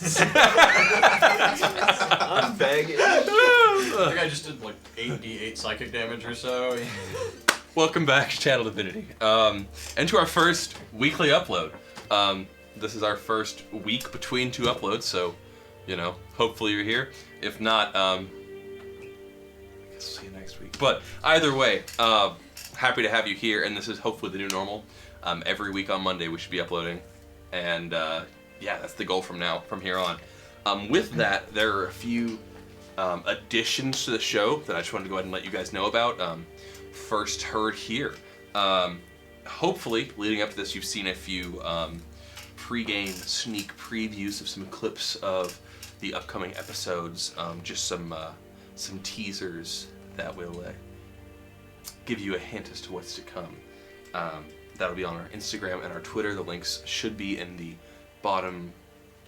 I'm begging. I think I just did like 8d8 psychic damage or so. Welcome back to Channel Divinity. And to our first weekly upload. This is our first week between two uploads, so, you know, hopefully you're here. If not, I guess we'll see you next week. But either way, happy to have you here, and this is hopefully the new normal. Every week on Monday we should be uploading, and yeah, that's the goal from here on. With that, there are a few additions to the show that I just wanted to go ahead and let you guys know about. First heard here. Hopefully, leading up to this, you've seen a few pre-game sneak previews of some clips of the upcoming episodes. Just some teasers that will give you a hint as to what's to come. That'll be on our Instagram and our Twitter. The links should be in the bottom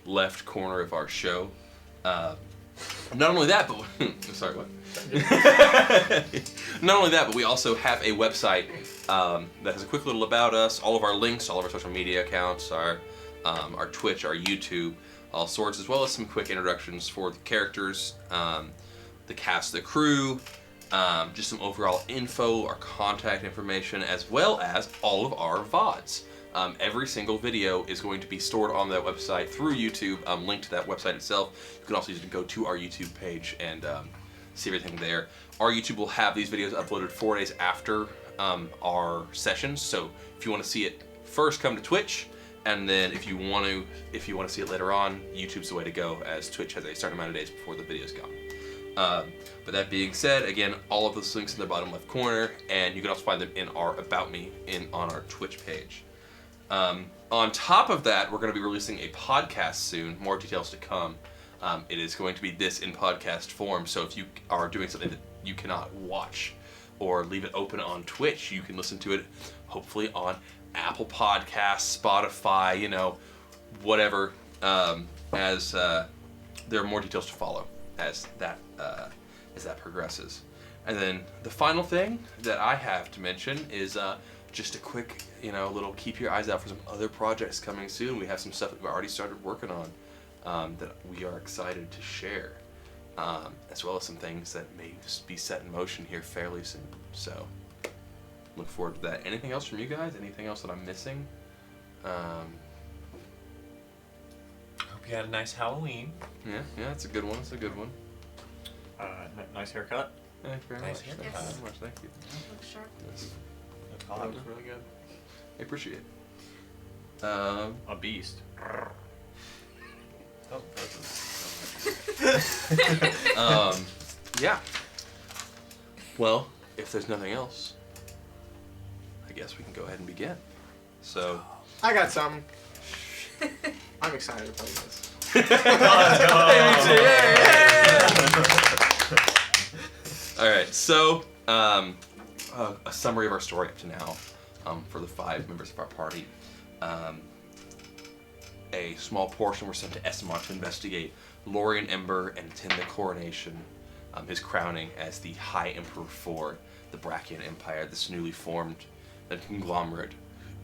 left corner of our show. Not only that, but sorry, what? Not only that, but we also have a website that has a quick little about us, all of our links, all of our social media accounts, our Twitch, our YouTube, all sorts, as well as some quick introductions for the characters, the cast, the crew, just some overall info, our contact information, as well as all of our VODs. Every single video is going to be stored on that website through YouTube, linked to that website itself. You can also just go to our YouTube page and see everything there. Our YouTube will have these videos uploaded 4 days after our sessions, so if you want to see it first, come to Twitch, and then if you want to see it later on, YouTube's the way to go, as Twitch has a certain amount of days before the video's gone. But that being said, again, all of those links in the bottom left corner, and you can also find them in our About Me on our Twitch page. On top of that, we're going to be releasing a podcast soon. More details to come. It is going to be this in podcast form, so if you are doing something that you cannot watch or leave it open on Twitch, you can listen to it hopefully on Apple Podcasts, Spotify, you know, whatever, as there are more details to follow as that progresses. And then the final thing that I have to mention is just a quick, you know, little keep your eyes out for some other projects coming soon. We have some stuff that we've already started working on that we are excited to share, as well as some things that may just be set in motion here fairly soon. So look forward to that. Anything else from you guys? Anything else that I'm missing? Hope you had a nice Halloween. Yeah, it's a good one. It's a good one. Nice haircut. Thank you very Nice much. haircut. Thank you very much. Thank you. Looks sharp. Yes. That was really good. I appreciate it. A beast. Oh, Yeah. Well, if there's nothing else, I guess we can go ahead and begin. So. I got some. I'm excited to play this. All right. So, a summary of our story up to now, for the 5 members of our party. A small portion were sent to Esmont to investigate Lorien Ember and attend the coronation, his crowning as the High Emperor for the Brachyan Empire, this newly formed conglomerate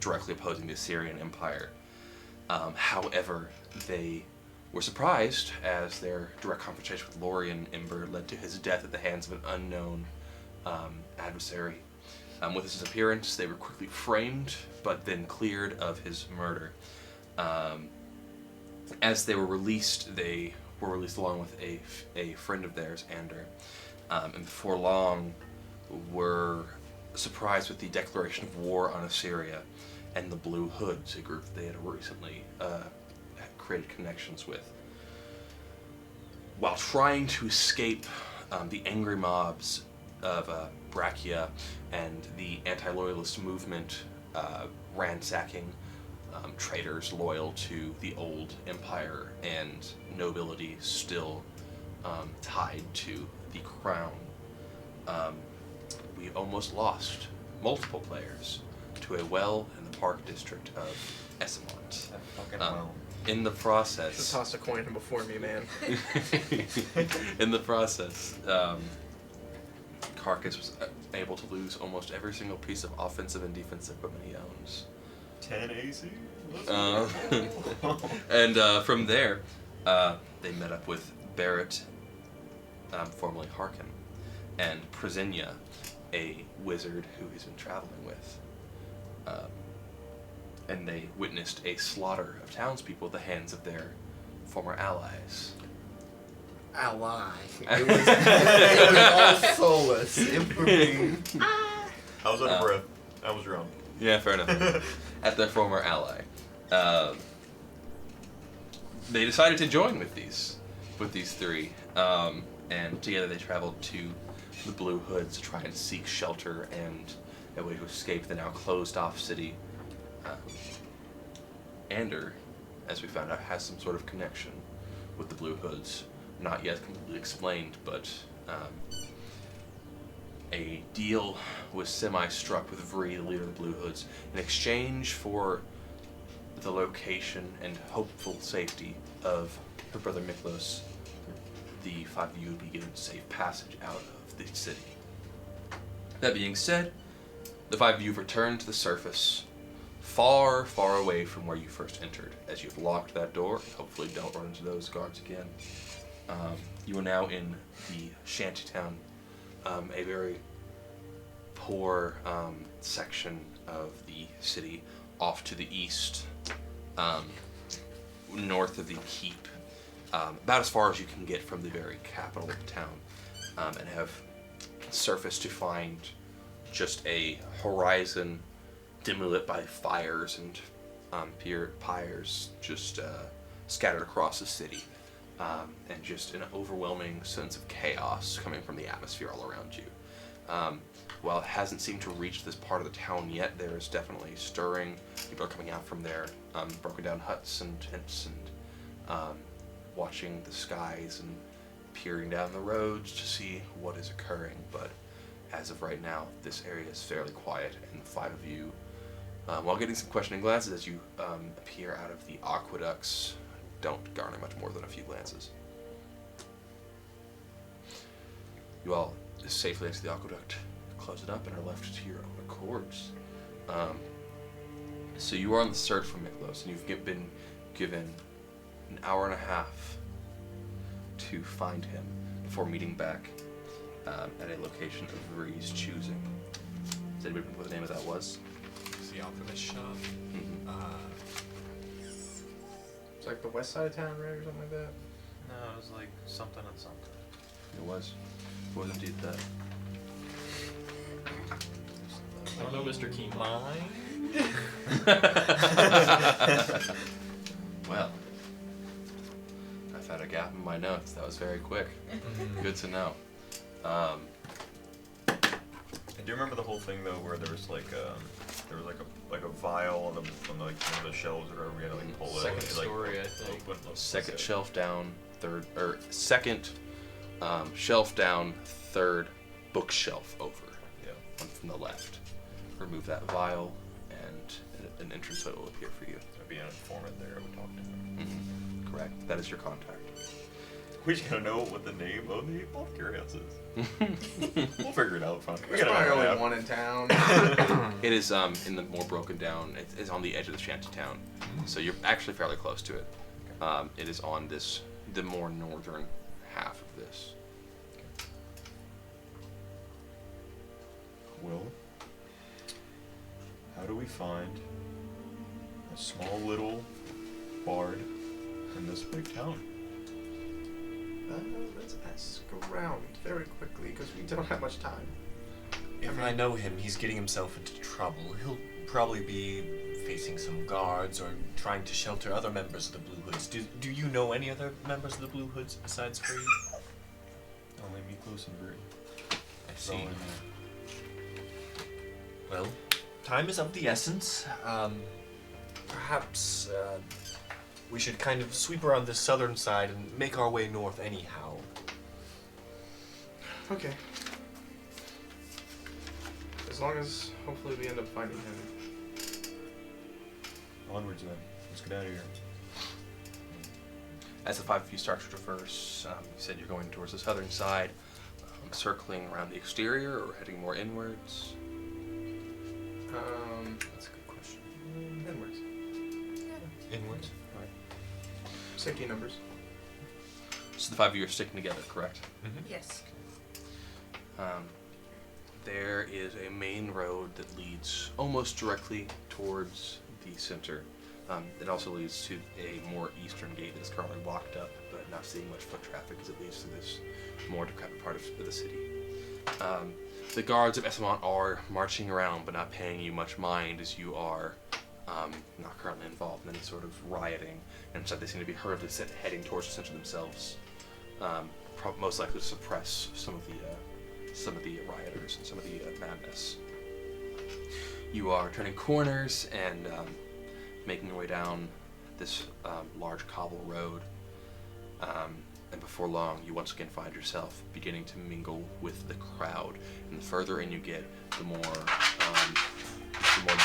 directly opposing the Assyrian Empire. However, they were surprised as their direct confrontation with Lorien Ember led to his death at the hands of an unknown adversary. With his disappearance, they were quickly framed, but then cleared of his murder. As they were released along with a friend of theirs, Ander, and before long were surprised with the declaration of war on Assyria and the Blue Hoods, a group they had recently created connections with. While trying to escape the angry mobs of Brachia and the anti-loyalist movement ransacking traders loyal to the old empire and nobility still tied to the crown, we almost lost multiple players to a well in the park district of Esmont. In the process... Just toss a coin before me, man. In the process, Carcass was able to lose almost every single piece of offensive and defensive equipment he owns. 10 AC? And from there, They met up with Barrett, formerly Harkin, and Presinia, a wizard who he's been traveling with. And they witnessed a slaughter of townspeople at the hands of their former allies. Ally. It was all soulless. Infamy. I was out of breath. I was drunk. Yeah, fair enough. At their former ally. They decided to join with these three, and together they traveled to the Blue Hoods to try and seek shelter and a way to escape the now closed-off city. Ander, as we found out, has some sort of connection with the Blue Hoods. Not yet completely explained, but a deal was semi-struck with Vree, the leader of the Blue Hoods, in exchange for the location and hopeful safety of her brother Miklos. The five of you would be given safe passage out of the city. That being said, the five of you have returned to the surface, far, far away from where you first entered, as you've locked that door. Hopefully don't run into those guards again. You are now in the shantytown, a very poor section of the city off to the east, north of the keep, about as far as you can get from the very capital of the town, and have surfaced to find just a horizon dimly lit by fires and pyres just scattered across the city, and just an overwhelming sense of chaos coming from the atmosphere all around you. While it hasn't seemed to reach this part of the town yet, there is definitely stirring. People are coming out from their broken down huts and tents and watching the skies and peering down the roads to see what is occurring. But as of right now, this area is fairly quiet, and the five of you, while getting some questioning glances as you appear out of the aqueducts, don't garner much more than a few glances. You all safely enter the aqueduct, close it up, and are left to your own accords. So you are on the search for Miklos, and you've been given an hour and a half to find him before meeting back at a location of Vree's choosing. Does anybody remember what the name of that was? It's the alchemist shop. It's like the west side of town, right, or something like that. No, it was like something and something. It was. It was indeed that. I don't know, Mr. Keen. Mine? Well, I've had a gap in my notes. That was very quick. Good to know. I do remember the whole thing though, where there was like a vial on the one of the shelves or whatever, we had to like pull Second it. Like, story, I think. Second shelf down, second shelf down, third bookshelf over. Yeah. One from the left. Remove that vial, and an entrance hut will appear for you. There'd be an informant there. I would talk to him. Correct. That is your contact. We just gotta know what the name of the apothecary house is. We'll figure it out. Fine. We There's got probably an only app. one in town. It is in the more broken down. It's on the edge of the shanty town, so you're actually fairly close to it. It is on the more northern half of this. Well, how do we find a small little bard in this big town? Let's ask around very quickly because we don't have much time. If I know him, he's getting himself into trouble. He'll probably be facing some guards or trying to shelter other members of the Blue Hoods. Do you know any other members of the Blue Hoods besides Free? Only Miklos and Vree. I see. Well, time is of the essence. Perhaps we should kind of sweep around the southern side and make our way north anyhow. Okay. As long as hopefully we end up finding him. Onwards then. Let's get out of here. As the five of you start to traverse, you said you're going towards the southern side, circling around the exterior or heading more inwards. That's a good question. Inwards. Inwards? Safety numbers. So the 5 of you are sticking together, correct? Yes. There is a main road that leads almost directly towards the center. It also leads to a more eastern gate that is currently locked up, but not seeing much foot traffic as it leads to this more decrepit part of the city. The guards of Essamont are marching around, but not paying you much mind as you are not currently involved in any sort of rioting, and instead they seem to be hurriedly heading towards the center themselves, most likely to suppress some of the rioters and some of the madness. You are turning corners and making your way down this large cobble road, and before long you once again find yourself beginning to mingle with the crowd. And the further in you get, the more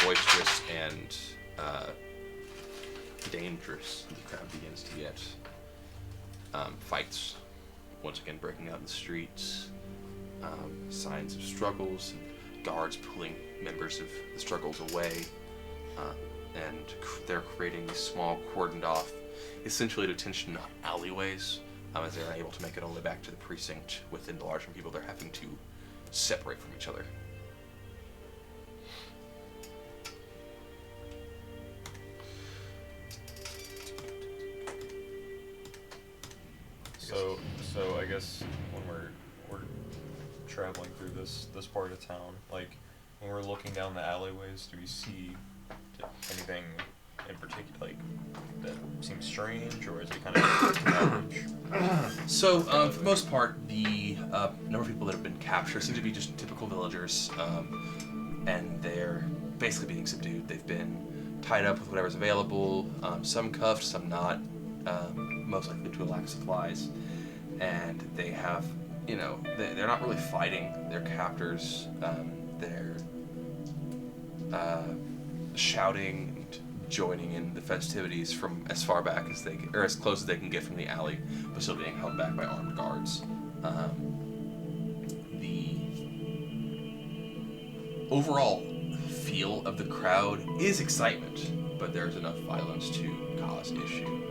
boisterous and dangerous the crowd begins to get. Fights once again breaking out in the streets, signs of struggles, and guards pulling members of the struggles away, and they're creating these small cordoned off, essentially detention alleyways, as they're unable to make it all the way back to the precinct within the larger people. They're having to separate from each other. So I guess when we're traveling through this part of town, like when we're looking down the alleyways, do we see anything in particular like that seems strange, or is it kind of average? So, for the most part, the number of people that have been captured seem to be just typical villagers, and they're basically being subdued. They've been tied up with whatever's available, some cuffed, some not, most likely due to a lack of supplies, and they have, they're not really fighting their captors. They're shouting and joining in the festivities from as far back as they can, or as close as they can get from the alley, but still being held back by armed guards. The overall feel of the crowd is excitement, but there's enough violence to cause issue.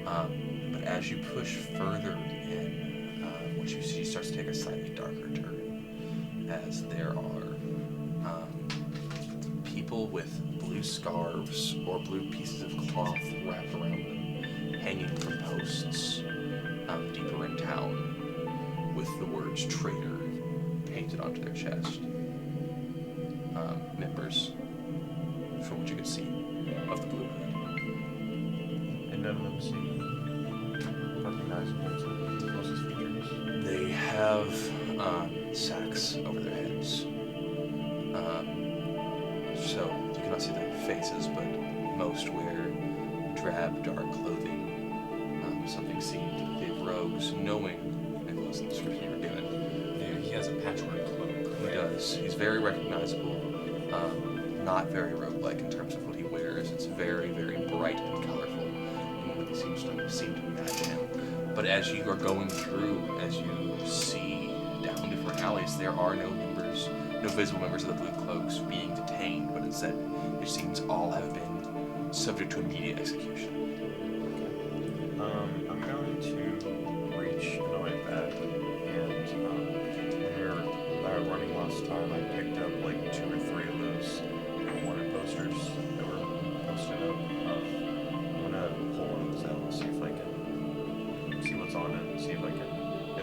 But as you push further in, what you see starts to take a slightly darker turn, as there are people with blue scarves or blue pieces of cloth wrapped around them, hanging from posts deeper in town, with the words "traitor" painted onto their chest. Members, from what you could see, of the Blue Hood. And none of them seem recognizable to the closest features. They have sacks over their heads. So you cannot see their faces, but most wear drab, dark clothing. Something seemed they have robes, knowing Nicholas and the description you were given. He has a patchwork cloak. He does. He's very recognizable. Not very rogue-like in terms of what he wears. It's very, very bright and colorful, and it seems to match him. But as you are going through, as you see down different alleys, there are no visible members of the Blue Cloaks being detained, but instead it seems all have been subject to immediate execution. I'm going to reach Noibad, and when we were running last time, I picked up like 2 or 3 of those wanted posters that were posted up. I'm gonna pull one of those out and see if I can see what's on it, and see if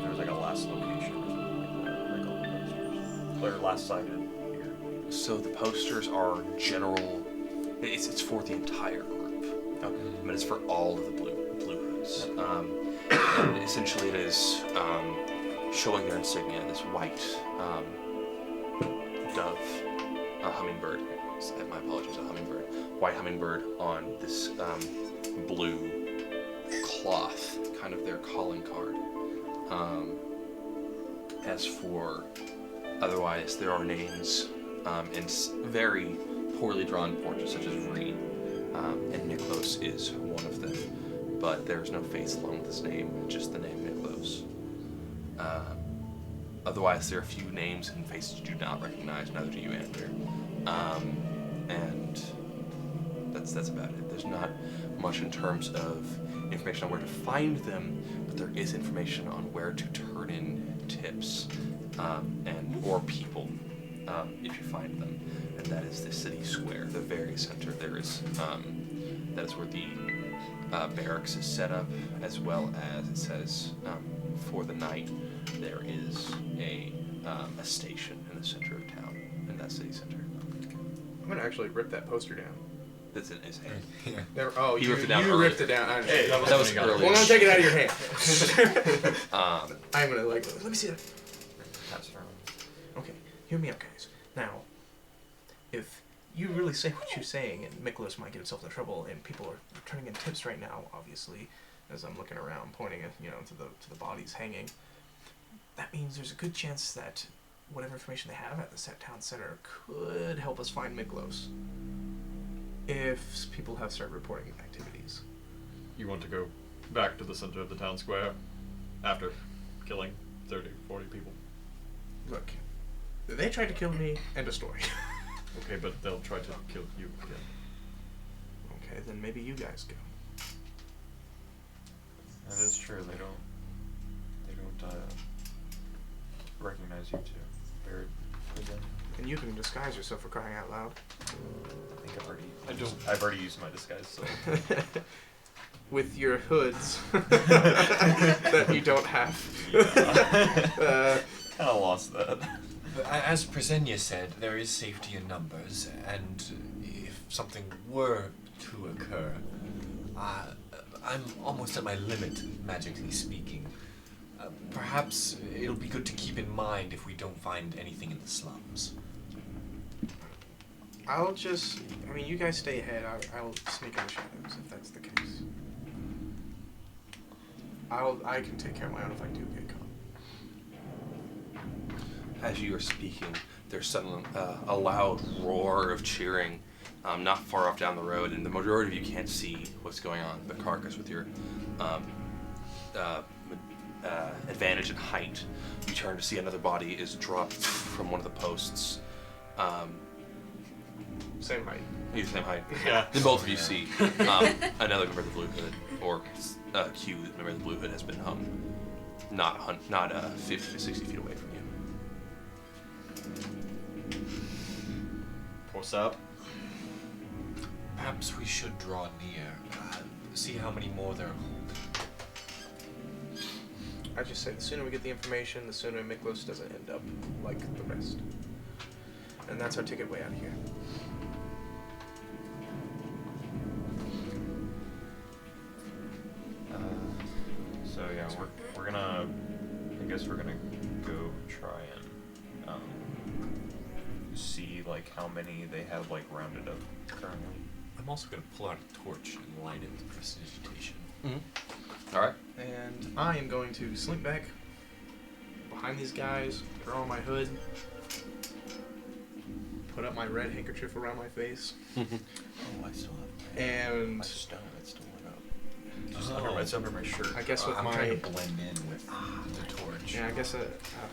there's like a last location or something like that, like on the posters. Or last sighted here. So the posters are general. It's for the entire group. Okay. But it's for all of the Blue Hoods. And essentially it is showing their insignia, this white dove, a hummingbird. My apologies, a hummingbird. White hummingbird on this blue cloth, kind of their calling card. As for otherwise, there are names and very poorly drawn portraits, such as Vreen, and Niklos is one of them. But there's no face along with his name, just the name Niklos. Otherwise, there are a few names and faces you do not recognize, neither do you, Andrew. And that's about it. There's not much in terms of information on where to find them, but there is information on where to turn in tips or people if you find them, and that is the city square, the very center. There is that is where the barracks is set up, as well as it says for the night there is a station in the center of town, in that city center. I'm gonna actually rip that poster down. That's in his hand. Yeah. Never, He you ripped it down you earlier. ripped it down. I Hey, understand. That was when he got earlier. Well, no, take it out of your hand. Um, I'm gonna let me see that. Pass it around. Okay, hear me out, guys. Now, if you really say what you're saying, and Miklos might get himself into trouble, and people are turning in tips right now, obviously, as I'm looking around, pointing at to the bodies hanging, that means there's a good chance that whatever information they have at the town center could help us find Miklos. If people have started reporting activities. You want to go back to the center of the town square after killing 30, 40 people. Look, they tried to kill me. End of story. Okay, but they'll try to kill you again. Okay, then maybe you guys go. That is true. They don't recognize you two. They're them. And you can disguise yourself for crying out loud. I think I don't- I've already used my disguise, so. With your hoods that you don't have. Kind of lost that. As Presenia said, there is safety in numbers, and if something were to occur, I'm almost at my limit, magically speaking. Perhaps it'll be good to keep in mind if we don't find anything in the slums. you guys stay ahead. I'll sneak in the shadows if that's the case. I can take care of my own if I do get caught. As you are speaking, there's suddenly a loud roar of cheering not far off down the road, and the majority of you can't see what's going on. But Carcass, with your advantage in height, you turn to see another body is dropped from one of the posts. Same height. You're the same height. Yeah. Then both of you see another member of the Blue Hood, or Q, member of the Blue Hood, has been hung not 50 to 60 feet away from you. What's up? Perhaps we should draw near, see how many more there are holding. I just say the sooner we get the information, the sooner Miklos doesn't end up like the rest. And that's our ticket way out of here. So yeah, we're gonna. I guess we're gonna go try and see like how many they have like rounded up currently. I'm also going to pull out a torch and light it with prestidigitation. Mm-hmm. All right. And I am going to slink back behind these guys, throw on my hood, put up my red handkerchief around my face, Oh, I still have and my stone. It's still lit up. Just Oh. it's under my shirt. I guess with I'm my trying to blend in with the torch. yeah, I guess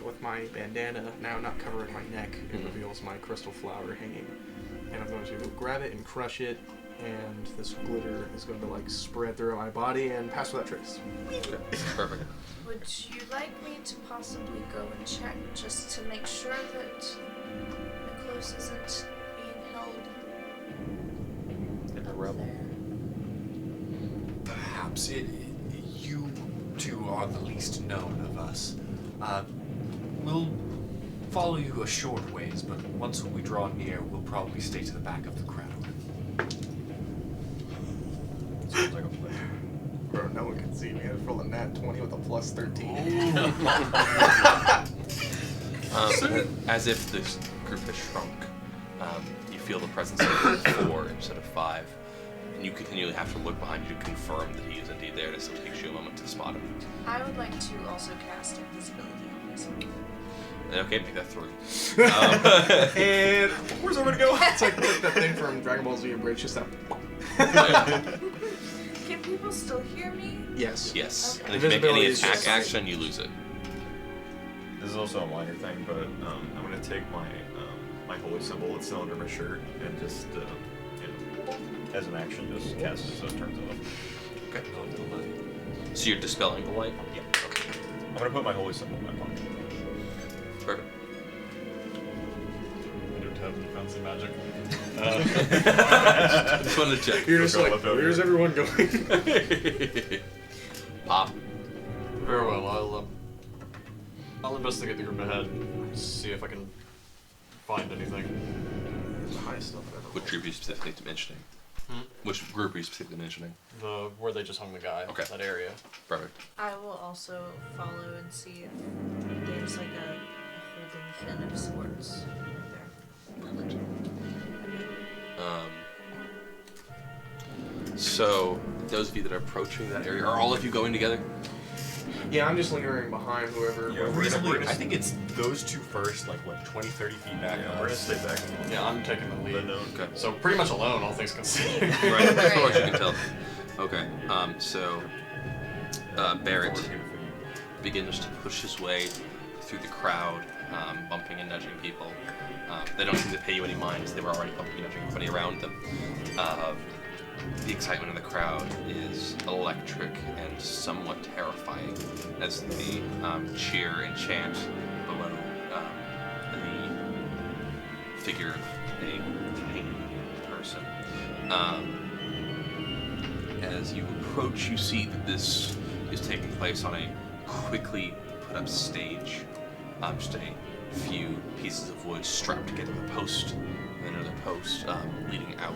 with my bandana now not covering my neck, it Mhm. reveals my crystal flower hanging, and I'm going to grab it and crush it, and this glitter is going to like spread throughout my body and pass without trace. Okay. Perfect. Would you like me to possibly go and check just to make sure that Miklos isn't being held In a up rebel. there? Perhaps you two are the least known of us. We'll follow you a short ways, but once we draw near, we'll probably stay to the back of the crowd. Sounds like a plan. Bro, no one can see me. I roll a nat 20 with a plus 13. As if this group has shrunk, you feel the presence of 4 instead of 5, and you continually have to look behind you to confirm that he is indeed there. And it still takes you a moment to spot him. I would like to also cast invisibility on myself. Okay, make that 3. And where's everybody go? It's like that thing from Dragon Ball Z Bridge, just that. Can people still hear me? Yes. Yes. Okay. And if you make any Invisibility is attack just- action, you lose it. This is also a minor thing, but I'm gonna take my my holy symbol that's still under my shirt and just as an action just cast it so it turns off. Okay. Not the light. So you're dispelling the light? Yeah. Okay. I'm gonna put my holy symbol in my pocket. Perfect. I don't have any fancy magic. Just wanted to check. You're just like, where's everyone going? Pop. Very well, I'll investigate the group ahead, see if I can find anything. It's the highest stuff I've ever Which group are you specifically mentioning? Which group are you specifically mentioning? Where they just hung the guy. Okay. That area. Perfect. I will also follow and see if there's like a holding pen of sorts right there. Perfect. So, those of you that are approaching that area, are all of you going together? Yeah, I'm just lingering behind whoever. Yeah, Reasonably, I think it's those two first, like what, 20, 30 feet back. Yeah, we're gonna stay back. Yeah, I'm taking the lead. Okay. So pretty much alone, all things considered. Right, as far as you can tell. Okay, so Barrett begins to push his way through the crowd, bumping and nudging people. They don't seem to pay you any mind, they were already bumping and nudging everybody around them. The excitement in the crowd is electric and somewhat terrifying as the cheer and chant below the figure of a painted person. As you approach, you see that this is taking place on a quickly put up stage. Just a few pieces of wood strapped together with a post and another post leading out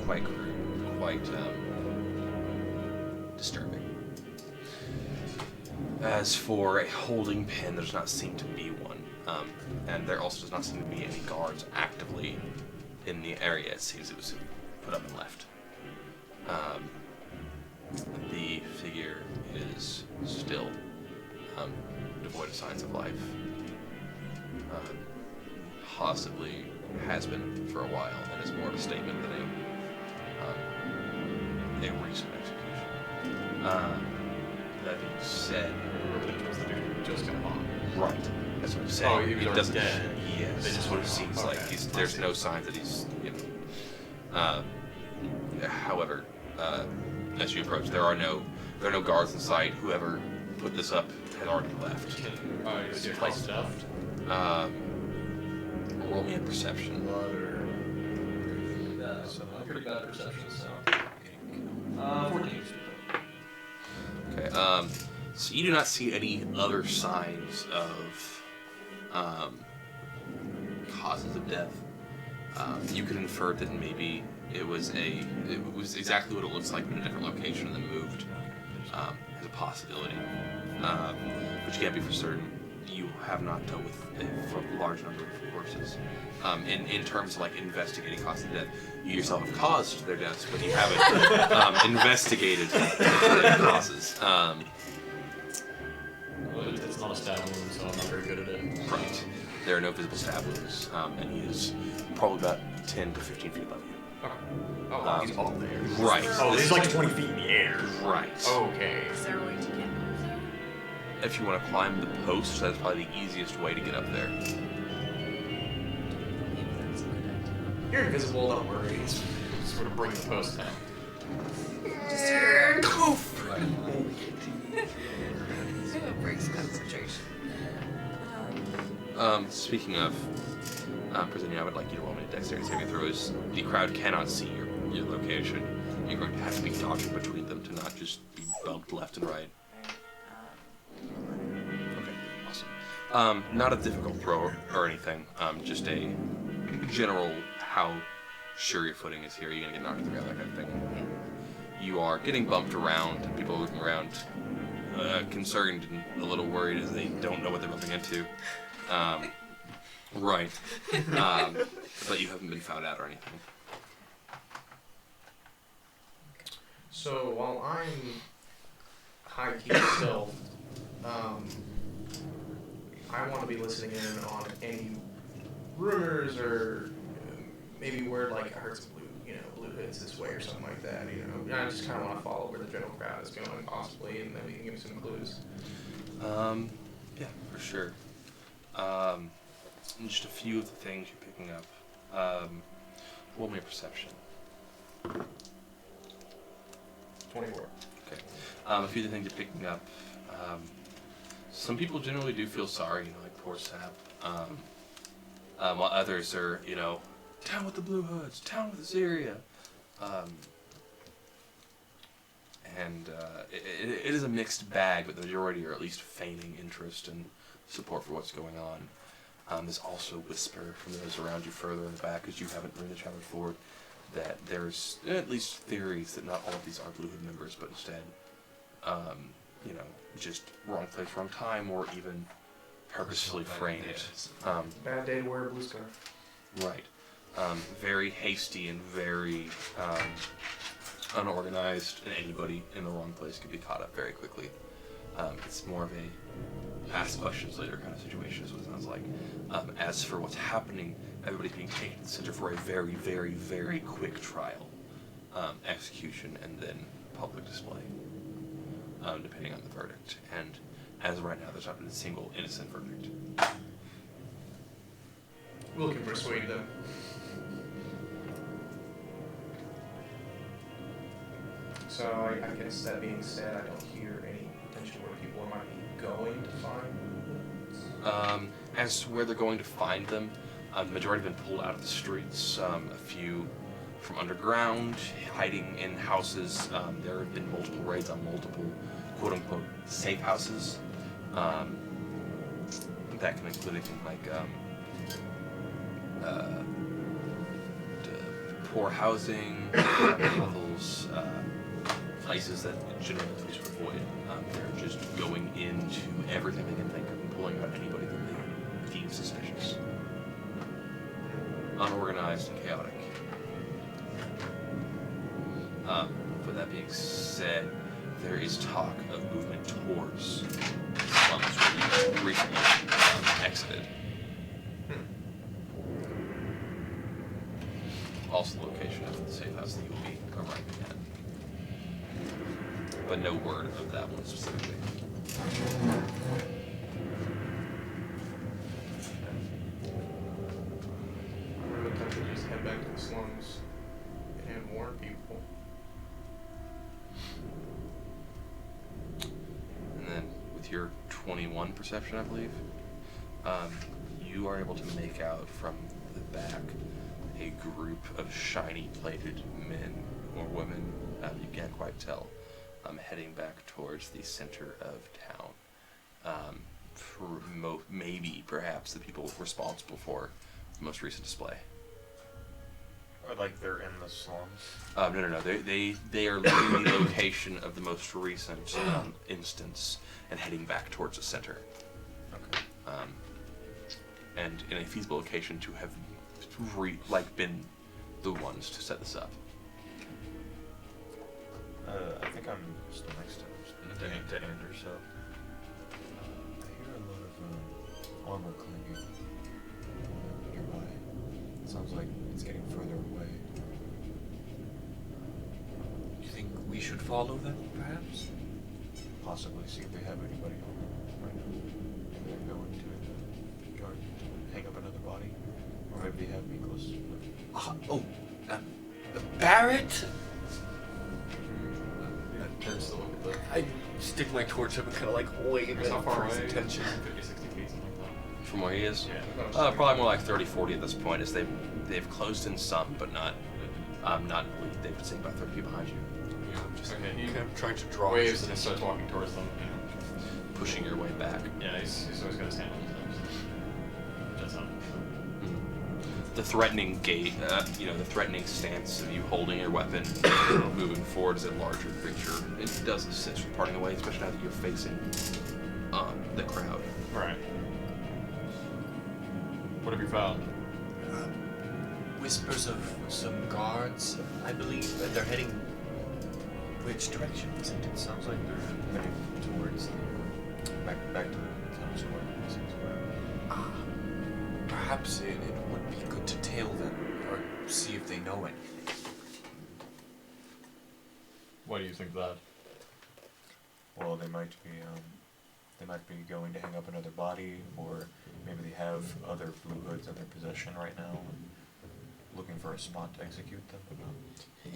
quite crude, quite disturbing. As for a holding pen, there does not seem to be one, and there also does not seem to be any guards actively in the area. It seems it was put up and left. The figure is still devoid of signs of life. Possibly has been for a while, and is more of a statement than a recent execution. That being said, It was the dude who just got on. right. That's what I'm saying. Oh, he was It already doesn't. dead. Yes. They just what it went seems off. like. Okay. There's no signs that he's. However, as you approach, there are no guards in sight. Whoever put this up had already left. You see a close left. Roll me a perception. Pretty bad perception, so. 14. Okay. So you do not see any other signs of causes of death. You could infer that maybe it was exactly what it looks like in a different location and then moved as a possibility, but you can't be for certain. You have not dealt with a large number of horses. In terms of like investigating causes of death, you yourself have caused their deaths, but you haven't investigated the causes. It's not a stab wound, so I'm not very good at it. Right. There are no visible stab wounds, and he is probably about 10 to 15 feet above you. Oh, he's all there. Right. Oh, This he's is like 20 feet in the air. Right. Okay. Is there a way to get up there? If you want to climb the post, that's probably the easiest way to get up there. Maybe that's a good idea. You're invisible, don't worry. Sort of bring the post down. Just hear it breaks concentration. Speaking of, Britannia, I would like you to roll me a dexterity saving throw. As the crowd cannot see your location, you're going to have to be dodging between them to not just be bumped left and right. Okay, awesome. Not a difficult throw or anything. Just a general how sure your footing is here. You're gonna get knocked to the ground, that kind of thing. You are getting bumped around, and people are looking around, concerned and a little worried as they don't know what they're bumping into. Right. But you haven't been found out or anything. So while I'm high key still, I want to be listening in on any rumors or maybe word like I heard some blue hoods this way or something like that. I just kind of want to follow where the general crowd is going possibly, and then we can give me some clues. Yeah, for sure. Just a few of the things you're picking up. roll me a perception. 24. Okay. A few of the things you're picking up. Some people generally do feel sorry, like poor Sap. While others are, down with the Blue Hoods, down with Assyria. And it is a mixed bag, but the majority are at least feigning interest and support for what's going on. There's also whisper from those around you further in the back, as you haven't really traveled forward, that there's at least theories that not all of these are Blue Hood members, but instead, just wrong place, wrong time, or even purposefully framed. Bad day to wear a blue scarf. Right. Very hasty and very unorganized, and anybody in the wrong place could be caught up very quickly. It's more of a ask questions later kind of situation, is what it sounds like. As for what's happening, everybody's being taken to the center for a very, very, very quick trial, execution, and then public display, depending on the verdict. And as of right now, there's not been a single innocent verdict. Will can persuade them. So I guess that being said, I don't hear any potential where people might be going to find. As to where they're going to find them, the majority have been pulled out of the streets. A few from underground, hiding in houses. There have been multiple raids on multiple quote-unquote safe houses. That can include anything like poor housing, levels, places that generally police would avoid. They're just going into everything they can think of and pulling out anybody that they deem suspicious. Unorganized and chaotic. With that being said, there is talk of movement towards slums where you recently exited. Also the location of the safe house that you will be arriving at. But no word of that one specifically. I'm really tempted to just head back to the slums and warn people. And then with your 21 perception, I believe, you are able to make out from the back a group of shiny plated men or women, you can't quite tell, heading back towards the center of town. Maybe, perhaps, the people responsible for the most recent display. Or like they're in the slums? No. They are leaving the location of the most recent instance and heading back towards the center. Okay. And in a feasible location to have been the ones to set this up. I think I'm still next to Andrew, so. I hear a lot of armor clanging nearby. It sounds like it's getting further away. Do you think we should follow them, perhaps? Possibly see if they have anybody home right now. Maybe they go into the garden, hang up another body. Or maybe they have Miklos. Barrett? Turns to look at the. I stick my torch up and kind of like wait How far for his away? attention. 50, 60 feet, something like From where he is? Yeah. Probably more like 30, 40 at this point, as they've closed in some, but not they've been sitting about 30 feet behind you. Just okay, he I'm trying to draw waves his and attention. starts walking towards them. Pushing your way back. Yeah, he's always got his hand on his hips. That's not. The threatening gait, the threatening stance of you holding your weapon, moving forward as a larger creature, it does assist with parting away, especially now that you're facing the crowd. Right. What have you found? Whispers of some guards, I believe, and they're heading. Which direction is it? It sounds like they're heading towards back to the town square. Seems where. Perhaps it would be good to tail them or see if they know anything. Why do you think that? Well, they might be going to hang up another body, or maybe they have other Blue Hoods in their possession right now. looking for a spot to execute them.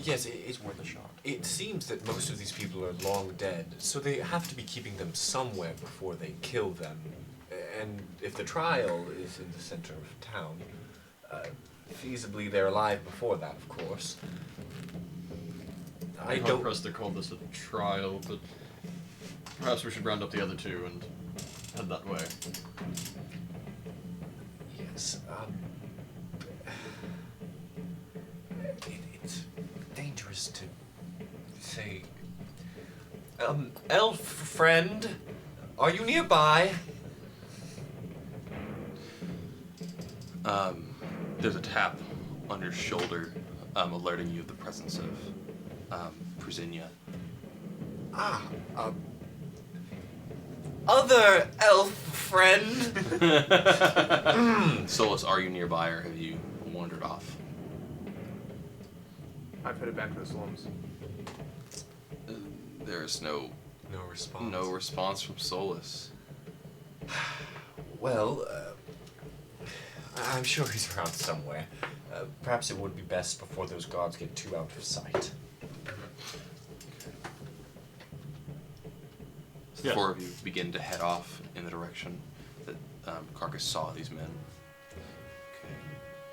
Yes, It's worth a shot. it seems that most of these people are long dead, so they have to be keeping them somewhere before they kill them. And if the trial is in the center of town, feasibly they're alive before that, of course. I I'm don't. pressed to call this a trial, but perhaps we should round up the other two and head that way. Yes. It's dangerous to say. Elf friend, are you nearby? There's a tap on your shoulder, alerting you of the presence of Presinia. Other elf friend. Solus, are you nearby, or have you wandered off? I've headed back to the slums. There's no No response. response from Solus. Well, I'm sure he's around somewhere. Perhaps it would be best before those guards get too out of sight. The Yes. four of you begin to head off in the direction that Carcass saw these men.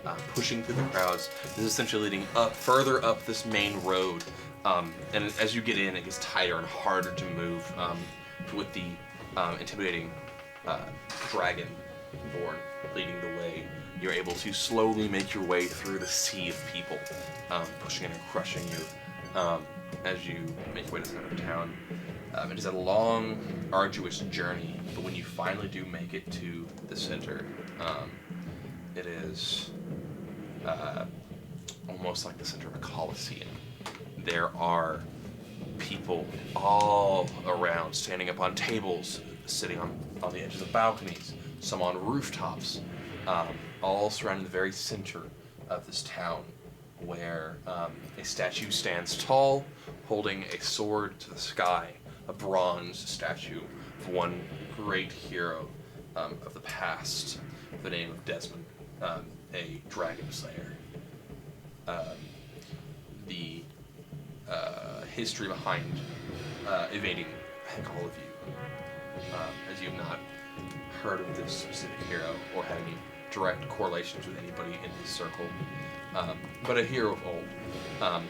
Okay. Pushing through the crowds, this is essentially leading further up this main road. And as you get in, it gets tighter and harder to move with the intimidating dragonborn leading the way. You're able to slowly make your way through the sea of people, pushing in and crushing you as you make your way to the center of town. It is a long, arduous journey, but when you finally do make it to the center, it is almost like the center of a coliseum. There are people all around, standing up on tables, sitting on the edges of balconies, some on rooftops, all surrounding the very center of this town, where a statue stands tall, holding a sword to the sky, a bronze statue of one great hero of the past, the name of Desmond, a dragon slayer. The history behind evading all of you, as you have not heard of this specific hero or had any direct correlations with anybody in his circle, but a hero of old,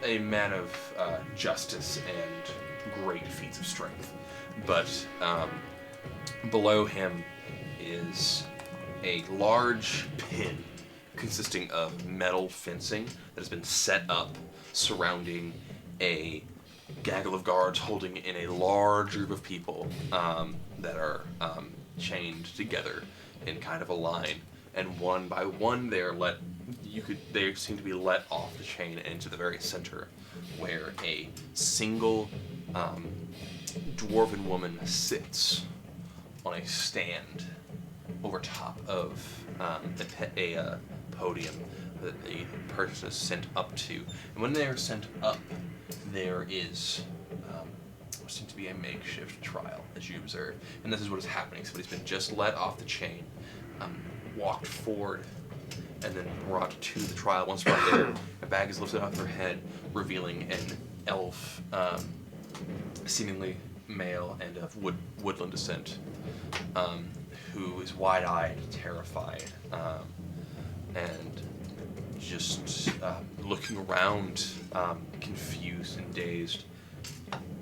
a man of justice and great feats of strength. But below him is a large pin consisting of metal fencing that has been set up surrounding a gaggle of guards holding in a large group of people that are chained together in kind of a line, and one by one they seem to be let off the chain into the very center, where a single dwarven woman sits on a stand over top of a podium that the person is sent up to. And when they are sent up, there is what seems to be a makeshift trial, as you observe. And this is what is happening. Somebody's been just let off the chain, walked forward, and then brought to the trial. Once brought there, a bag is lifted off her head, revealing an elf, seemingly male and of woodland descent, who is wide-eyed, terrified, and just looking around, confused and dazed.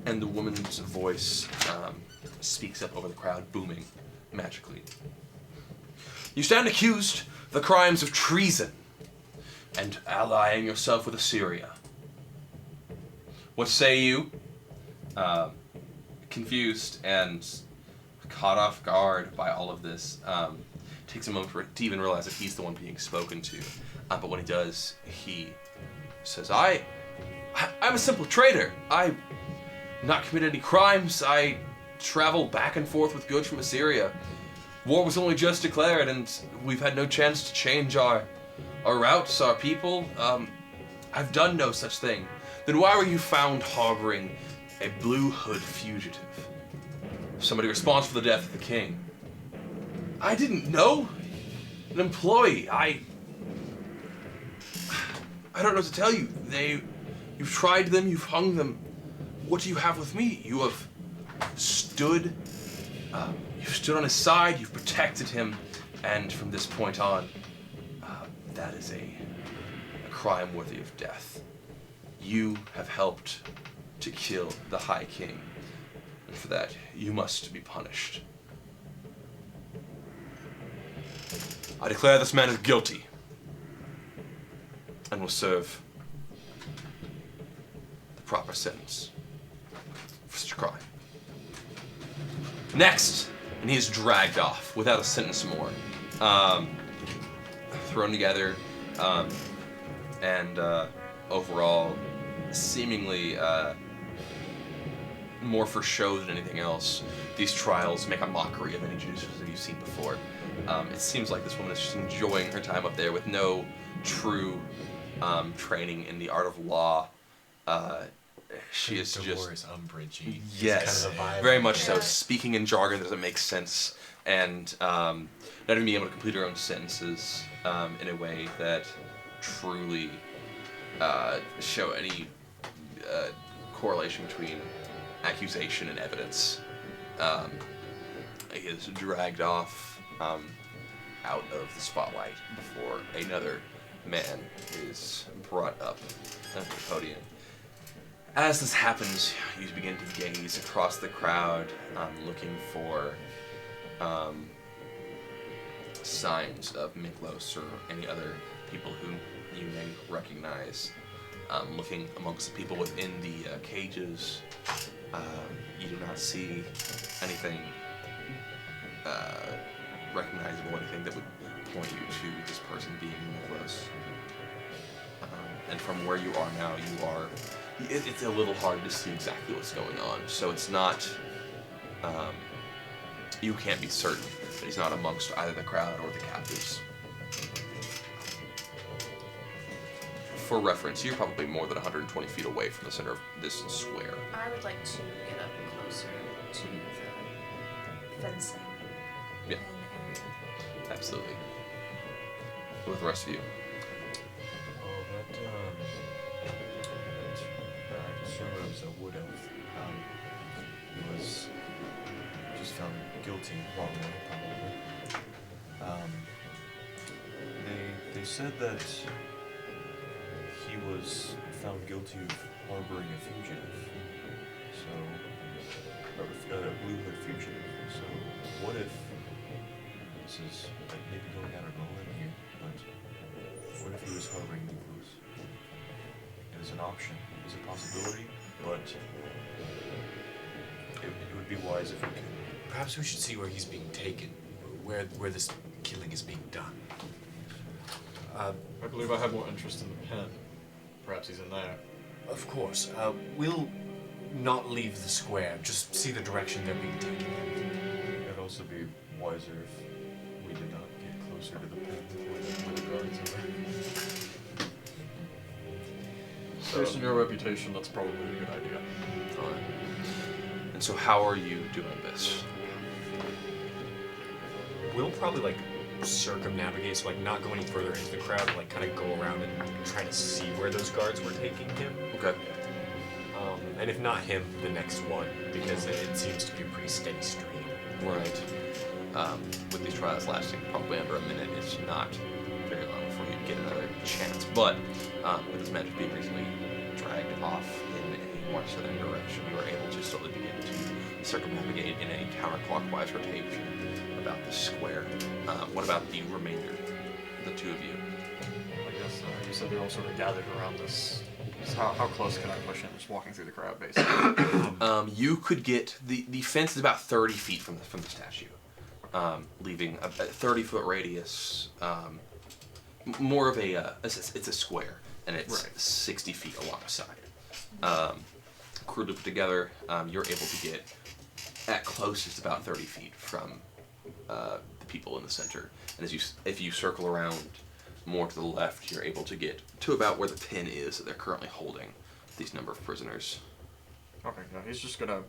And the woman's voice speaks up over the crowd, booming magically. You stand accused of the crimes of treason and allying yourself with Assyria. What say you? Confused and caught off guard by all of this, takes a moment to even realize that he's the one being spoken to. But when he does, he says, I'm a simple trader. I've not committed any crimes. I travel back and forth with goods from Assyria. War was only just declared, and we've had no chance to change our routes, our people. I've done no such thing. Then why were you found harboring a Blue Hood fugitive? Somebody responsible for the death of the king. I didn't know. An employee. I don't know what to tell you. You've tried them, you've hung them. What do you have with me? You have stood on his side, you've protected him, and from this point on, that is a crime worthy of death. You have helped to kill the High King, and for that, you must be punished. I declare this man is guilty, and will serve the proper sentence for such a crime. Next, and he is dragged off without a sentence more, thrown together, and overall, seemingly more for show than anything else. These trials make a mockery of any judicials that you've seen before. It seems like this woman is just enjoying her time up there with no true training in the art of law. She is Dolores just Umbridge-y. yes, kind of the vibe. very much so. Speaking in jargon that doesn't make sense, and not even being able to complete her own sentences in a way that truly show any correlation between accusation and evidence. He is dragged off out of the spotlight before another man is brought up onto the podium. As this happens, you begin to gaze across the crowd, looking for signs of Miklos or any other people who you may recognize. Looking amongst the people within the cages, you do not see anything recognizable, anything that would point you to this person being Miklos. And from where you are now, it's a little hard to see exactly what's going on. So it's not, you can't be certain that he's not amongst either the crowd or the captives. For reference, you're probably more than 120 feet away from the center of this square. I would like to get up closer to the fencing. Yeah. area. Absolutely. What with the rest of you? Oh, I assume it was a wood elf. He was just found guilty wrongly, probably. They said that he was found guilty of harboring a fugitive. So, a Blue Hood fugitive. So, what if this is maybe going out of limb here, but what if he was harboring Miklos? It is an option, it is a possibility, but it would be wise if we could. Perhaps we should see where he's being taken, where this killing is being done. I believe I have more interest in the pen. Perhaps he's in there. Of course. We'll not leave the square. Just see the direction they're being taken. It'd also be wiser if we did not get closer to the pen where the guards are. Based on your reputation, that's probably a good idea. Alright. And so how are you doing this? We'll probably circumnavigate, so not go any further into the crowd, kind of go around and try to see where those guards were taking him. Okay. And if not him, the next one, because it seems to be a pretty steady stream. Right. With these trials lasting probably under a minute, it's not very long before you get another chance. But with this magic being recently dragged off in a more southern direction, you are able to slowly begin to circumnavigate in a counterclockwise rotation about the square. What about the remainder, the two of you? I guess you said they're all sort of gathered around this. So how close can I push in? Just walking through the crowd, basically. You could get the fence is about 30 feet from the statue, leaving a 30-foot radius. More of it's a square, and it's 60 feet along the side. Crudely put together, you're able to get at closest about 30 feet from the people in the center. And if you circle around more to the left, you're able to get to about where the pin is that they're currently holding these number of prisoners. Okay, no, he's just gonna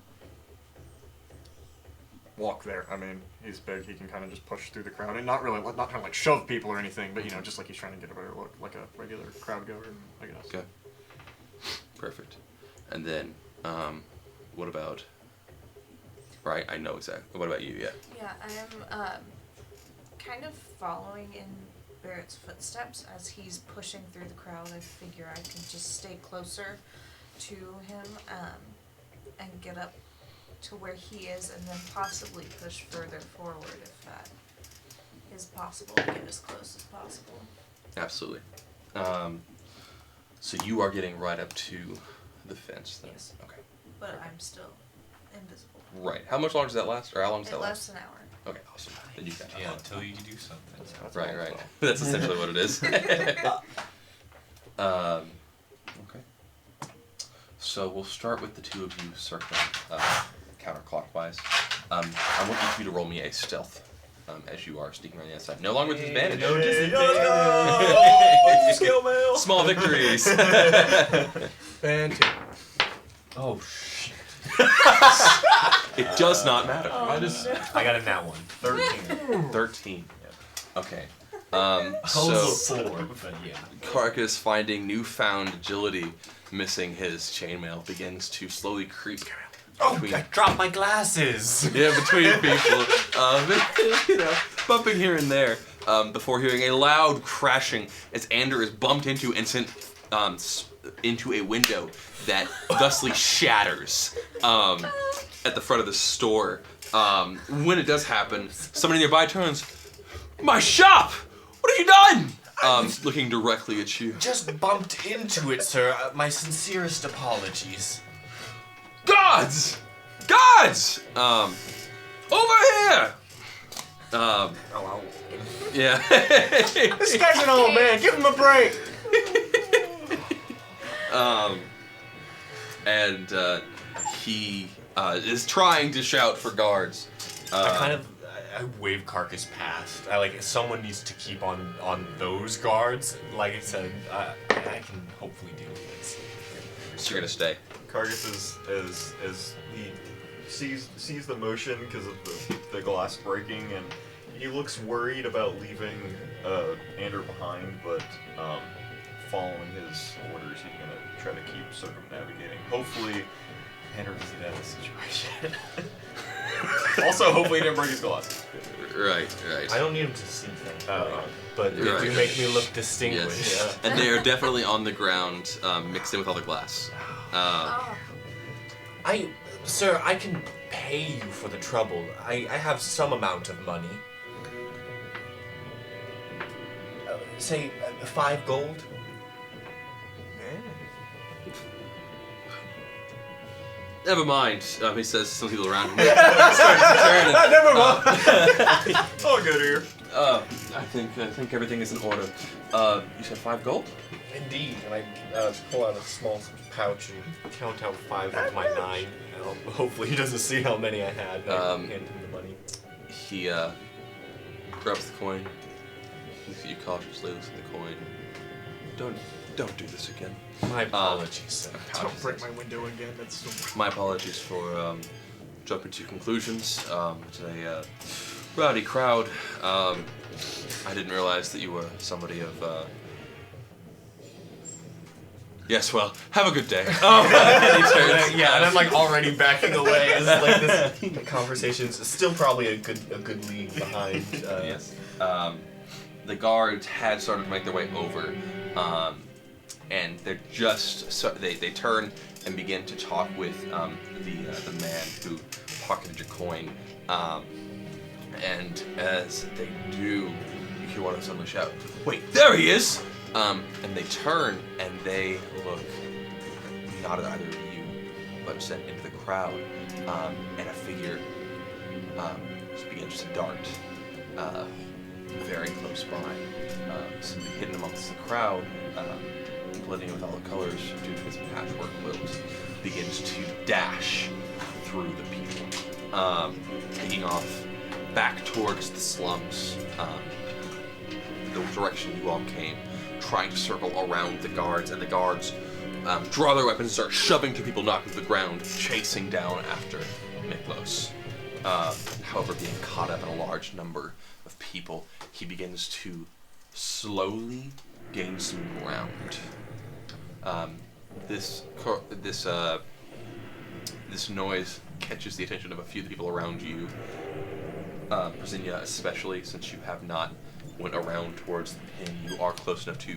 walk there. I mean, he's big. He can kind of just push through the crowd, and not trying to like shove people or anything, but just like he's trying to get a better look, like a regular crowd goer, I guess. Okay. Perfect. And then, what about? Right, I know exactly. What about you? Yeah. Yeah, I am kind of following in Barrett's footsteps as he's pushing through the crowd. I figure I can just stay closer to him and get up to where he is, and then possibly push further forward if that is possible, to get as close as possible. Absolutely. So you are getting right up to the fence then? Yes. Okay. But I'm still invisible. Right. How much longer does that last? Or how long does It that lasts last? an hour. Okay, awesome. Then you got it. Yeah, until you do something. Right, right. That's essentially what it is. Okay. So we'll start with the two of you circling counterclockwise. I want each of you to roll me a stealth as you are sneaking around the outside. No longer with disadvantage. No Skill mail. Small victories. And 2. Oh shit! It does not matter. I got a nat one. 13. 13. Okay. So So 4, but yeah. Carcass, finding newfound agility, missing his chainmail, begins to slowly creep between, I dropped my glasses. between people, bumping here and there, before hearing a loud crashing as Ander is bumped into and sent into a window that thusly shatters at the front of the store. When it does happen, somebody nearby turns, "My shop! What have you done?" Looking directly at you. Just bumped into it, sir. My sincerest apologies. Gods! Gods! Over here! Yeah. This guy's an old man. Give him a break. And he is trying to shout for guards. I wave Carcass past. Someone needs to keep on those guards. Like I said, I can hopefully deal with this. So you're gonna stay. Cargus as he sees the motion because of the glass breaking, and he looks worried about leaving Ander behind, but following his orders, he's gonna try to keep circumnavigating. Hopefully, Ander doesn't get out of the situation. Also, hopefully he didn't break his glass. Right. I don't need him to see things, but they Right. do make me look distinguished. Yes. And they are definitely on the ground, mixed in with all the glass. Oh, Sir, I can pay you for the trouble. I have some amount of money. Say 5 gold. Never mind. He says to some people around him. Starts to turn and, Never mind. All good here. I think everything is in order. You said 5 gold? Indeed, and I pull out a small pouch and count out 5 of my 9. Hopefully he doesn't see how many I had. And I hand him the money. He grabs the coin. Looks at you cautiously, looks at the coin. Don't do this again. My apologies, sir. Don't break my window again. That's so... My apologies for jumping to conclusions. It's a rowdy crowd. I didn't realize that you were somebody of. Yes, well, have a good day. And he turns, Yeah, and I'm already backing away. As this conversation's still probably a good lead behind. Yes. The guards had started to make their way over, and they're they turn and begin to talk with the man who pocketed your coin, and as they do, you hear one of them suddenly shout, "Wait, there he is!" And they turn and they look not at either of you, but instead into the crowd, and a figure just begins to dart very close by, simply hidden amongst the crowd, blending with all the colors due to its patchwork quilt, begins to dash through the people, taking off back towards the slums, the direction you all came, trying to circle around the guards, and the guards draw their weapons and start shoving two people knocked to the ground, chasing down after Miklos. However, being caught up in a large number of people, he begins to slowly gain some ground. This noise catches the attention of a few of the people around you. Brasinia, especially since you have not went around towards the pin, you are close enough to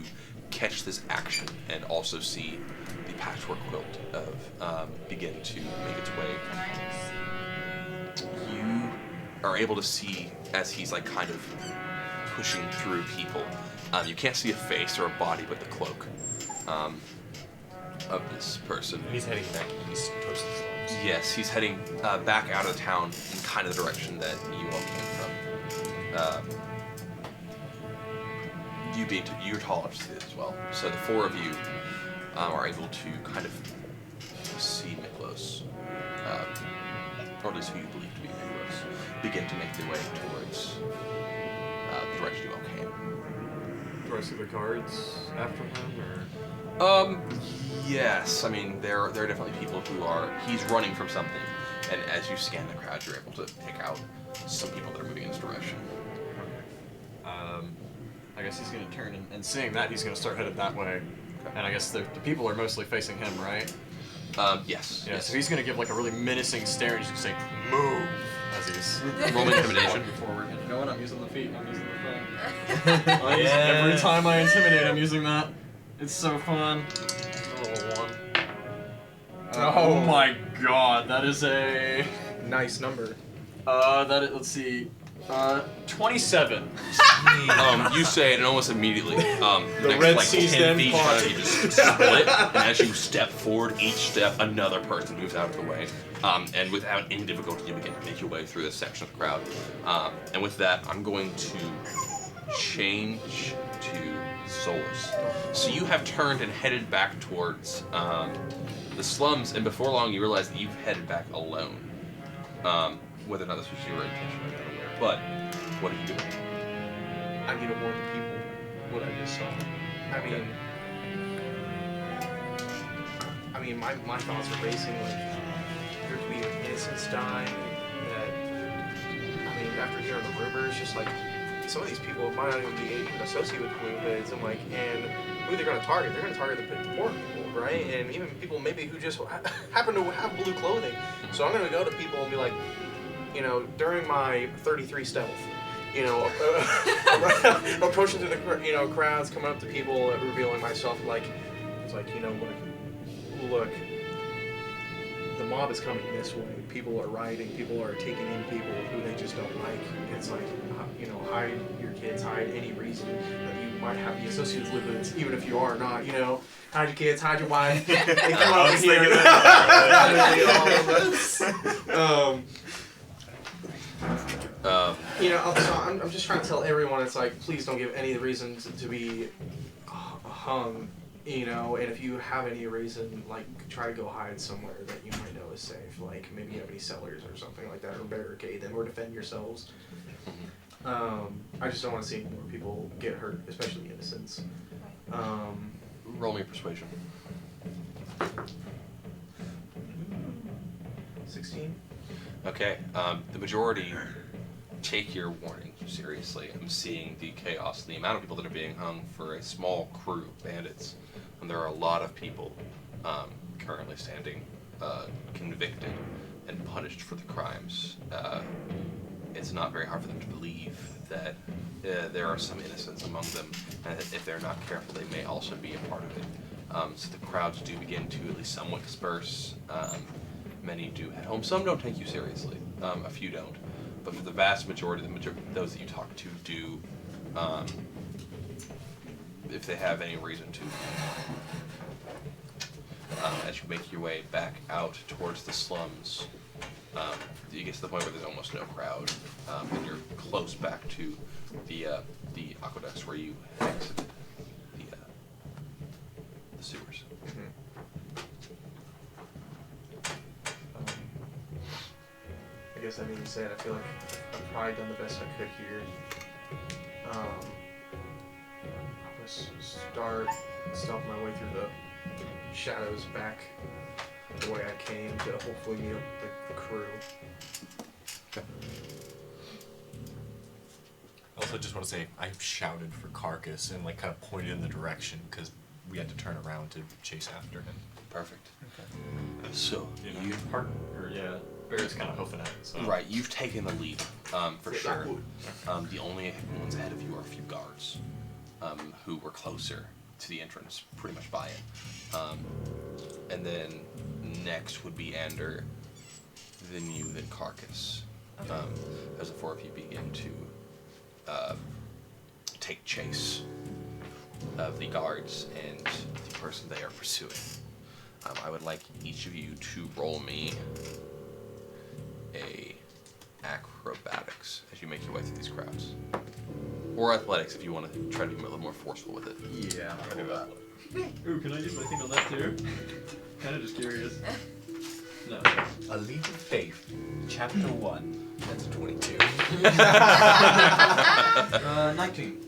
catch this action and also see the patchwork quilt begin to make its way. You are able to see as he's like kind of pushing through people. You can't see a face or a body, but the cloak of this person. He's heading back east towards the slums. Yes, he's heading back out of town in kind of the direction that you all came from. You're tall enough to see this as well. So the four of you are able to kind of see Miklos, or at least who you believe to be Miklos, begin to make their way towards the direction you all came. Do I see the guards after him, or? Yes. I mean, there are definitely people who are. He's running from something, and as you scan the crowd, you're able to pick out some people that are moving in this direction. I guess he's gonna turn, and seeing that, he's gonna start headed that way. Okay. And I guess the people are mostly facing him, right? Yes. Yeah. Yes. So he's gonna give like a really menacing stare, and he's gonna say, "Move," as he's. Roll intimidation. Before we're getting going, I'm using the feet. I'm using the phone. Every time I intimidate, I'm using that. It's so fun. Level 1. Oh my god, that is a. Nice number. Let's see. 27. You say it, and almost immediately, the Red next like Sea's 10 then feet in front fought. of you just split, and as you step forward, each step, another person moves out of the way. And without any difficulty, you begin to make your way through this section of the crowd. And with that, I'm going to change to Solus. So you have turned and headed back towards the slums, and before long, you realize that you've headed back alone. Whether or not this was your intention, I'm not aware. But what are you doing? I need to warn the people what I just saw. I mean, my thoughts are racing. Like, there could be innocents dying. After hearing the rumors, just like some of these people might not even be even associated with Blue Hoods. And like, and who they're going to target? They're going to target the poor people, right? And even people maybe who just happen to have blue clothing. So I'm going to go to people and be like, during my 33 stealth, approaching to the crowds, coming up to people, revealing myself, like, it's like, look, the mob is coming this way. People are rioting. People are taking in people who they just don't like. It's like, hide your kids, hide any reason that you might have the associated with Libyans, even if you are not. Hide your kids, hide your wife. They come over here. I'm just trying to tell everyone, it's like, please don't give any reason to be hung, and if you have any reason, like, try to go hide somewhere that you might know is safe, like, maybe you have any cellars or something like that, or barricade them, or defend yourselves. I just don't want to see any more people get hurt, especially innocents. Roll me persuasion. 16? Okay, the majority take your warning seriously. I'm seeing the chaos, the amount of people that are being hung for a small crew of bandits. And there are a lot of people currently standing convicted and punished for the crimes. It's not very hard for them to believe that there are some innocents among them, and that if they're not careful, they may also be a part of it. So the crowds do begin to at least somewhat disperse. Many do head home. Some don't take you seriously. A few don't. But for the vast majority, those that you talk to do, if they have any reason to. As you make your way back out towards the slums, you get to the point where there's almost no crowd, and you're close back to the aqueducts where you exited the sewers. I guess that being said, I feel like I've probably done the best I could here. I'm gonna start stealth my way through the shadows back the way I came to hopefully meet up with the crew. I also just want to say I shouted for Carcass and like kind of pointed in the direction because we had to turn around to chase after him. Perfect. So you Barrett's kind of hoofing it. So. right, you've taken the lead for sure. The only ones ahead of you are a few guards who were closer to the entrance, pretty much by it. And then next would be Ander, then you, then Carcass. As the four of you begin to take chase of the guards and the person they are pursuing. I would like each of you to roll me a acrobatics as you make your way through these crowds. Or athletics if you want to try to be a little more forceful with it. Yeah, I'm gonna do that. Ooh, can I use my thing on that too? Kind of just curious. No. A Leap of Faith, Chapter 1. That's a 22. 19.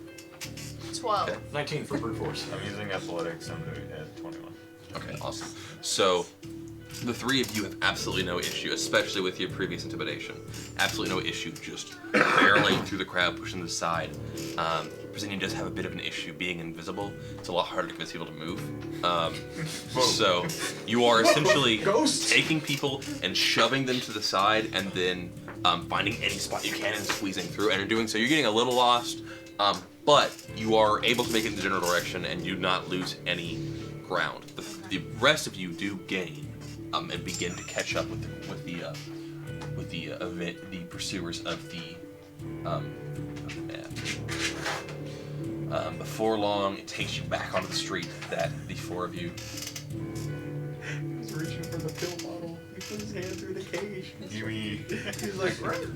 12. Okay. 19 for brute force. I'm using athletics. I'm doing it at 21. Okay, awesome. So, the three of you have absolutely no issue, especially with your previous intimidation. Absolutely no issue just barreling through the crowd, pushing to the side. Brazilian does have a bit of an issue being invisible. It's a lot harder to convince people to move. So, you are essentially taking people and shoving them to the side and then finding any spot you can and squeezing through. And in doing so, you're getting a little lost, but you are able to make it in the general direction and do not lose any ground. The rest of you do gain and begin to catch up with the pursuers of the map. Before long, it takes you back onto the street that the four of you. He's reaching for the pill bottle. He put his hand through the cage. Give me. He's like, right.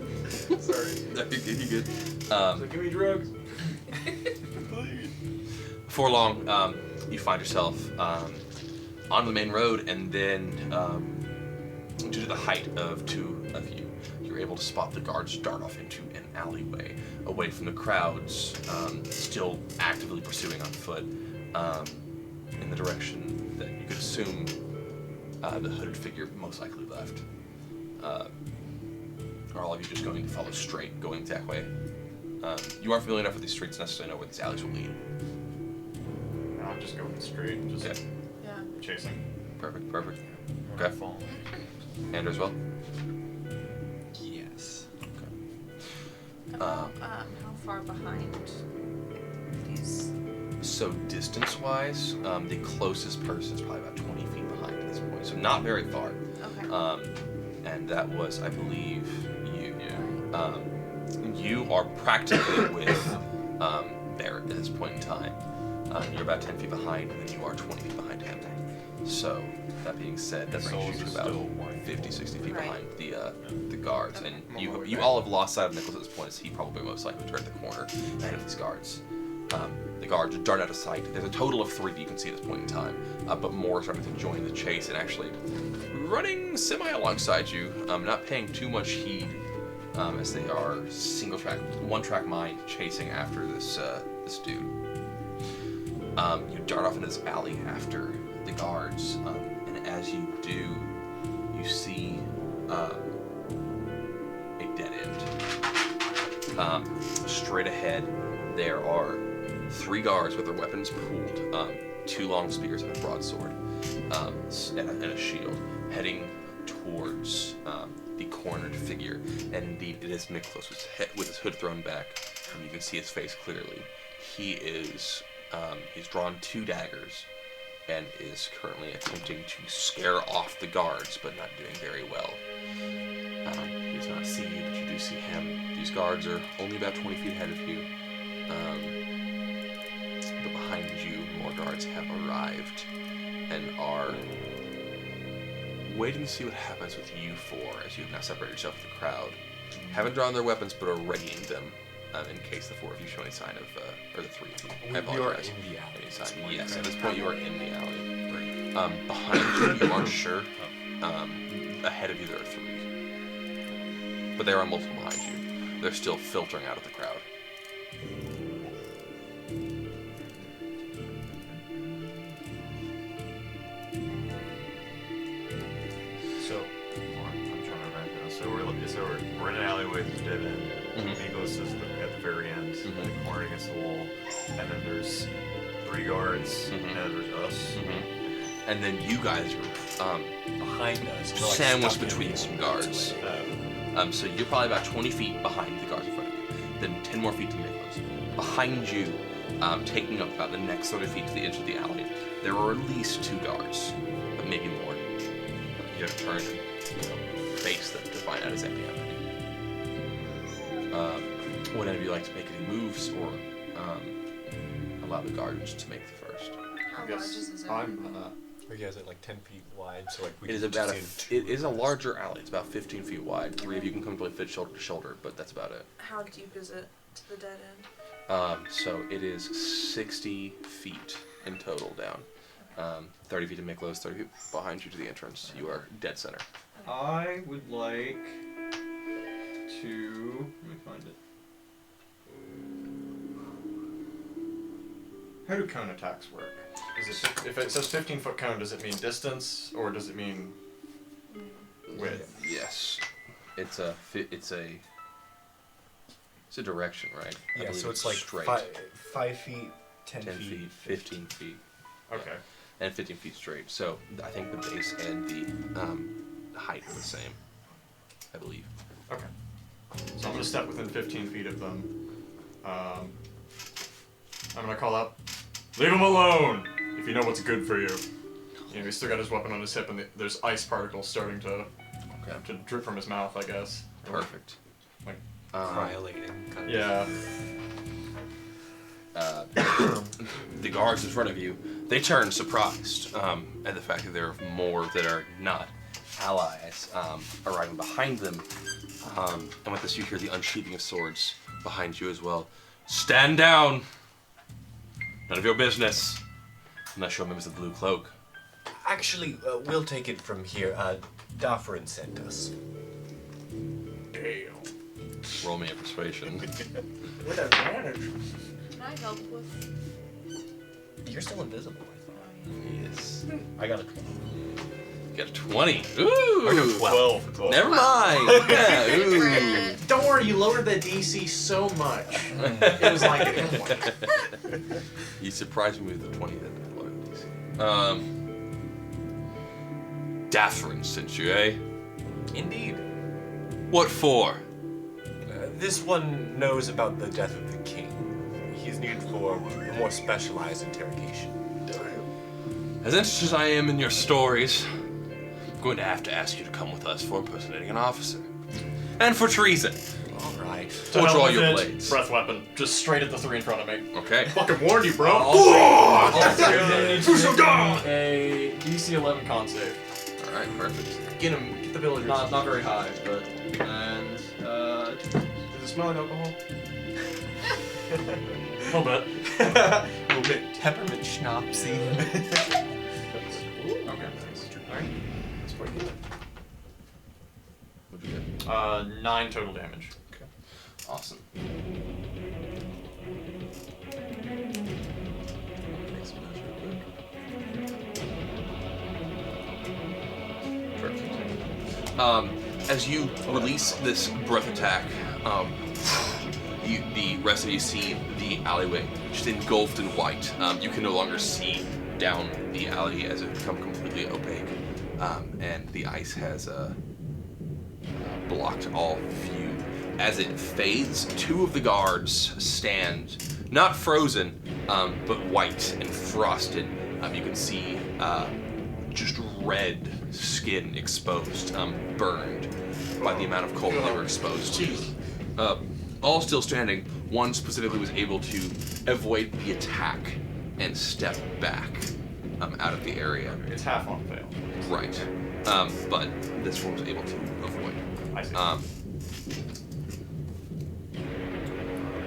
Sorry. No, you're good. He's like, give me drugs. Before long, you find yourself on the main road, and then due to the height of two of you, you're able to spot the guards dart off into an alleyway away from the crowds, still actively pursuing on foot in the direction that you could assume the hooded figure most likely left. Are all of you just going to follow straight, going that way? You aren't familiar enough with these streets to necessarily know where these alleys will lead. No, I'm just going straight. Just Okay. Yeah. chasing. Perfect. When I Okay. fall. Ander as well? Yes. About, how far behind these? So distance-wise, the closest person is probably about 20 feet behind at this point, so not very far. Okay. And that was, I believe, you. You are practically with Barrett at this point in time. You're about 10 feet behind, and then you are 20 feet behind him. So, that being said, that brings you to about 50, 60 feet Right. behind the guards. And I'm you all the way you back. all have lost sight of Nicholas at this point, as he probably most likely turned the corner ahead of these guards. The guards dart out of sight. There's a total of 3 that you can see at this point in time, but more are starting to join the chase and actually running semi alongside you, not paying too much heed as they are one track mind chasing after this dude. You dart off into this alley after the guards, and as you do, you see a dead end. Straight ahead, there are 3 guards with their weapons pooled, 2 long spears and a broadsword, and a shield, heading towards the cornered figure. And indeed, it is Miklos with his hood thrown back. You can see his face clearly. He is he's drawn 2 daggers and is currently attempting to scare off the guards, but not doing very well. He does not see you, but you do see him. These guards are only about 20 feet ahead of you. But behind you, more guards have arrived and are waiting to see what happens with you 4 as you have now separated yourself from the crowd. Haven't drawn their weapons, but are readying them in case the 4 of you show any sign of, or the 3 of you. I We are apologize. in the alley. Any sign. Yes, at this point you are in the alley. Behind you aren't sure. Ahead of you there are 3. But there are multiple behind you. They're still filtering out of the crowd. So, I'm trying to imagine a we're in an alleyway that's dead end. Mhm. Miklos is at the very end, Mhm. like cornered against the wall, and then there's 3 guards, Mhm. and then there's us. Mm-hmm. And then you guys are Behind us. We're like sandwiched stuck in between the some wall. guards. So you're probably about 20 feet behind the guards in front of you. Then 10 more feet to Miklos. Behind you, taking up about the next 30 feet to the edge of the alley, there are at least 2 guards, but maybe more. You have to turn and face them to find out exactly how many. Would any of you like to make any moves or allow the guards to make the first? How I large guess is this? I'm. Or you guys at like 10 feet wide, so like we It is can about just see in it is a larger alley. It's about 15 feet wide. 3 of you can comfortably fit shoulder to shoulder, but that's about it. How deep is it to the dead end? So it is 60 feet in total down. 30 feet to Miklos, 30 feet behind you to the entrance. You are dead center. I would like to. Let me find it. How do cone attacks work? Is it if it says 15-foot cone, does it mean distance or does it mean width? Yes, it's a direction, right? I Yeah, believe so it's like straight. 5 feet, 10 10 feet, feet, 15 feet, Okay. and 15 feet straight. So I think the base and the height are the same. I believe. Okay. So I'm gonna step within 15 feet of them. I'm gonna call out, "Leave him alone! If you know what's good for you." You know, he's still got his weapon on his hip, and there's ice particles starting to drip from his mouth, I guess. Perfect. Like, Cryolating. Kind of. yeah. The guards in front of you, they turn surprised at the fact that there are more that are not allies arriving behind them. And with this, you hear the unsheathing of swords behind you as well. Stand down! None of your business, unless you're members of the Blue Cloak. Actually, we'll take it from here. Dafrin sent us. Damn. Roll me a persuasion. With advantage. Can I help with? You're still invisible, I thought. Yes. I got a You got a 20. Ooh! 12. Never mind. Yeah, ooh. Don't worry, you lowered the DC so much. It was like a 20. You surprised me with the 20 that I lowered the DC. Dafrin sent you, eh? Indeed. What for? This one knows about the death of the king. He's needed for a more specialized interrogation. As interested as I am in your stories, I'm going to have to ask you to come with us for impersonating an officer. And for treason. All right. To Or hell draw with your it. blades. Breath weapon, just straight at the 3 in front of me. Okay. Fucking warned you, bro. Also, A DC 11 con save. Alright, perfect. Get him, get the villagers. Not very high, but and Does it smell like alcohol? a little bit. A little bit. Peppermint schnapsy. Okay. Alright. That's pretty good. What'd you get? 9 total damage. Awesome. Make some notes real quick. Perfect. As you release this breath attack, the rest of you see the alleyway just engulfed in white. You can no longer see down the alley as it become completely opaque, and the ice has blocked all view. As it fades, 2 of the guards stand, not frozen, but white and frosted. You can see just red skin exposed, burned by the amount of cold they were exposed to. All still standing, one specifically was able to avoid the attack and step back out of the area. It's half on fail. Right. But this one was able to avoid. I see.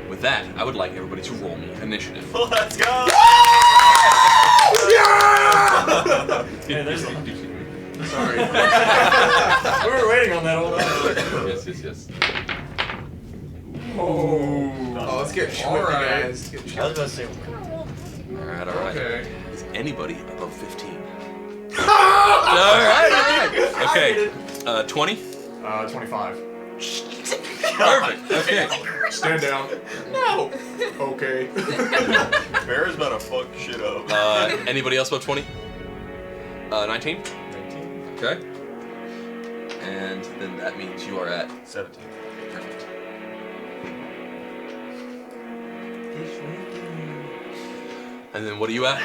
With that, I would like everybody to roll me initiative. Let's go! Hey, there's Sorry. We were waiting on that all night. Yes. Oh, let's get short, Alright. guys. Let's get I was short. about to say, Alright. Okay. Is anybody above 15? Alright. Okay. 20? 25. Perfect. Okay. Stand down. No. Okay. Bear's about to fuck shit up. Anybody else above 20? 19? 19. Okay. And then that means you are at 17. perfect. And then what are you at?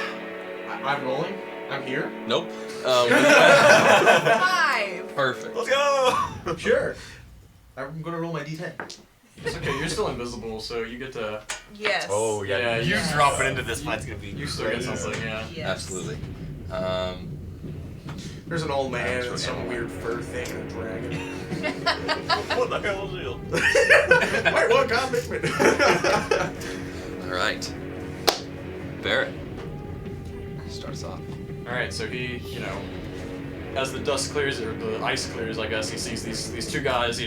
I'm rolling. I'm here. Nope. What are you at? 5. Perfect. Let's go! Sure. I'm gonna roll my d10. It's okay, you're still invisible, so you get to. Yes. Oh, yeah. Yeah, you yes. dropping into this fight's gonna be You still get something, yeah. Yes. Absolutely. There's an old man That's and some right. weird fur thing and a dragon. What the hell is it? Wait, what? God, Hickman. All right. Barrett. Start us off. Alright, so he, as the dust clears, or the ice clears, I guess, he sees these two guys,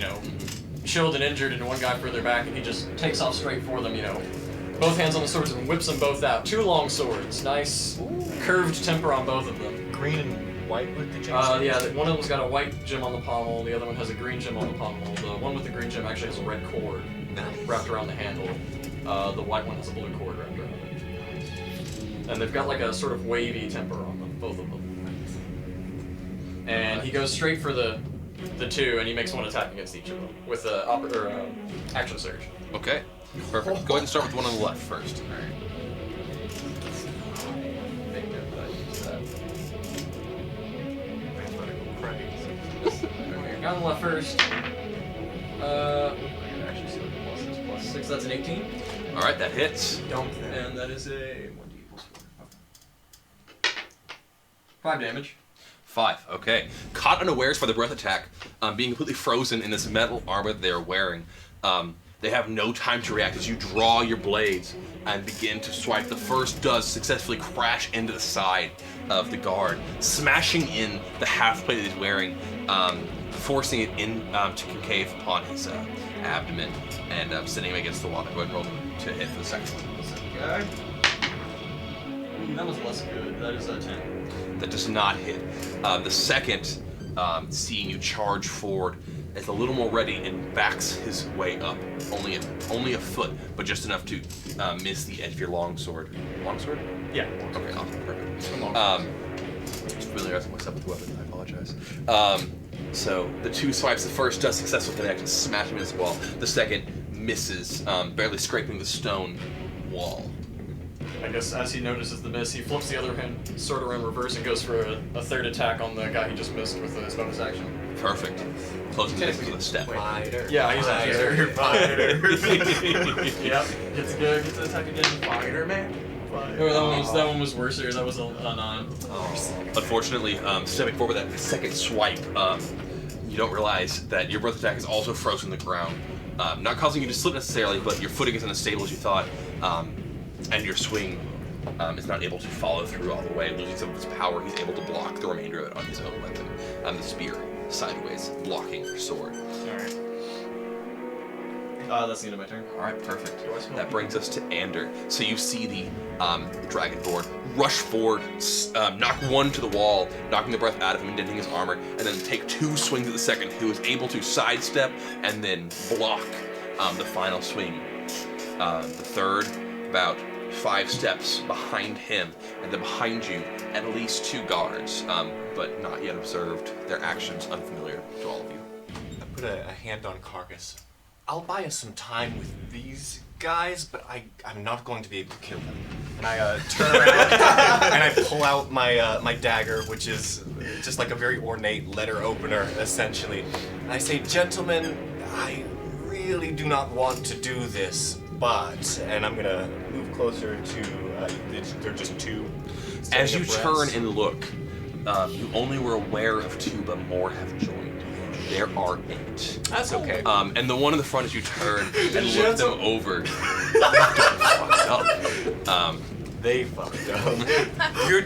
chilled and injured, and one guy further back, and he just takes off straight for them, both hands on the swords and whips them both out. 2 long swords. Nice curved temper on both of them. green and white with the gems. Yeah, one of them's got a white gem on the pommel, the other one has a green gem on the pommel. The one with the green gem actually has a red cord wrapped around the handle. The white one has a blue cord wrapped around it. And they've got like a sort of wavy temper on them, both of them. And he goes straight for the 2, and he makes one attack against each of them with action surge. Okay. Perfect. Go ahead and start with the one on the left first. Guy on the left first. +6, that's an 18. All right, that hits. Dump them. And that is a 1d +4. 5 damage. 5. Okay. Caught unawares by the breath attack, being completely frozen in this metal armor that they're wearing. They have no time to react as you draw your blades and begin to swipe. The first does successfully crash into the side of the guard, smashing in the half plate that he's wearing, forcing it in to concave upon his abdomen and sending him against the wall. Go ahead and roll to hit for the second one. Okay. That was less good. That is a 10. That does not hit. The second, seeing you charge forward, is a little more ready and backs his way up, only a foot, but just enough to miss the edge of your longsword. Longsword? Yeah. Okay, awesome, perfect. Long Just familiarizing myself with the weapon. I apologize. So the 2 swipes. The first does successfully connect and smash him against the wall. The second misses, barely scraping the stone wall. I guess as he notices the miss, he flips the other sword around reverse and goes for a third attack on the guy he just missed with his bonus action. Perfect. Closing the distance with a step. Fighter. Yeah, he's actually Fighter. Yep. Gets to attack again. Fighter man. Oh, that one was worse here. That was a 9. Unfortunately, stepping forward with that second swipe, you don't realize that your breath attack is also frozen to the ground. Not causing you to slip necessarily, but your footing isn't as stable as you thought, and your swing is not able to follow through all the way. Losing some of its power, he's able to block the remainder of it on his own weapon. The spear, sideways, blocking your sword. Alright. That's the end of my turn. Alright, perfect. That brings us to Ander. So you see the Dragonborn rush forward, knock one to the wall, knocking the breath out of him, indenting his armor, and then take 2 swings at the second, who is able to sidestep and then block the final swing. The third, about 5 steps behind him, and then behind you, at least 2 guards, but not yet observed. Their actions unfamiliar to all of you. I put a hand on Carcass. I'll buy us some time with these guys, but I'm not going to be able to kill them. And I turn around and I pull out my dagger, which is just like a very ornate letter opener, essentially. And I say, gentlemen, I really do not want to do this, but, and I'm gonna move closer to, they're just 2. As you abreast. turn and look, you only were aware of 2, but more have joined. There are 8. That's okay. And the one in the front, as you turn and look them over, fucked up. They fucked up.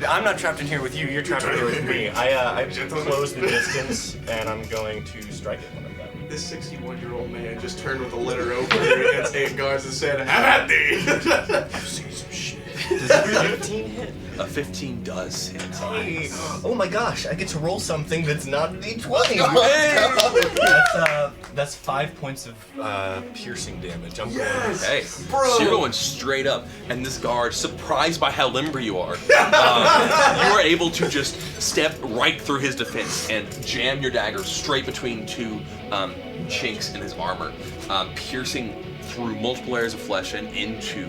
I'm not trapped in here with you. You're trapped in here with me. I close the distance, and I'm going to strike it when I'm done. This 61-year-old man just turned with a letter opener against 8 guards and said, "Have at thee!" I've seen some shit. Does a 15 hit? A 15 does hit. Hey, oh my gosh, I get to roll something that's not an D20. That's 5 points of piercing damage. I'm going. Okay, so you're going straight up, and this guard, surprised by how limber you are, you are able to just step right through his defense and jam your dagger straight between two chinks in his armor, piercing through multiple layers of flesh and into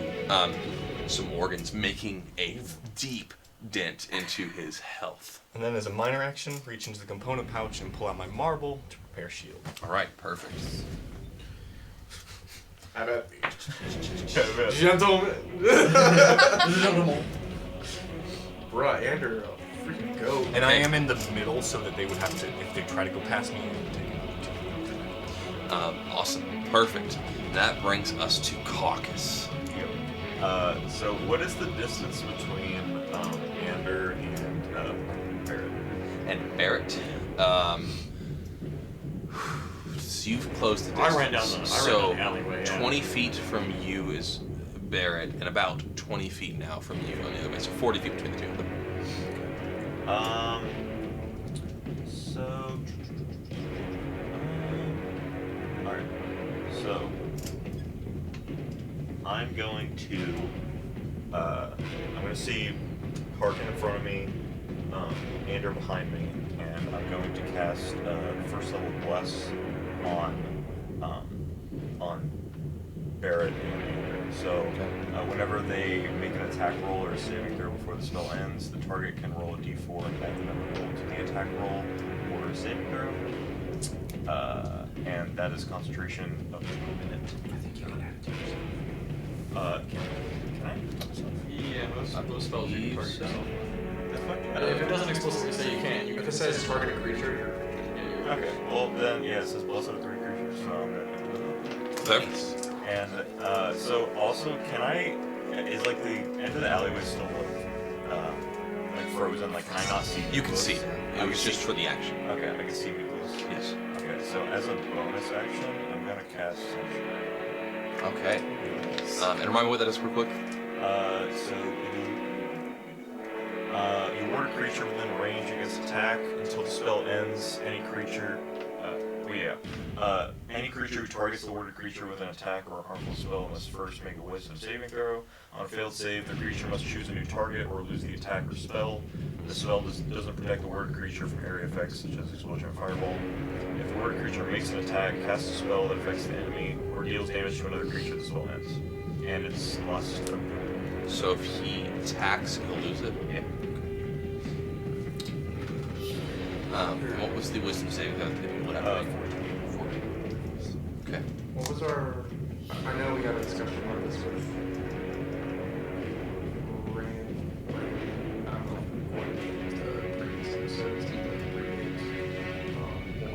some organs, making a deep dent into his health. And then as a minor action, reach into the component pouch and pull out my marble to prepare shield. All right, perfect. I bet. Gentlemen. Bruh, Andrew, a freaking goat. And I am in the middle so that they would have to, if they try to go past me, they would take an opportunity. Awesome, perfect. That brings us to Caucus. So what is the distance between Ander and Barrett? And Barrett, so you've closed the distance. I ran down the alleyway, yeah. 20 feet from you is Barrett, and about 20 feet now from you on the other way. So 40 feet between the two of them. Alright. So I'm going to see Harkin in front of me, Ander behind me, and I'm going to cast first level Bless on Barrett and Ander. So whenever they make an attack roll or a saving throw before the spell ends, the target can roll a d4 and add the number roll to the attack roll or a saving throw. And that is concentration up to a minute. I think you can add it to yourself. Can I? Yeah, most spells you can target yourself. That's fine. If it doesn't explicitly say you can't, you If can it says target a creature, Okay, well then, yeah, it says bless out of 3 creatures, so I'm gonna do that. Perfect. And so also, can I? Is like the end of the alleyway still like frozen? Like, can I not see? You can Nicholas? see it. It was just for the action. Okay, I can see Nicholas. Yes. Okay, so as a bonus action, I'm gonna cast Sunshine. Okay. And remind me what that is real quick. So you ward a creature within range against attack until the spell ends. Any creature, any creature who targets the warded creature with an attack or a harmful spell must first make a Wisdom saving throw. On a failed save, the creature must choose a new target or lose the attack or spell. The spell doesn't protect the warded creature from area effects such as explosion and fireball. If the warded creature makes an attack, casts a spell that affects the enemy, or deals damage to another creature, the spell ends. And it's lost. So if he attacks, he'll lose it. Yeah. And what was the wisdom saving throw? What happened? 14. Okay. what was our? I know we had a discussion about this with Rand. I don't know if we're going to previous episodes, when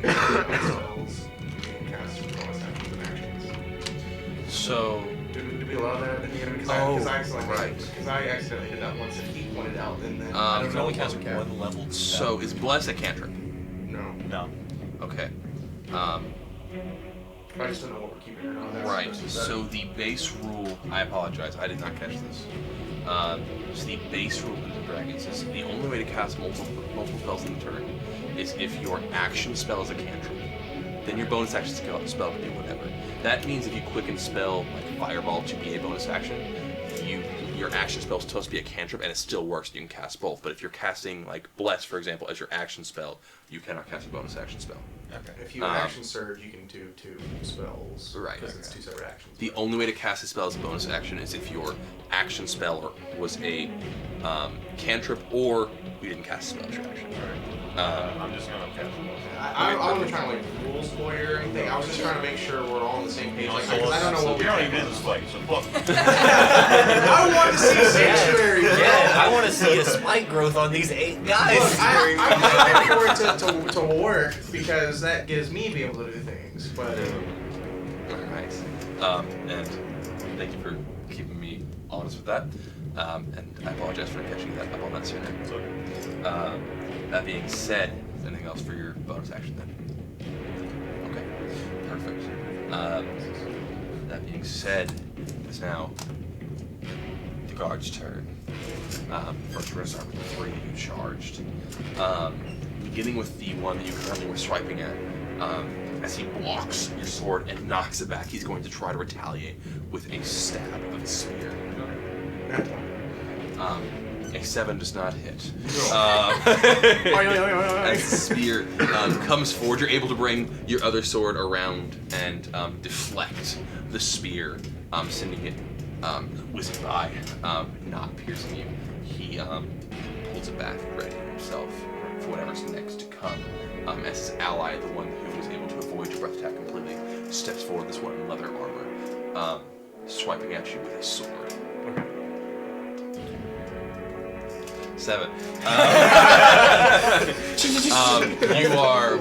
we had spells being cast from bonus actions and actions. So Did we allow that in the end? Oh, Right. Because I accidentally did that once, and he pointed out, and then I You don't can only cast one level spell. so is bless a cantrip? no, No. Okay. I just don't know what we're keeping it on. Right. So the base rule. I apologize. I did not catch this. So the base rule in the Dragons is the only way to cast multiple spells in a turn is if your action spell is a cantrip. Then your bonus action spell can do whatever. That means if you quicken spell like Fireball to be a bonus action, your action spell is supposed to be a cantrip and it still works. You can cast both. But if you're casting like Bless, for example, as your action spell, you cannot cast a bonus action spell. Okay. If you action surge, you can do 2 spells. Right. Because it's 2 separate actions. The only way to cast a spell as a bonus action is if your action spell was a cantrip or you didn't cast a spell as your action. I'm just gonna cast one. I wasn't trying to like rules lawyer or anything. I was just trying to make sure we're all on the same page. Like, So 'cause I don't know what we we're don't even doing. in this fight, so fuck. I want to see sanctuary. bro. Yeah, I want to see a spike growth on these 8 guys. Look, I'm looking forward to work because that gives me be able to do things. But Alright. And thank you for keeping me honest with that. And I apologize for catching that up on that sooner. It's okay. That being said, anything else for your bonus action then? Okay, perfect. That being said, it's now the guard's turn. First, we're going to start with the 3 that you charged. Beginning with the one that you currently were swiping at. As he blocks your sword and knocks it back, he's going to try to retaliate with a stab of his spear. A 7 does not hit. As the spear comes forward, you're able to bring your other sword around and deflect the spear, sending it whizzing by, not piercing you. He pulls it back, ready himself for whatever's next to come. As his ally, the one who was able to avoid your breath attack completely, steps forward, this one in leather armor, swiping at you with his sword. 7. You are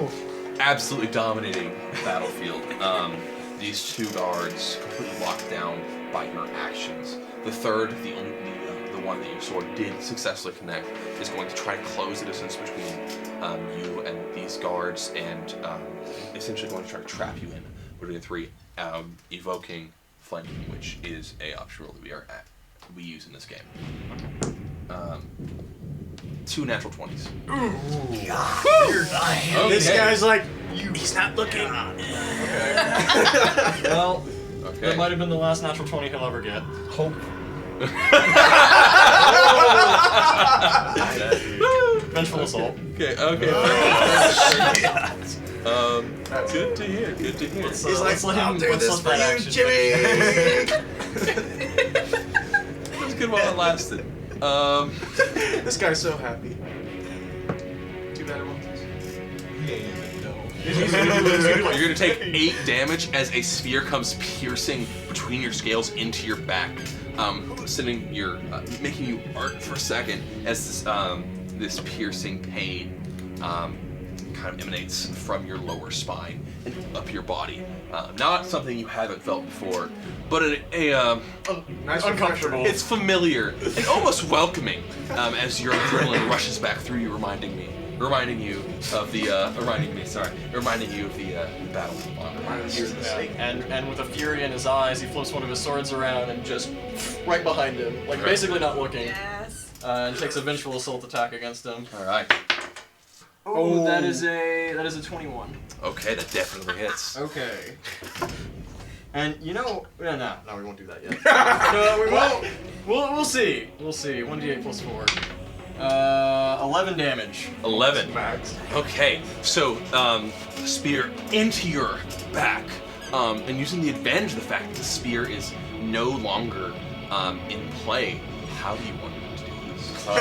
absolutely dominating the battlefield. These 2 guards completely locked down by your actions. The third, the one that your sword did successfully connect, is going to try to close the distance between you and these guards, and essentially going to try to trap you in between the 3, evoking flanking, which is a option roll that we use in this game. 2 natural 20s. Okay. This guy's like, he's not looking. Well, Okay. that might have been the last natural 20 he'll ever get. Hope. Vengeful assault. Okay. Good to hear. Good to hear. Let's, He's let's like, let I'll him. do Let's this let for that you, action. Jimmy. It was good while it lasted. This guy's so happy. Too bad it won't. You're gonna take 8 damage as a spear comes piercing between your scales into your back, sending your, making you arc for a second as this piercing pain kind of emanates from your lower spine and up your body. Not something you haven't felt before, but Nice Uncomfortable. it's familiar and almost welcoming as your adrenaline rushes back through you, reminding you of the battle. And with a fury in his eyes, he flips one of his swords around and just right behind him, like basically not looking, Yes. and takes a vengeful assault attack against him. All right. Oh, that is a 21. Okay, that definitely hits. Okay. And you know, no, we won't do that yet. No, we won't. We'll see. We'll see. 1d8 plus 4. 11 damage. 11. Max. Okay, so spear into your back, and using the advantage of the fact that the spear is no longer in play. How do you want to do this? Baby.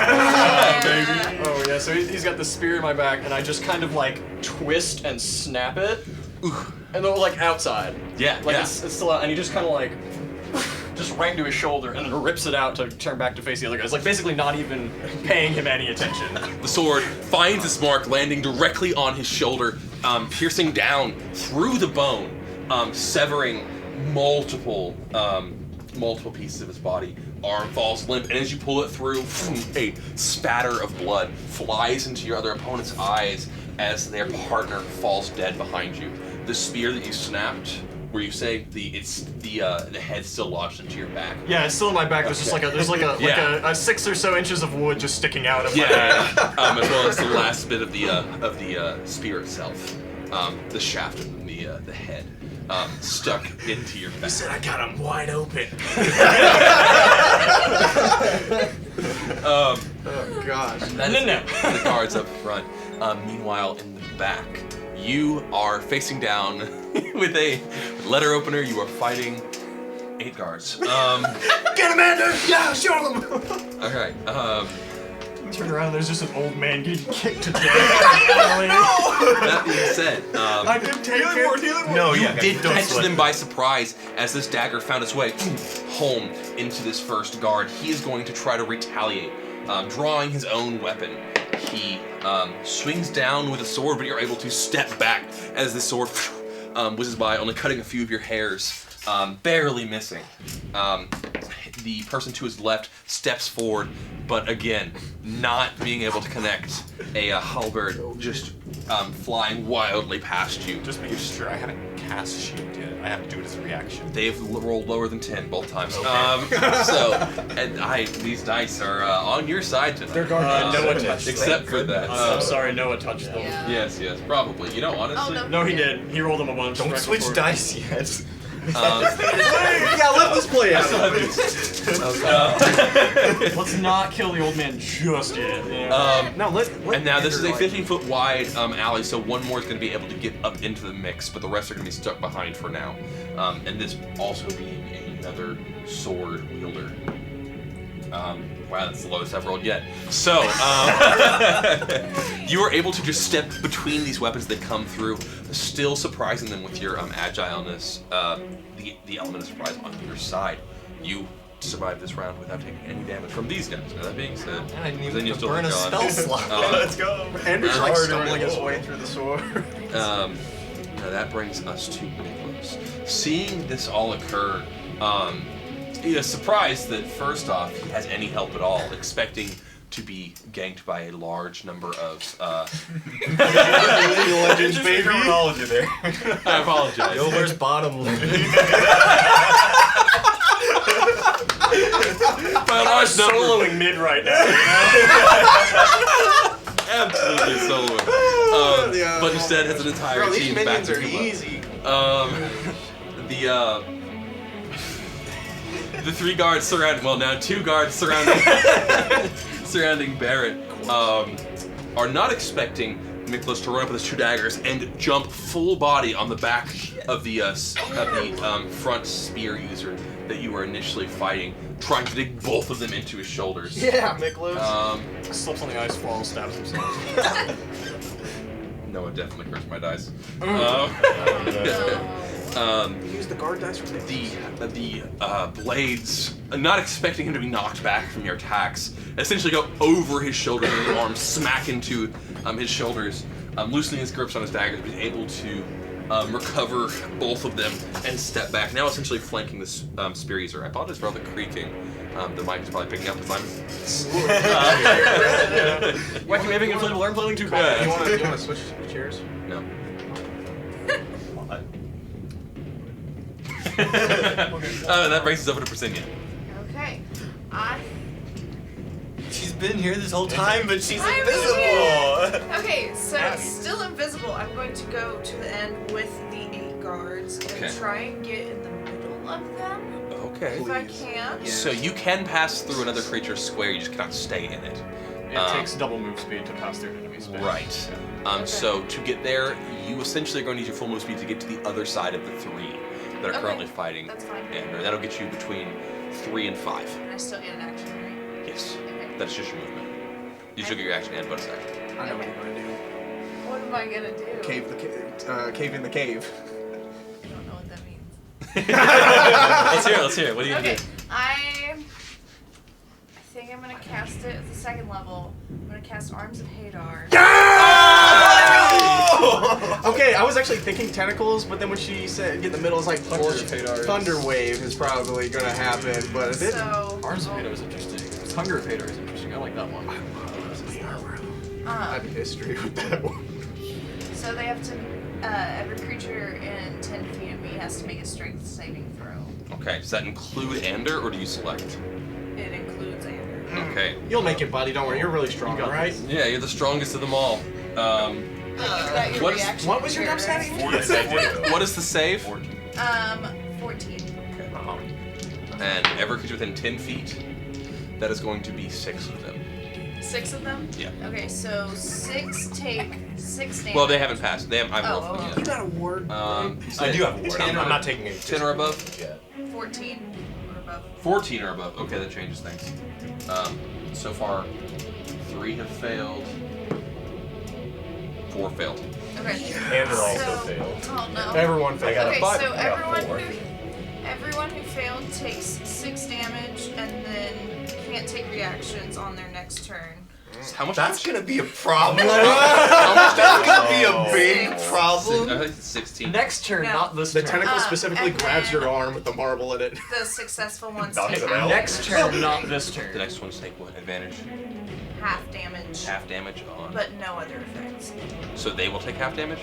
Oh yeah, so he's got the spear in my back, and I just kind of like twist and snap it, and they're like outside. Yeah, Like yeah. it's still out, and he just kind of like just right into his shoulder, and then rips it out to turn back to face the other guys. Like basically not even paying him any attention. The sword finds its mark, landing directly on his shoulder, piercing down through the bone, severing multiple pieces of his body. Arm falls limp, and as you pull it through, a spatter of blood flies into your other opponent's eyes as their partner falls dead behind you. The spear that you snapped, where you say the head still lodged into your back. Yeah, it's still in my back. There's just like a 6 or so inches of wood just sticking out of my back. As well as the last bit of the spear itself, the shaft of the head, stuck into your back. He said, I got him wide open. Oh gosh. That is the guards up front. Meanwhile, in the back, you are facing down with a letter opener. You are fighting 8 guards. Get him, Anders! Yeah, show him! All right. Turn around, there's just an old man getting kicked to death. That being said, I can take it. No, you yeah, did don't catch sweat them it. by surprise as this dagger found its way home into this first guard. He is going to try to retaliate, drawing his own weapon. He swings down with a sword, but you're able to step back as the sword whizzes by, only cutting a few of your hairs, barely missing. The person to his left steps forward, but again, not being able to connect. A halberd just flying wildly past you. Just making sure I haven't pass shield yet. I have to do it as a reaction. They've rolled lower than 10 both times. Okay. These dice are on your side tonight. They're guarded. Noah touched them. Except for that. I'm sorry, Noah touched them. Yeah. Yes, probably. You know, honestly. Oh, No, he did. He rolled them a bunch. Don't right switch before- dice yet. Yeah, let this play I out. still have these. Let's not kill the old man just yet. Yeah. No, let And now this is a Andrew, 15-foot wide alley, so one more is going to be able to get up into the mix, but the rest are going to be stuck behind for now. And this also being another sword wielder. Wow, that's the lowest I've rolled yet. So, you are able to just step between these weapons that come through, still surprising them with your agileness, the element of surprise on your side. You survived this round without taking any damage from these guys. Now, that being said, And I didn't then even you still burn a have gone. spell slot. Let's go. Andrew's like Harder stumbling his roll. way through the sword. Now that brings us to Nicholas. Seeing this all occur, he is surprised that first off he has any help at all, expecting to be ganked by a large number of. Legends, baby. Terminology there. I apologize. Yo, where's bottom? By a large number. Soloing mid right now. Absolutely soloing. Yeah. But instead has an entire Bro, these team minions backing are him up. easy. The three guards surrounding, well now two guards surrounding surrounding Barrett are not expecting Nicholas to run up with his two daggers and jump full body on the back of the front spear user that you were initially fighting, trying to dig both of them into his shoulders. Yeah, Miklos. Slips on the ice wall, stabs himself. Noah definitely cursed my dice. Use the guard dice for The blades, not expecting him to be knocked back from your attacks, essentially go over his shoulders and his arms smack into his shoulders, loosening his grips on his daggers, being able to recover both of them and step back. Now essentially flanking this spear user. I apologize for all the creaking. The mic is probably picking up because I'm. Wacky waving inflatable arm flailing too You bad. wanna switch chairs? No. What? That brings us over to Presinia. Okay. She's been here this whole time, but she's I'm invisible. here. Okay, so still invisible. I'm going to go to the end with the 8 guards and Okay. try and get in the middle of them Okay. if I can. So you can pass through another creature's square, you just cannot stay in it. It takes double move speed to pass through an enemy space. Right. So to get there, you essentially are going to use your full move speed to get to the other side of the 3 that are Okay, currently fighting. that's fine. And that'll get you between 3 and 5. And I still get an action, right? Yes. Okay. That's just your movement. You should get your action and bonus action. I know what you're gonna do. What am I gonna do? Cave in the cave. I don't know what that means. Let's hear it. What are you Okay, gonna do? I think I'm gonna cast it at the 2nd level. I'm gonna cast Arms of Hadar. Okay, I was actually thinking tentacles, but then when she said get in the middle, it's like thunder wave is probably gonna happen, but it didn't. So, Arms of Vader is interesting. Hunger of Vader is interesting. I like that one. I have history with that one. so they have to, every creature in 10 feet of me has to make a strength saving throw. Okay, does that include Ander or do you select? It includes Ander. Okay. You'll make it, buddy. Don't worry. You're really strong, all right? Yeah, you're the strongest of them all. Is that your what is- reaction? What was your Yours? dump setting? What is the save? 14. And every creature within 10 feet, that is going to be 6 of them. 6 of them? Yeah. Okay, so 6 take 6 damage. Well, they haven't passed. They haven't. I haven't rolled for them You yet. got a ward. You I said do have a ward. 10 I'm or- not taking any. 10 or above? Yeah. 14 or above. 14 or above. Okay, that changes things. So far, 3 have failed. 4 failed. Okay. Ander also so, failed. Oh no. Everyone I failed. got a Okay, 5. so I got everyone who failed takes 6 damage and then can't take reactions on their next turn. How much? That's gonna be a problem. That's gonna be a big I problem. think it's 16. Next turn, No. not this The turn. tentacle specifically and grabs then- your arm with the marble in it. The successful ones Knock take it out. Next turn, not this turn. The next one's take what? Advantage? half damage, Half damage on. but no other effects. So they will take half damage?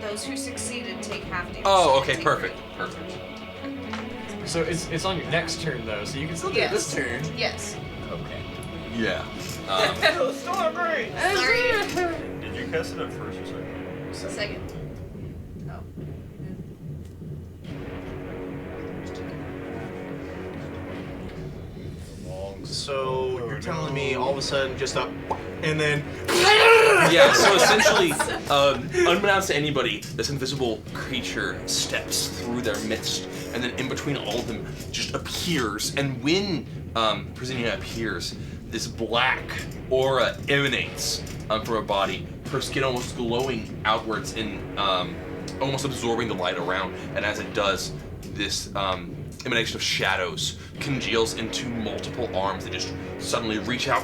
Those who succeeded take half damage. Oh, okay, Take perfect, three. perfect. So it's on your next turn though, so you can still do it this turn. Yes. Okay. Yeah. Still not great. Did you cast it at first or second? Second. Oh. So you're telling me all of a sudden just up, and then Yeah, so essentially, unbeknownst to anybody, this invisible creature steps through their midst, and then in between all of them just appears. And when Presinia appears, this black aura emanates from her body, her skin almost glowing outwards and almost absorbing the light around. And as it does, this emanation of shadows congeals into multiple arms that just suddenly reach out,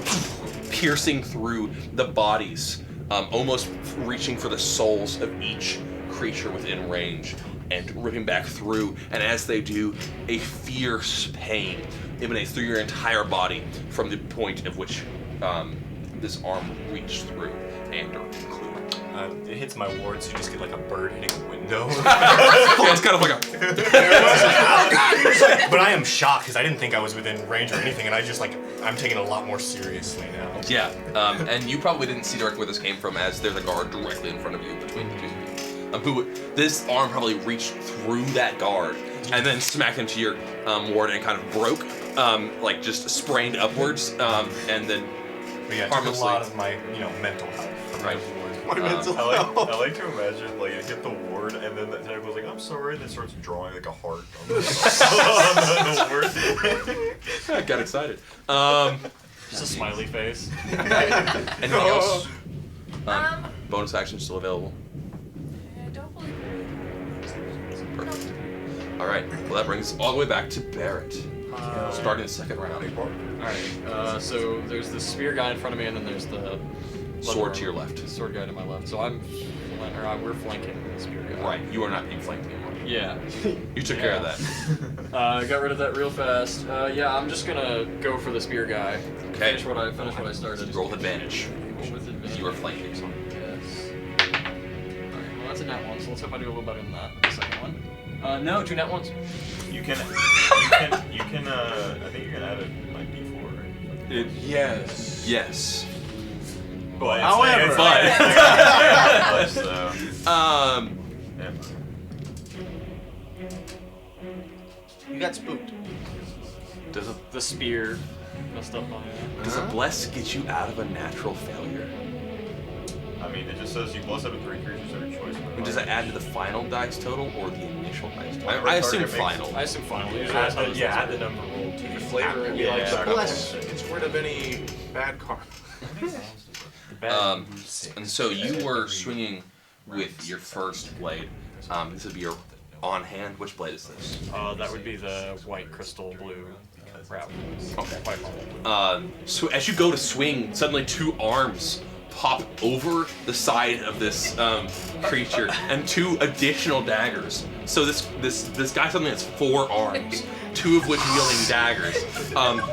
piercing through the bodies, almost reaching for the souls of each creature within range and ripping back through. And as they do, a fierce pain emanates through your entire body from the point of which this arm reached through and include. It hits my ward, so you just get like a bird hitting a window. Yeah, it's kind of like a... But I am shocked because I didn't think I was within range or anything, and I'm taking it a lot more seriously now. Yeah, and you probably didn't see directly where this came from, as there's a guard directly in front of you between the two of you. This arm probably reached through that guard and then smacked into your ward and kind of broke, like just sprained upwards, and then But yeah, it took a harmlessly. lot of my, mental health. Right. my mental I like to imagine like it hit the ward and then that tentacle was like, I'm sorry, and then starts drawing like a heart on the, on the ward. I got excited. Just a smiley face. Anything else? Bonus action still available. I don't believe Perfect. All right. Well, that brings us all the way back to Barrett. Starting the second round. Alright, so there's the spear guy in front of me, and then there's the Sword to your left. Sword guy to my left. So we're flanking the spear guy. Right. You are not being flanked anymore. Yeah. You took care of that. Got rid of that real fast. Yeah, I'm just gonna go for the spear guy. Okay. Finish what I started. Roll with advantage. Roll with advantage. You are flanking. Yes. Alright, well that's a nat one, so let's hope I do a little better than that with the second one. No, 2 nat ones. You can I think you can add it like D4, right? Yes. Yes. But However- so, yeah. You got spooked. Does The spear messed up my. a bless get you out of a natural failure? I mean, it just says you bless up to 3 creatures of your choice. And does that add to the final dice total or the initial dice total? Whatever I assume target makes- final. I assume final. Usually Add that's how the, this yeah, looks add the like. number roll to The flavor it. and Yeah, like exactly. bless gets rid of any bad card. And so you were swinging with your first blade. This would be your on hand. Which blade is this? That would be the white crystal blue wrap. Okay. White marble blue. So as you go to swing, suddenly 2 arms pop over the side of this creature, and 2 additional daggers. So this guy suddenly has 4 arms, 2 of which wielding daggers.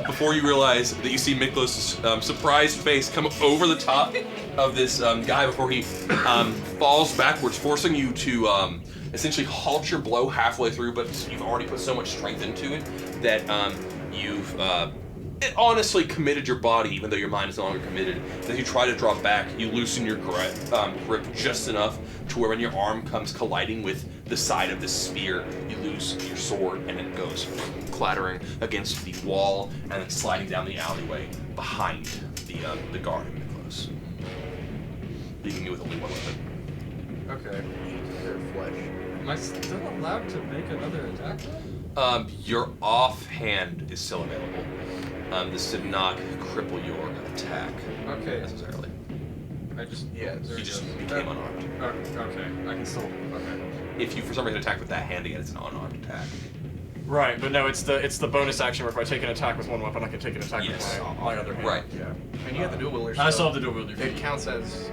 Before you realize that you see Miklos' surprised face come over the top of this guy before he falls backwards, forcing you to essentially halt your blow halfway through. But you've already put so much strength into it that you've honestly committed your body, even though your mind is no longer committed. As you try to draw back, you loosen your grip just enough to where when your arm comes colliding with the side of the spear, you lose your sword and it goes clattering against the wall and then sliding down the alleyway behind the guard of Miklos, leaving you with only 1 weapon. Okay. Their flesh. Am I still allowed to make another attack? Your offhand is still available. This did not cripple your attack Okay. necessarily. I just Yeah, there You it just goes. became unarmed. Okay. I can still. Okay. If you for some reason attack with that hand again, it's an unarmed attack. Right, but no, it's the bonus action where if I take an attack with one weapon, I can take an attack Yes. with my other hand. Right. Yeah. And you have the dual wielder. I still so have the dual wielder. It counts as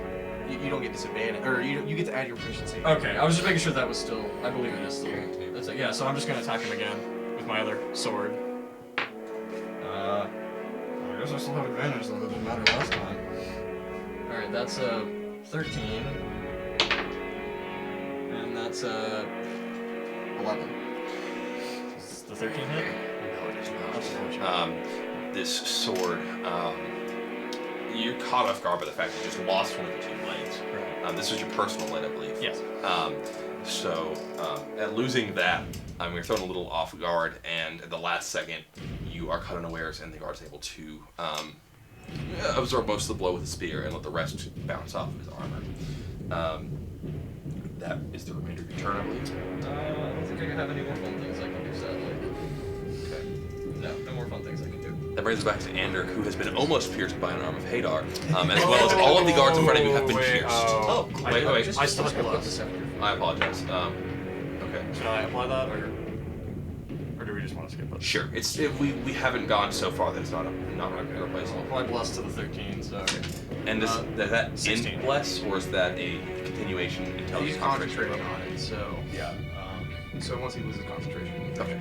you don't get disadvantage, or you get to add your proficiency. Okay, I was just making sure that was still. I believe it is still. That's it. Yeah, so I'm just gonna attack him again with my other sword. I guess I still have advantage, though. That didn't matter last time. All right, that's a 13. that's 11. Is the 13 hit? No, it is Unfortunately. not. This sword, you're caught off guard by the fact that you just lost one of your 2 blades. Right. This was your personal blade, I believe. Yes. So, at losing that, you're thrown a little off guard, and at the last second, you are caught unawares, and the guard's able to absorb most of the blow with the spear and let the rest bounce off of his armor. That is the remainder of your turn, I believe. I don't think I have any more fun things I can do, sadly. Okay. No more fun things I can do. That brings us back to Ander, who has been almost pierced by an arm of Hadar, as well as all of the guards in front of you have been pierced. Oh, Wait. I still have gloves. I apologize. Okay. Should I apply that, or do we just want to skip it? Sure. We haven't gone so far that it's not irreplaceable. I'll apply Bless to the 13, so... And does that 16. end bless, or is that a continuation until He's he's concentrating on it, so Yeah. so once he loses concentration, Okay.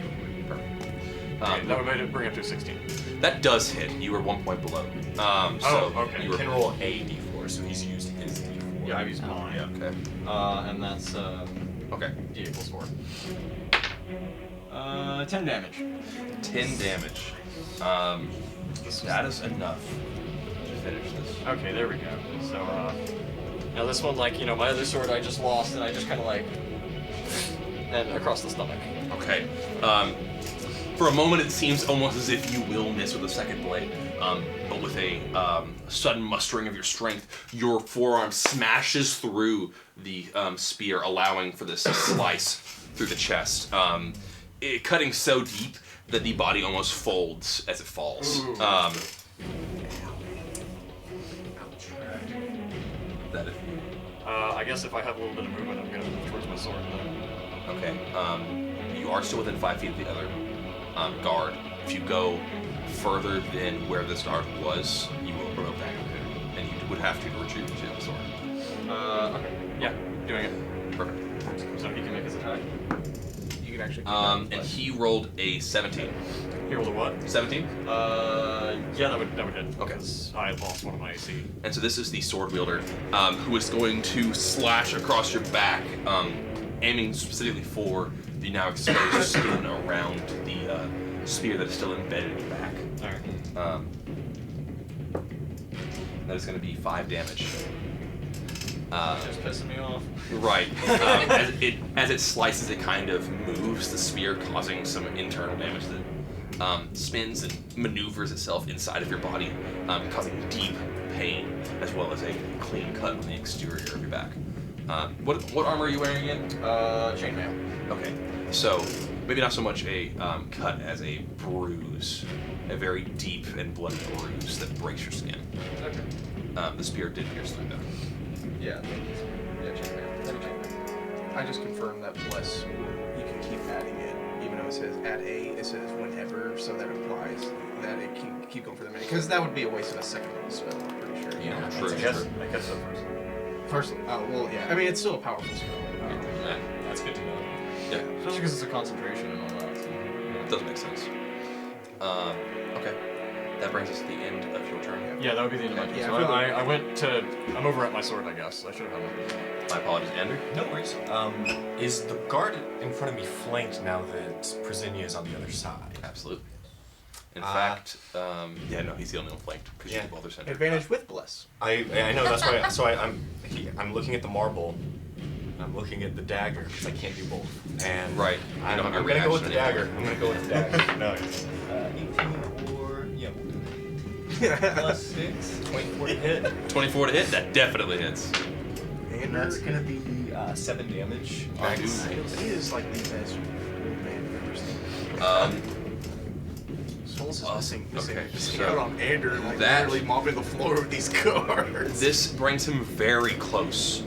Perfect. That would bring it to 16. That does hit. You were 1 point below. So okay. you You were can roll a d4, so he's used his d4. Yeah, I've used mine. Yeah. okay. And that's Okay. D8 plus 4. 10 damage. 10 damage. That is enough to finish this. Okay, there we go. So, now this one, like, my other sword I just lost, and I just kind of like, and across the stomach. Okay. For a moment, it seems almost as if you will miss with the second blade, but with a sudden mustering of your strength, your forearm smashes through the spear, allowing for this slice through the chest, cutting so deep that the body almost folds as it falls. That is, I guess if I have a little bit of movement, I'm gonna move towards my sword then. okay. You are still within 5 feet of the other guard. If you go further than where this guard was, you will provoke that, and you would have to retreat to the sword. Okay. Yeah, doing it. Perfect. So he can make his attack. you can actually. And he rolled a 17. He rolled a what? 17? Yeah, that would hit. Okay. Because I lost one of my AC. And so this is the sword wielder, who is going to slash across your back, aiming specifically for the now exposed skin around the spear that is still embedded in your back. Alright. That is going to be 5 damage. Just pissing me off. Right. As it slices, it kind of moves the spear, causing some internal damage that spins and maneuvers itself inside of your body, causing deep pain, as well as a clean cut on the exterior of your back. What armor are you wearing again? Chainmail. Okay, so maybe not so much a cut as a bruise, a very deep and bloody bruise that breaks your skin. Okay. The spear did pierce through though. Yeah. Yeah, chainmail. Let me chainmail. I just confirmed that bless. You can keep adding it, even though it says add a. It says whenever, so that implies that it can keep going for the minute. Because that would be a waste of a second level spell. I'm pretty sure. Yeah, I true. guess so first. First, well, yeah. I mean, it's still a powerful spell. Yeah, That's good to know. yeah, Especially because it's a concentration and all that. So. it does make sense. Okay, that brings us to the end of your turn. Yeah, that would be the end of my turn. Yeah, So I feel like- I went to. I'm over at my sword, I guess. I should have had one. My apologies, Andrew. No worries. Is the guard in front of me flanked now that Presinia is on the other side? Absolutely. In fact, yeah, no, he's the only one flanked because Yeah. you're the boulder center. Advantage with bless. I know that's why. So I'm looking at the marble. I'm looking at the dagger because I can't do both. And Right. You I'm, don't have I'm your gonna go with the reaction dagger. I'm gonna go with the dagger. No, it's 18 or yeah, plus 6, 24 to hit. 24 to hit. That definitely hits. And that's gonna be 7 damage. Nice. He is like the best old man I've ever seen. Souls is missing so out on Andrew, like that- literally mopping the floor with these cards. This brings him very close.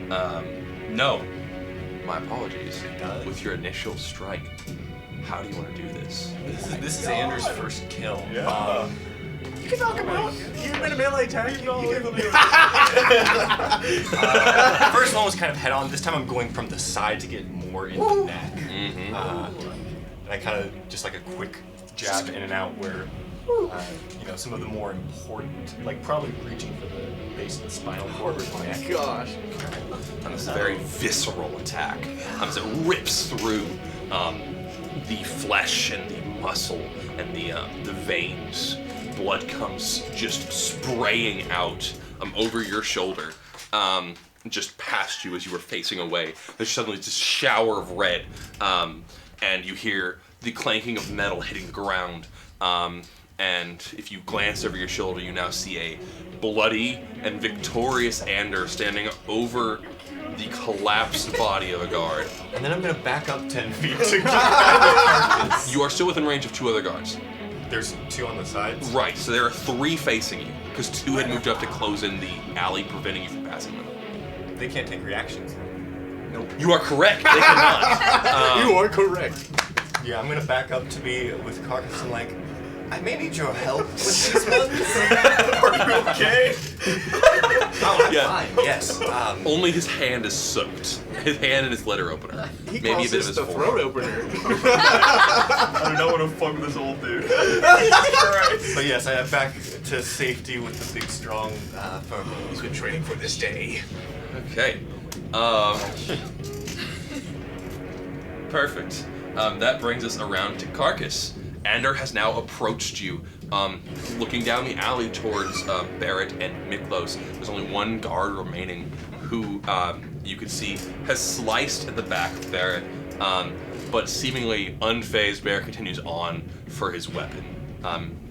No. My apologies. does? With your initial strike, how do you want to do this? This is Andrew's first kill. Yeah. You can knock him out. You've been a melee attack. You can The first one was kind of head on. This time I'm going from the side to get more in the neck. Mm-hmm. And I kind of just like a quick jab in and out where Some of the more important, like probably reaching for the base of the spinal cord with my neck. Gosh. And this very visceral attack as it rips through the flesh and the muscle and the veins. Blood comes just spraying out over your shoulder, just past you as you were facing away. There's suddenly this shower of red, and you hear the clanking of metal hitting the ground. And if you glance over your shoulder, you now see a bloody and victorious Ander standing over the collapsed body of a guard. And then I'm gonna back up 10 feet to get by the carcass. You are still within range of 2 other guards. There's 2 on the sides. Right, so there are 3 facing you, because 2 had moved up to close in the alley, preventing you from passing them. They can't take reactions. You are correct, they cannot. You are correct. Yeah, I'm gonna back up to be with Carcass and like, I may need your help with these ones. Are you okay? Oh, I'm Yeah. fine. Yes. Only his hand is soaked. His hand and his letter opener. He Maybe a calls bit of this his the forearm. throat opener. I do not want to fuck with this old dude. But yes, I am back to safety with the big, strong firm. He's been training for this day. Okay. Perfect. That brings us around to Carcass. Ander has now approached you, looking down the alley towards Barrett and Miklos. There's only 1 guard remaining who you can see has sliced at the back of Barrett, but seemingly unfazed, Barrett continues on for his weapon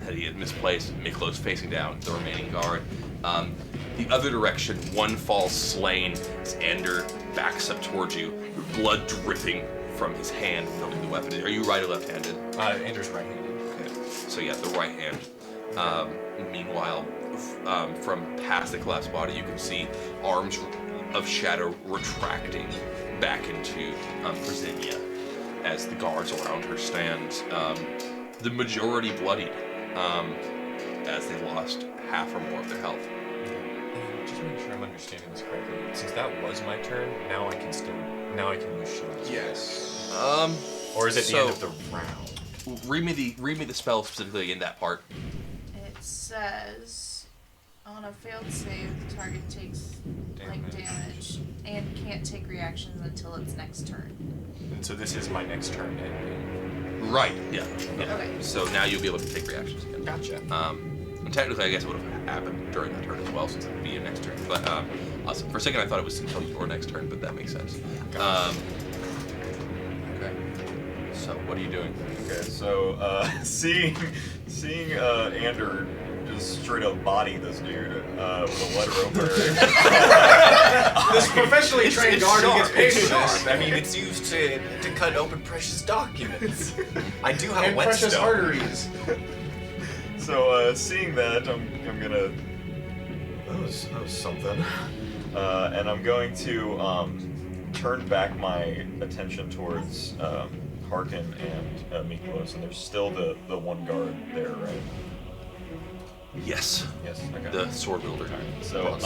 that he had misplaced. Miklos facing down the remaining guard. The other direction, 1 falls slain as Ander backs up towards you, blood dripping from his hand filling the weapon. Are you right or left-handed? Andrew's right-handed. Okay. So yeah, the right hand. Meanwhile, from past the collapsed body, you can see arms of shadow retracting back into Presinia as the guards around her stand. The majority bloodied, as they lost half or more of their health. Just to make sure I'm understanding this correctly. Since that was my turn, now I can use shields. Yes. Or is it the So- end of the round? Read me the spell specifically in that part. It says, on a failed save, the target takes damage and can't take reactions until its next turn. And so this is my next turn ending. Right. Yeah. Okay. So now you'll be able to take reactions again. Gotcha. And technically, I guess it would have happened during that turn as well, since it would be your next turn. But awesome. For a second, I thought it was until your next turn, but that makes sense. Okay. So, what are you doing? Okay, so seeing Ander just straight up body this dude with a letter opener. This professionally trained guard who gets paid It's for sharp. this. I mean, it's used to cut open precious documents. I do have And a whetstone. precious arteries. So seeing that, I'm gonna. That was something. And I'm going to turn back my attention towards Harkin and Miklos, and there's still the 1 guard there, right? Yes. Yes. Okay. The sword wielder. So,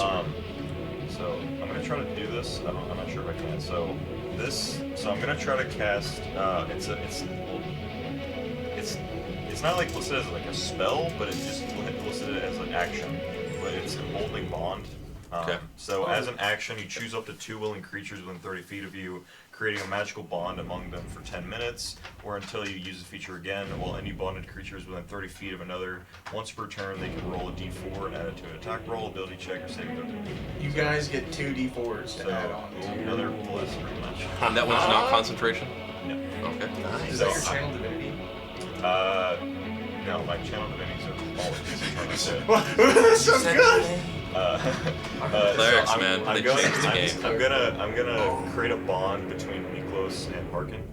so I'm gonna try to do this. I'm not sure if I can. So I'm gonna try to cast. It's not like listed as like a spell, but it's just listed as an action. But it's Emboldening Bond. Okay. So as an action, you choose up to 2 willing creatures within 30 feet of you, creating a magical bond among them for 10 minutes, or until you use the feature again, while any bonded creature is within 30 feet of another. Once per turn, they can roll a d4 and add it to an attack roll, ability check, or saving throw. You guys get 2 d4s to So add on. another bliss, pretty much. And that one's not concentration? No. Okay. Is that your channel divinity? No, my channel divinity is a That sounds good. Clerics, so man, they changed the game. I'm gonna create a bond between Miklos and Harkin.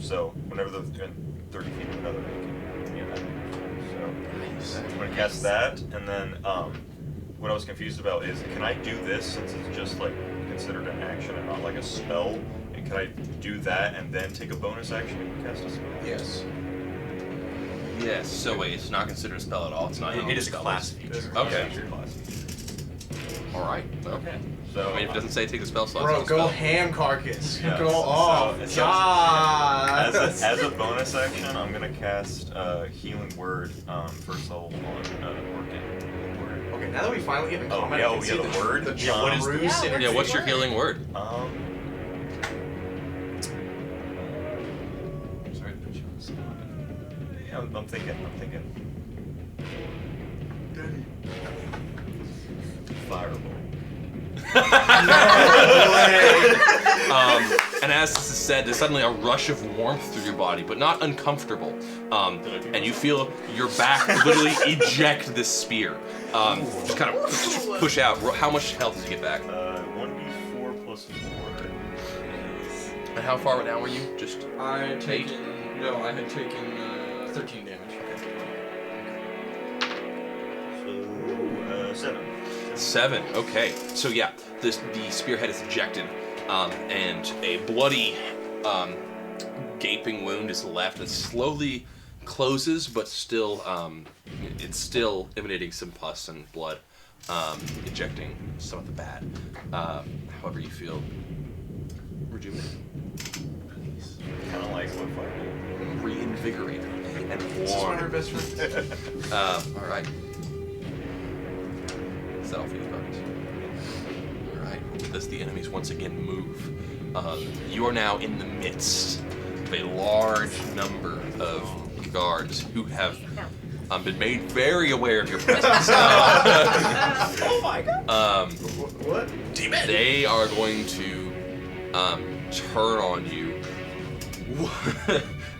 So whenever they're within 30 feet of another, they can that. So I'm gonna cast that, and then what I was confused about is, can I do this since it's just like considered an action and not like a spell? And can I do that and then take a bonus action and cast a spell? Yes. Yes. So wait, it's not considered a spell at all. It's not. It is a class feature. Okay. Class. All right. Well, Okay. So I mean, if it doesn't say take the spell slot, Bro, it's not a go spell. ham, Carcass. Yeah, Go so- off. so- God. as a bonus action, I'm gonna cast Healing Word first level on Orchid. Word. Okay, now that we finally get in Oh, combat, yeah, I can oh, see yeah, the word. The Yeah, what is Ruse Yeah, synergy. Yeah, what's your healing word? Sorry to put you on the spot. Yeah, I'm thinking. Fireball. And as this is said, there's suddenly a rush of warmth through your body, but not uncomfortable. And you feel your back literally eject this spear. Just kind of push out. How much health did you get back? 1d4 plus 4. And how far down were you? Just I had taken. No, I had taken 13 damage. So 7. 7. Okay. So yeah, the spearhead is ejected, and a bloody, gaping wound is left. It slowly closes, but still, it's still emanating some pus and blood, ejecting some of the bad. However, you feel rejuvenated, Kind of like what Fireball. reinvigorated, and This is one of our warm. best friends. All right. Is that all for you, Carlos? All right. As the enemies once again move, you are now in the midst of a large number of guards who have been made very aware of your presence. Oh my god. What? Demon. They are going to turn on you.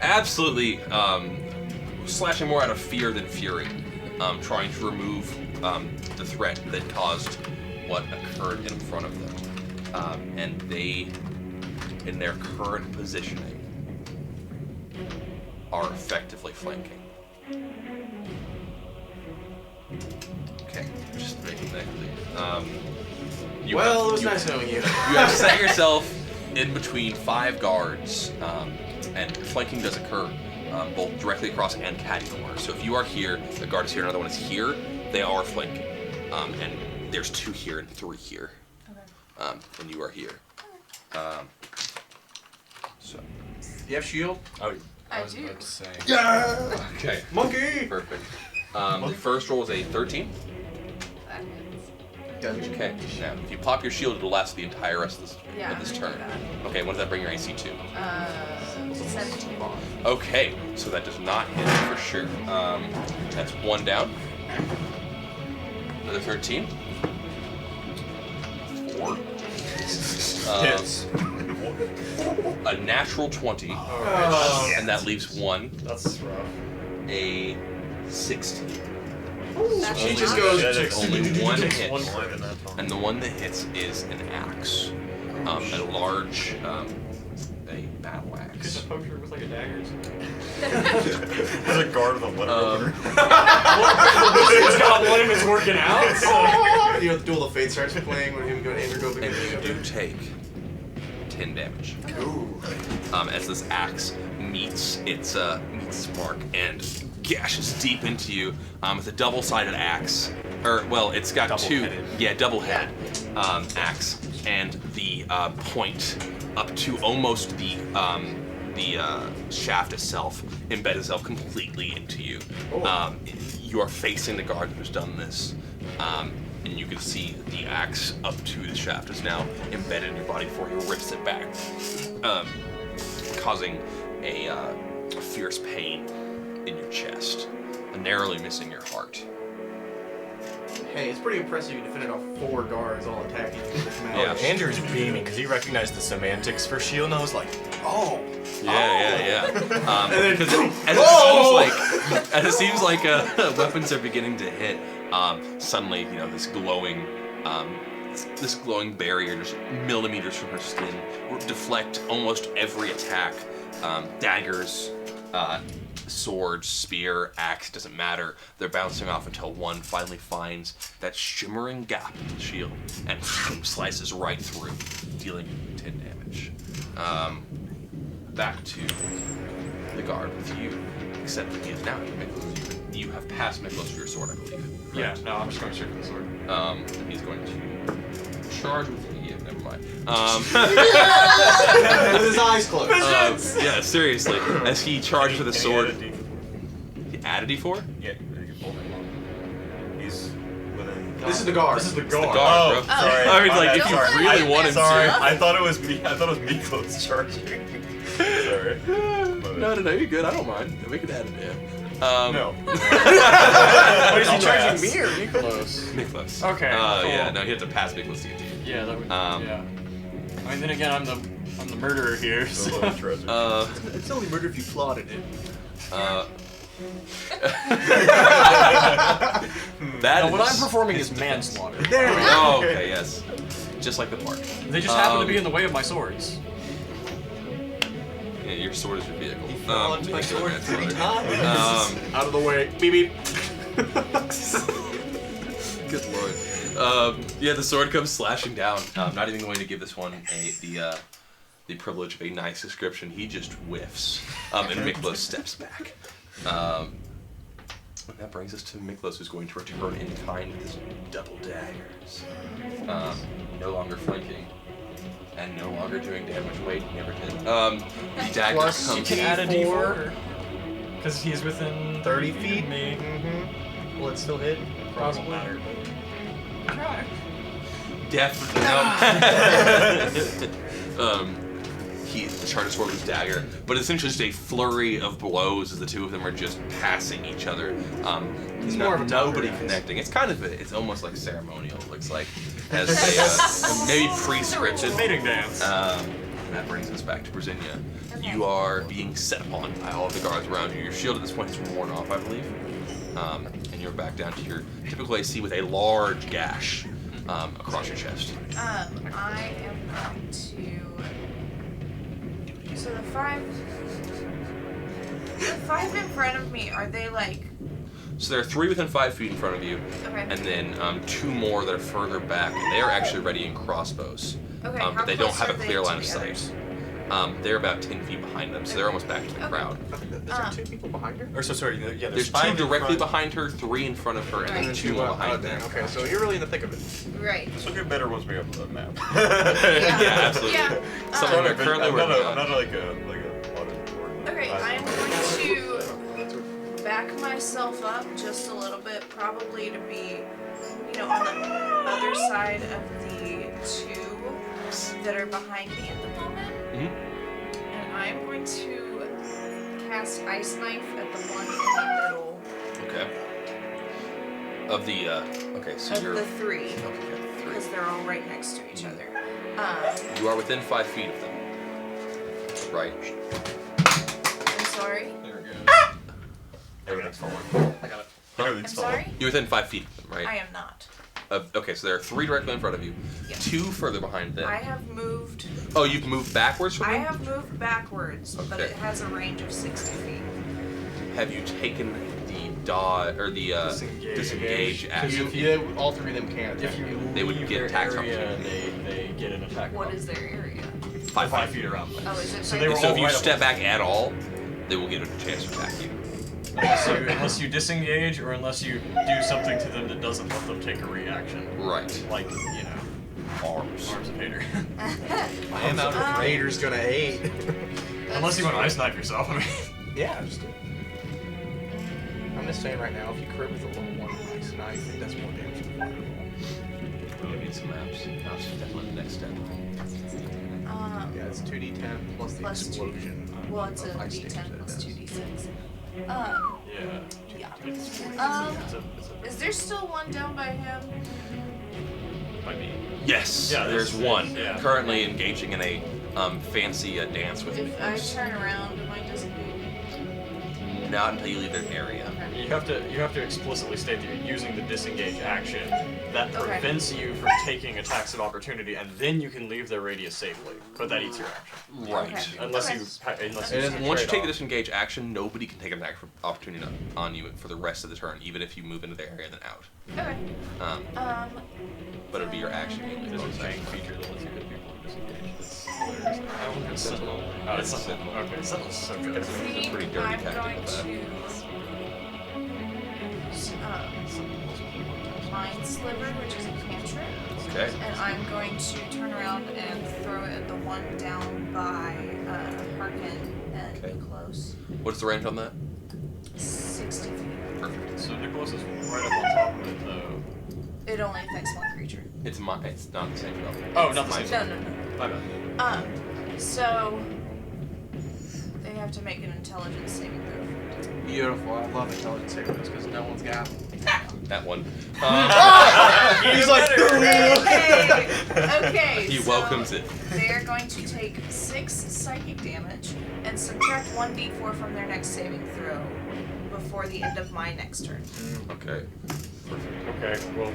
Absolutely slashing more out of fear than fury, trying to remove the threat that caused what occurred in front of them. And they, in their current positioning, are effectively flanking. Okay, just making that clear. You Well, have- it was you- nice knowing you. You have set yourself in between 5 guards, and flanking does occur both directly across and catty corner. So if you are here, the guard is here, another one is here, they are flanking. And there's 2 here and 3 here. Okay. And you are here. So. Do you have shield? Oh, I was do. about to say. Yeah. Okay. Monkey. Perfect. The first roll is a 13. That hits. Okay. Now, if you pop your shield, it'll last the entire rest of Yeah, this I'm turn. gonna do Okay, what does that bring your AC to? 17. Okay, so that does not hit for sure. That's 1 down. Another 13. 4. Hits. A natural 20, Oh, and that leaves 1. That's rough. A 16. That's She not- just goes. That is Only one hit. One more than that. And the one that hits is an axe. A large, a battle axe. Poke her with like a dagger. As a guard of the letter opener. He's got one and it's working out. You know, the Duel of Fate starts playing when him and Andrew go big. And you do take 10 damage. Ooh. As this axe meets its mark and gashes deep into you. It's a double-sided axe, or well, it's got Double-headed. double-headed axe, and the point up to almost the shaft itself embeds itself completely into you. You are facing the guard who's done this, and you can see the axe up to the shaft is now embedded in your body before he rips it back, causing a fierce pain in your chest, and narrowly missing your heart. Hey, it's pretty impressive you defended off 4 guards all attacking you with this Yeah. mallet. Andrew's beaming because he recognized the semantics for shield, and I was like, oh. Yeah. then- Because as it seems like weapons are beginning to hit, suddenly this glowing barrier just millimeters from her skin will deflect almost every attack. Daggers, sword, spear, axe, doesn't matter. They're bouncing off until one finally finds that shimmering gap in the shield and slices right through, dealing 10 damage. Back to the guard with you, except that he is now Miklos. You have passed Miklos for your sword, I believe. Yeah, no, I'm just going straight for the sword. And he's going to charge with yeah, never mind. With his eyes closed. Yeah, seriously. As he charges with his sword. Can He add a D4? you pull him up? He's within. This is the guard. This is the The guard. guard, Oh, bro. sorry. I mean, My like, bad, if you sorry. really want him Sorry, to. I thought it was me. I thought it was Miklos charging. Sorry. No, you're good. I don't mind. We can add it in. No. Wait, is he I'll charging ask. me or Nicholas? Nicholas. Okay, Yeah, cool. no, he had to pass Nicholas to get to you. Yeah, that would. Um, I mean, then again, I'm the murderer here. So. Treasure. It's only murder if you plotted it. That No, what is- I'm performing is manslaughter. There we go. Oh, okay, yes. Just like the park. They just happen to be in the way of my swords. Yeah, your sword is your vehicle. fell onto my sword that's 3 right. times. Out of the way. Beep beep. Good lord. Yeah, the sword comes slashing down. Not even going to give this one the privilege of a nice description. He just whiffs, and Miklos steps back. And that brings us to Miklos, who's going to return in kind with his double daggers. No longer flanking, and no longer doing damage. Wait, he never did. The dagger Plus, comes. You can add a D4. Because he's within 30 feet? of me. Mm-hmm. Will it still hit? Doesn't matter. Try. Definitely. He charged sword with his dagger, but essentially just a flurry of blows as the two of them are just passing each other. It's more of a nobody taunt. connecting. It's kind of it's almost like ceremonial. It looks like as a maybe pre-scripted. Mating dance. And that brings us back to Brasinia. You are being set upon by all of the guards around you. Your shield at this point is worn off, I believe, and you're back down to your typical AC with a large gash across your chest. I am going to. So the five in front of me, are they like? So there are 3 within 5 feet in front of you, Okay. and then 2 more that are further back, and they are actually readying crossbows. Okay, But how they don't close have a are they clear to line of the sight. others? They're about 10 feet behind them, so they're almost back to the Okay. crowd. Is there 2 people behind her? Or so sorry. Yeah, There's 2 directly behind her, 3 in front of her, and then Right. 2 more behind there. them. Okay, so you're really in the thick of it. Right. So get better once we have the map. Yeah, absolutely. Yeah. Something we're currently working I'm on. not like a lot of. Okay, I am going to back myself up just a little bit, probably to be, on the other side of the 2 that are behind me at the moment. Mhm. And I am going to cast Ice Knife at the one in the middle Okay. Of the, okay, so of you're. the 3, Okay, 3. because they're all right next to each other. You are within 5 feet of them. Right. I'm sorry. There we go. Everything's falling. I got it. I'm sorry. You're within 5 feet of them, right? I am not. Okay, so there are 3 directly in front of you, Yeah. 2 further behind them. I have moved. Oh, you've moved backwards from I them? have moved backwards, but Okay. it has a range of 60 feet. Have you taken the dodge or the disengage action? All 3 of them can If attack you you. They would leave get their attack area, they get an attack. What roll. is their area? 5 feet around? Oh, is it? So they were So all if you right up step on- back at all, they will get a chance to attack you. Unless you disengage or unless you do something to them that doesn't let them take a reaction. Right. Like, Arms. Arms of Hater. I am out of Raider's gonna hate. Unless you want to ice knife yourself, I mean. Yeah, just do it. I'm just saying right now, if you crit with a level 1 ice knife, it does more damage than fireball. We'll need some maps. Maps is definitely the next step. Yeah, it's 2d10 plus the Plus two. explosion. Well, it's a of ice damage D10 that it plus does. 2d6. Yeah. Is there still one down by him? Might be. Yes, Yeah, there's there's- one yeah. currently engaging in a fancy dance with If I Miklos. turn around, am I disengaged? Not until you leave their area. You have to explicitly state that you're using the disengage action. That Okay. prevents you from taking attacks of opportunity, and then you can leave their radius safely. But that eats your action. Right. Okay. Unless Okay. you unless And you then once you take the trade-off. disengage action, nobody can take an attack of opportunity on you for the rest of the turn, even if you move into the area then out. Okay. But it'll be your action mainly. There's is a what I'm saying. giant feature that lets you hit people who disengage. It's hilarious. I don't think it's Sentinel. Oh, it's Sentinel. Okay, Sentinel's so good. It's a pretty dirty I'm tactic going with to that. use Mind Sliver, which is a cantrip. Okay. And I'm going to turn around and throw it at the one down by Harkin and Okay. Nicholas. What's the range on that? 60 feet. Perfect. So Nicholas is right up on top of it, though. It only affects one creature. It's not the same spell. Oh, not the My same bad. No, no, no. My bad. So they have to make an intelligence saving throw. Beautiful. I love intelligence saving throws because no one's got. That one. He's like, Okay. He so welcomes it. They are going to take 6 psychic damage and subtract 1d4 from their next saving throw before the end of my next turn. Okay. okay, well,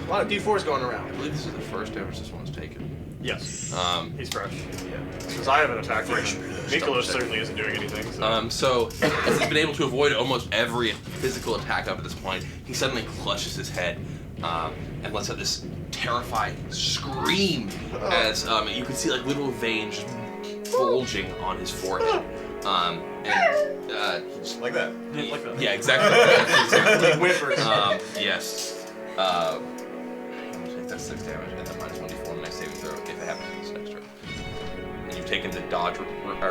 A lot of D4s going I around. believe this is the first damage this one's taken. yes. He's fresh. Yeah. Since I haven't attacked him, Nicholas certainly isn't doing anything. So. So as he's been able to avoid almost every physical attack up at this point, he suddenly clutches his head and lets out this terrifying scream as you can see like little veins bulging on his forehead. Like that. Like that. Yeah, exactly. exactly. Whimpers. Yes. That's 6 damage, and then minus 1d4 on the next saving throw if it happens this next turn. And you've taken the dodge or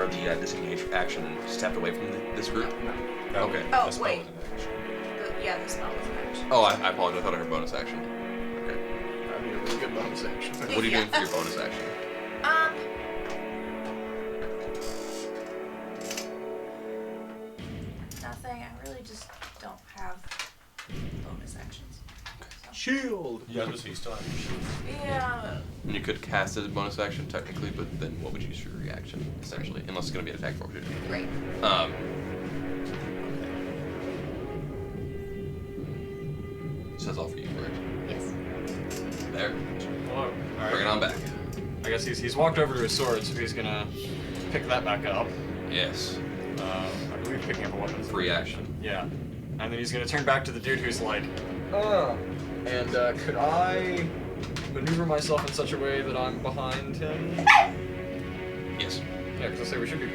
the disengage action and stepped away from this group. Okay. Oh, The spell wait. was an action. Yeah, the spell was an action. Oh, I apologize. I thought I heard bonus action. Okay. That'd be a really good bonus action. What are you doing for your bonus action? Nothing. I really just don't have bonus actions. Shield. Yeah, so you still have your shield. Yeah. And you could cast it as a bonus action technically, but then what would you use for your reaction essentially, unless it's going to be an attack opportunity. Right. So that's all for you, correct? Yes. There. Hello. Bring it on back. I guess he's walked over to his sword, so he's gonna pick that back up. Yes. I believe picking up a weapon. Free action. Yeah. And then he's gonna turn back to the dude who's like, and could I maneuver myself in such a way that I'm behind him? Yes. Yeah, because I say we should be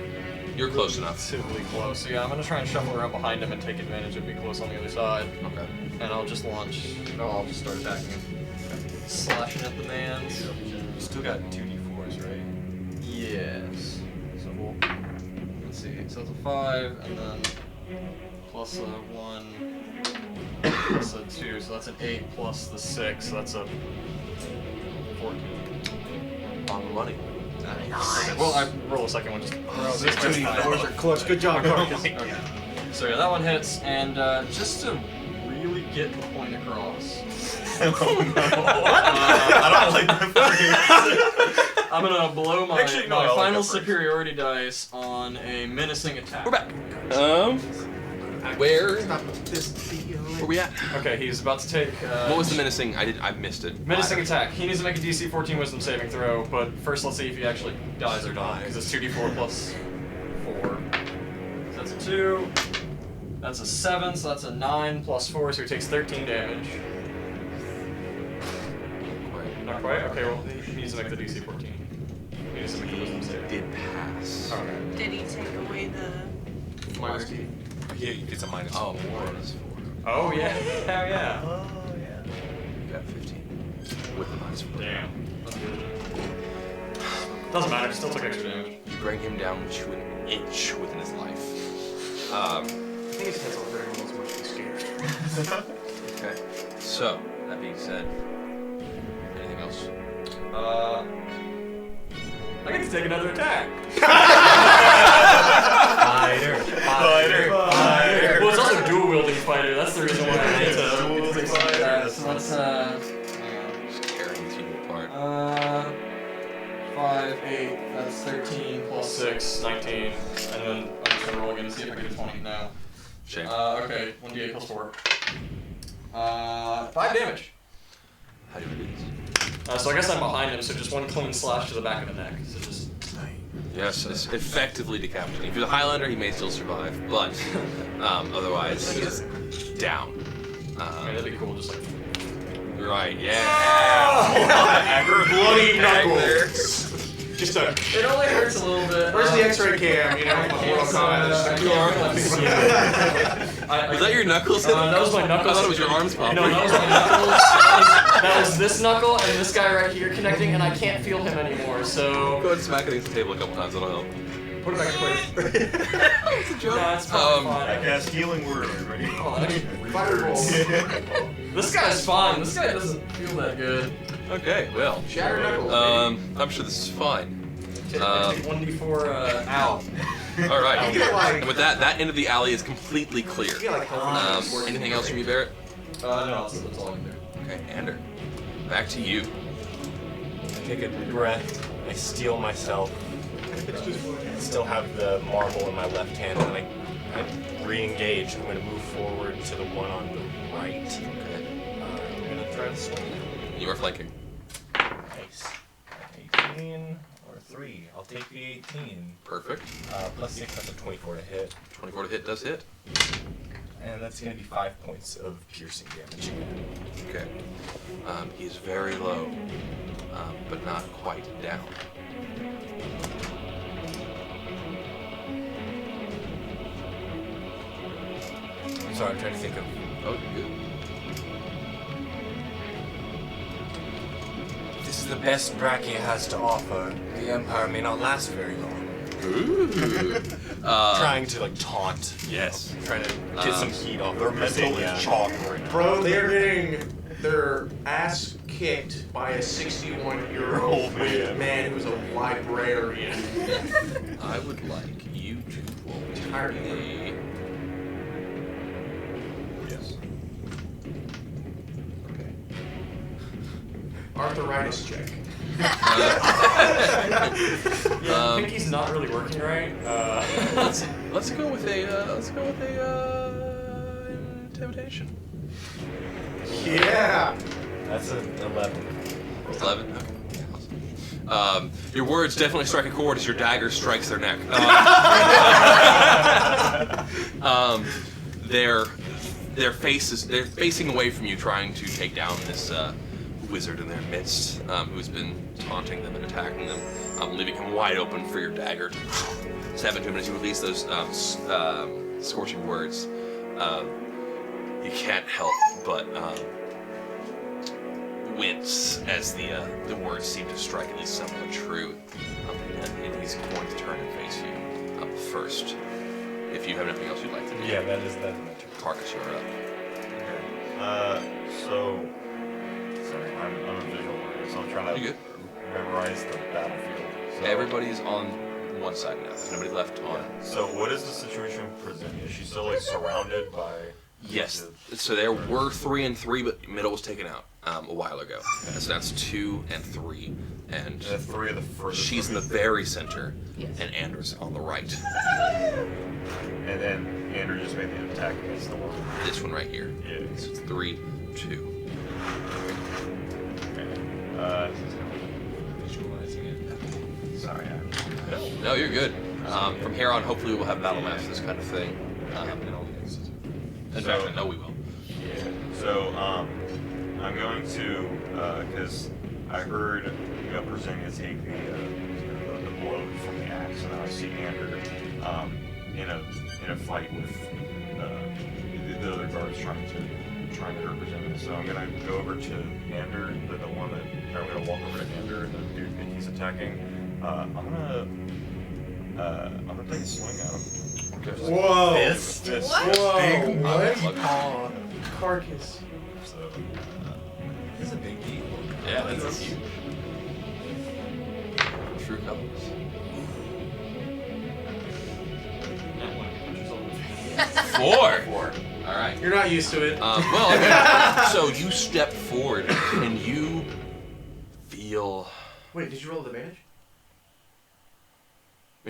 You're close enough. relatively close. So yeah, I'm gonna try and shuffle around behind him and take advantage of being close on the other side. Okay. And I'll just launch. No, I'll just start attacking him. Slashing at the man. You still got 2d4s, right? Yes. So we'll. Let's see. So it's a 5, and then plus a 1, plus a 2. So that's an 8 plus the 6. So that's a 14. On the money. Okay, well, I roll a second one just. D4s are clutch. Good job, Marcus. Okay. So yeah, that one hits, and just to really get the point across, I don't like the phrase. I'm gonna blow my, Actually, no, I my like final that phrase. superiority dice on a menacing attack. We're back. Where? Where we at? Okay, he's about to take. What was the menacing? I missed it. menacing attack? He needs to make a DC 14 Wisdom saving throw, but first let's see if he actually dies or not, because it's 2d4 plus 4. So that's a 2. That's a 7, so that's a 9 plus 4, so he takes 13 damage. Not quite? Okay, well, he needs to make the DC 14. He needs to make the Wisdom save. Did pass. Okay. Did he take away the? Minus Yeah, it's a minus. Oh, 4. minus 4. Oh, yeah. Hell yeah. Oh, yeah. You got 15. With the minus 4. Damn. Doesn't matter, he still took extra damage. You bring him down to an inch within his life. I think it depends on whether everyone's much scared. Okay. So, that being said, anything else? I get to take another attack. Fighter. Fighter. Well, it's also dual wielding fighter. That's the reason why I need to. Dual-wielding fighter. So let's Just tearing the team apart. 5, 8. That's 13 plus 6, 19, and then I'm just gonna roll again to see if I get a 20 now. Shame. Okay, 1d8 plus 4. 5 damage. How do we do this? So I guess I'm behind him, so just one clean slash to the back of the neck. So just. Yes, it's effectively decapitating. If you're the Highlander, he may still survive, but otherwise he is down. Okay, that'd be cool, just like. Right, yeah. Bloody knuckles. Just a. It only hurts a little bit. Where's the X-ray cam? You know, Mortal Kombat. I Was that your knuckles? that was my knuckles. I thought it was your arms popping. No, that was my knuckles. That was this knuckle and this guy right here connecting, and I can't feel him anymore. So Go ahead and smack it against the table a couple times. That'll help. Put it back in place. It's a joke. that's probably I fine. cast healing word. Ready? Oh, that's- Fireball. This guy's fine. This guy doesn't feel that good. Okay, well. Shatter knuckles. I'm sure this is fine. Take 1d4 out. All right. You get like- And with that end of the alley is completely clear. You get like health. Anything else from you, Barrett? No, that's all I can do. Okay, Ander. Back to you. I take a breath. I steel myself. I still have the marble in my left hand, and I re-engage. I'm going to move forward to the one on the right. Okay. I'm going to try to swing. You are flanking. Nice. 18 or 3. I'll take the 18. Perfect. Plus 6, that's a 24 to hit. 24 to hit does hit. And that's going to be 5 points of piercing damage again. Okay. He's very low, but not quite down. I'm sorry, I'm trying to think of. Oh, you're good. This is the best Brachia has to offer. The Empire may not last very long. Ooh. Trying to, like, taunt. Yes. Trying to get some heat off Their of mental is chalk right now. Bro, they're getting their ass kicked by a 61-year-old man who's a librarian. I would like you to roll Tired of a... Yes. Okay. Arthritis check. Yeah, Pinky's not really working right. Let's go with a intimidation. Yeah. That's an 11. 11. Okay. Your words definitely strike a chord as your dagger strikes their neck. Their faces, they're facing away from you, trying to take down this wizard in their midst, who's been taunting them and attacking them, leaving him wide open for your dagger to stab into him as you release those scorching words. You can't help but wince as the words seem to strike at least somewhat true, and he's going to turn and face you first. If you have nothing else you'd like to do. Yeah, that is my turn. Carcass, you're up. So, sorry, I'm a visual learner, so I'm trying to You good? memorize the battlefield. So, Everybody's on one side now. There's nobody left on. So, what is the situation with Presinia? Is she still like surrounded by? Yes. So there were 3 and 3, but middle was taken out a while ago. So that's 2 and 3, and The 3 of the first. she's in the very center, and Anders on the right. And then Andrew just made the attack against the one. This one right here. Yeah. So it's 3, 2. Visualizing it. Sorry. No, you're good. From here on, hopefully we'll have battle maps, this kind of thing. In fact, I know we will. Yeah. So, I'm going to, because I heard Presinia take the blow from the axe, and now I see Ander in a fight with the other guards trying to hurt Presinia. So I'm gonna go over to Ander, the one that I'm gonna walk over to Ander, the dude that he's attacking. I'm gonna take a swing at him. Whoa. Fist. What? Big what? what? Carcass. So, This is a big deal. Yeah, that's huge. True colors. 4. All right. You're not used to it. Well, okay. So you step forward and you feel. Wait, did you roll the advantage?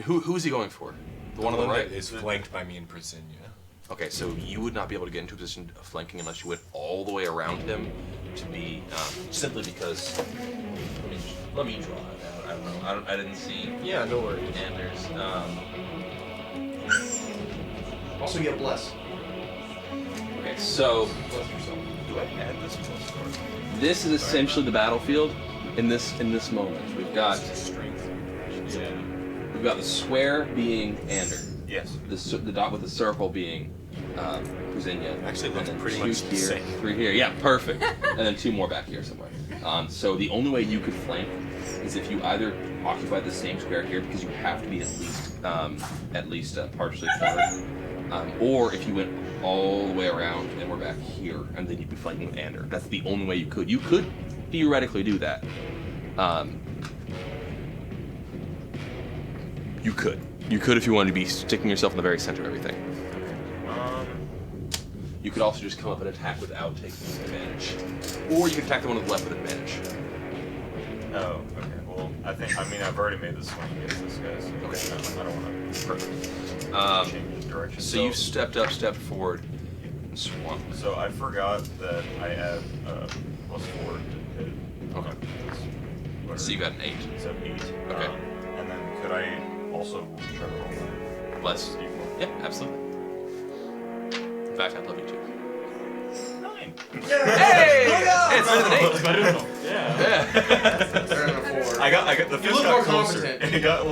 Who is he going for? The one on the right. is flanked by me and Presinia. Okay, so you would not be able to get into a position of flanking unless you went all the way around him to be simply because. Let me draw it out. I don't know. I didn't see. Yeah, no worries. Anders. Also, you have bless. Okay, so Bless yourself. do I add this plus 4? this is essentially the battlefield in this moment. We've got the square being Ander. Yes. The dot with the circle being Kuzinya. Actually, and looks then pretty 2 much the here, same. 3 here. Yeah, perfect. And then 2 more back here somewhere. So the only way you could flank is if you either occupy the same square here, because you have to be at least partially cornered, or if you went all the way around and we're back here, and then you'd be flanking with Ander. That's the only way you could. You could theoretically do that. You could. You could if you wanted to be sticking yourself in the very center of everything. You could also just come up and attack without taking advantage. Or you could attack the one on the left with advantage. Oh, okay. Well, I've already made the swing against this guy, so Okay. I don't want to Perfect. change his direction. So you stepped forward, and swung. So I forgot that I add +4 to hit. Okay. So you got an 8. So 8. Okay. And then could I also try to roll that? Less. Equal. Yeah, absolutely. In fact, I'd love you to. 9. Hey! Hey, it's better than 8. It's better than Yeah. Better than a 4. I got the You fist look got more closer. competent. It got You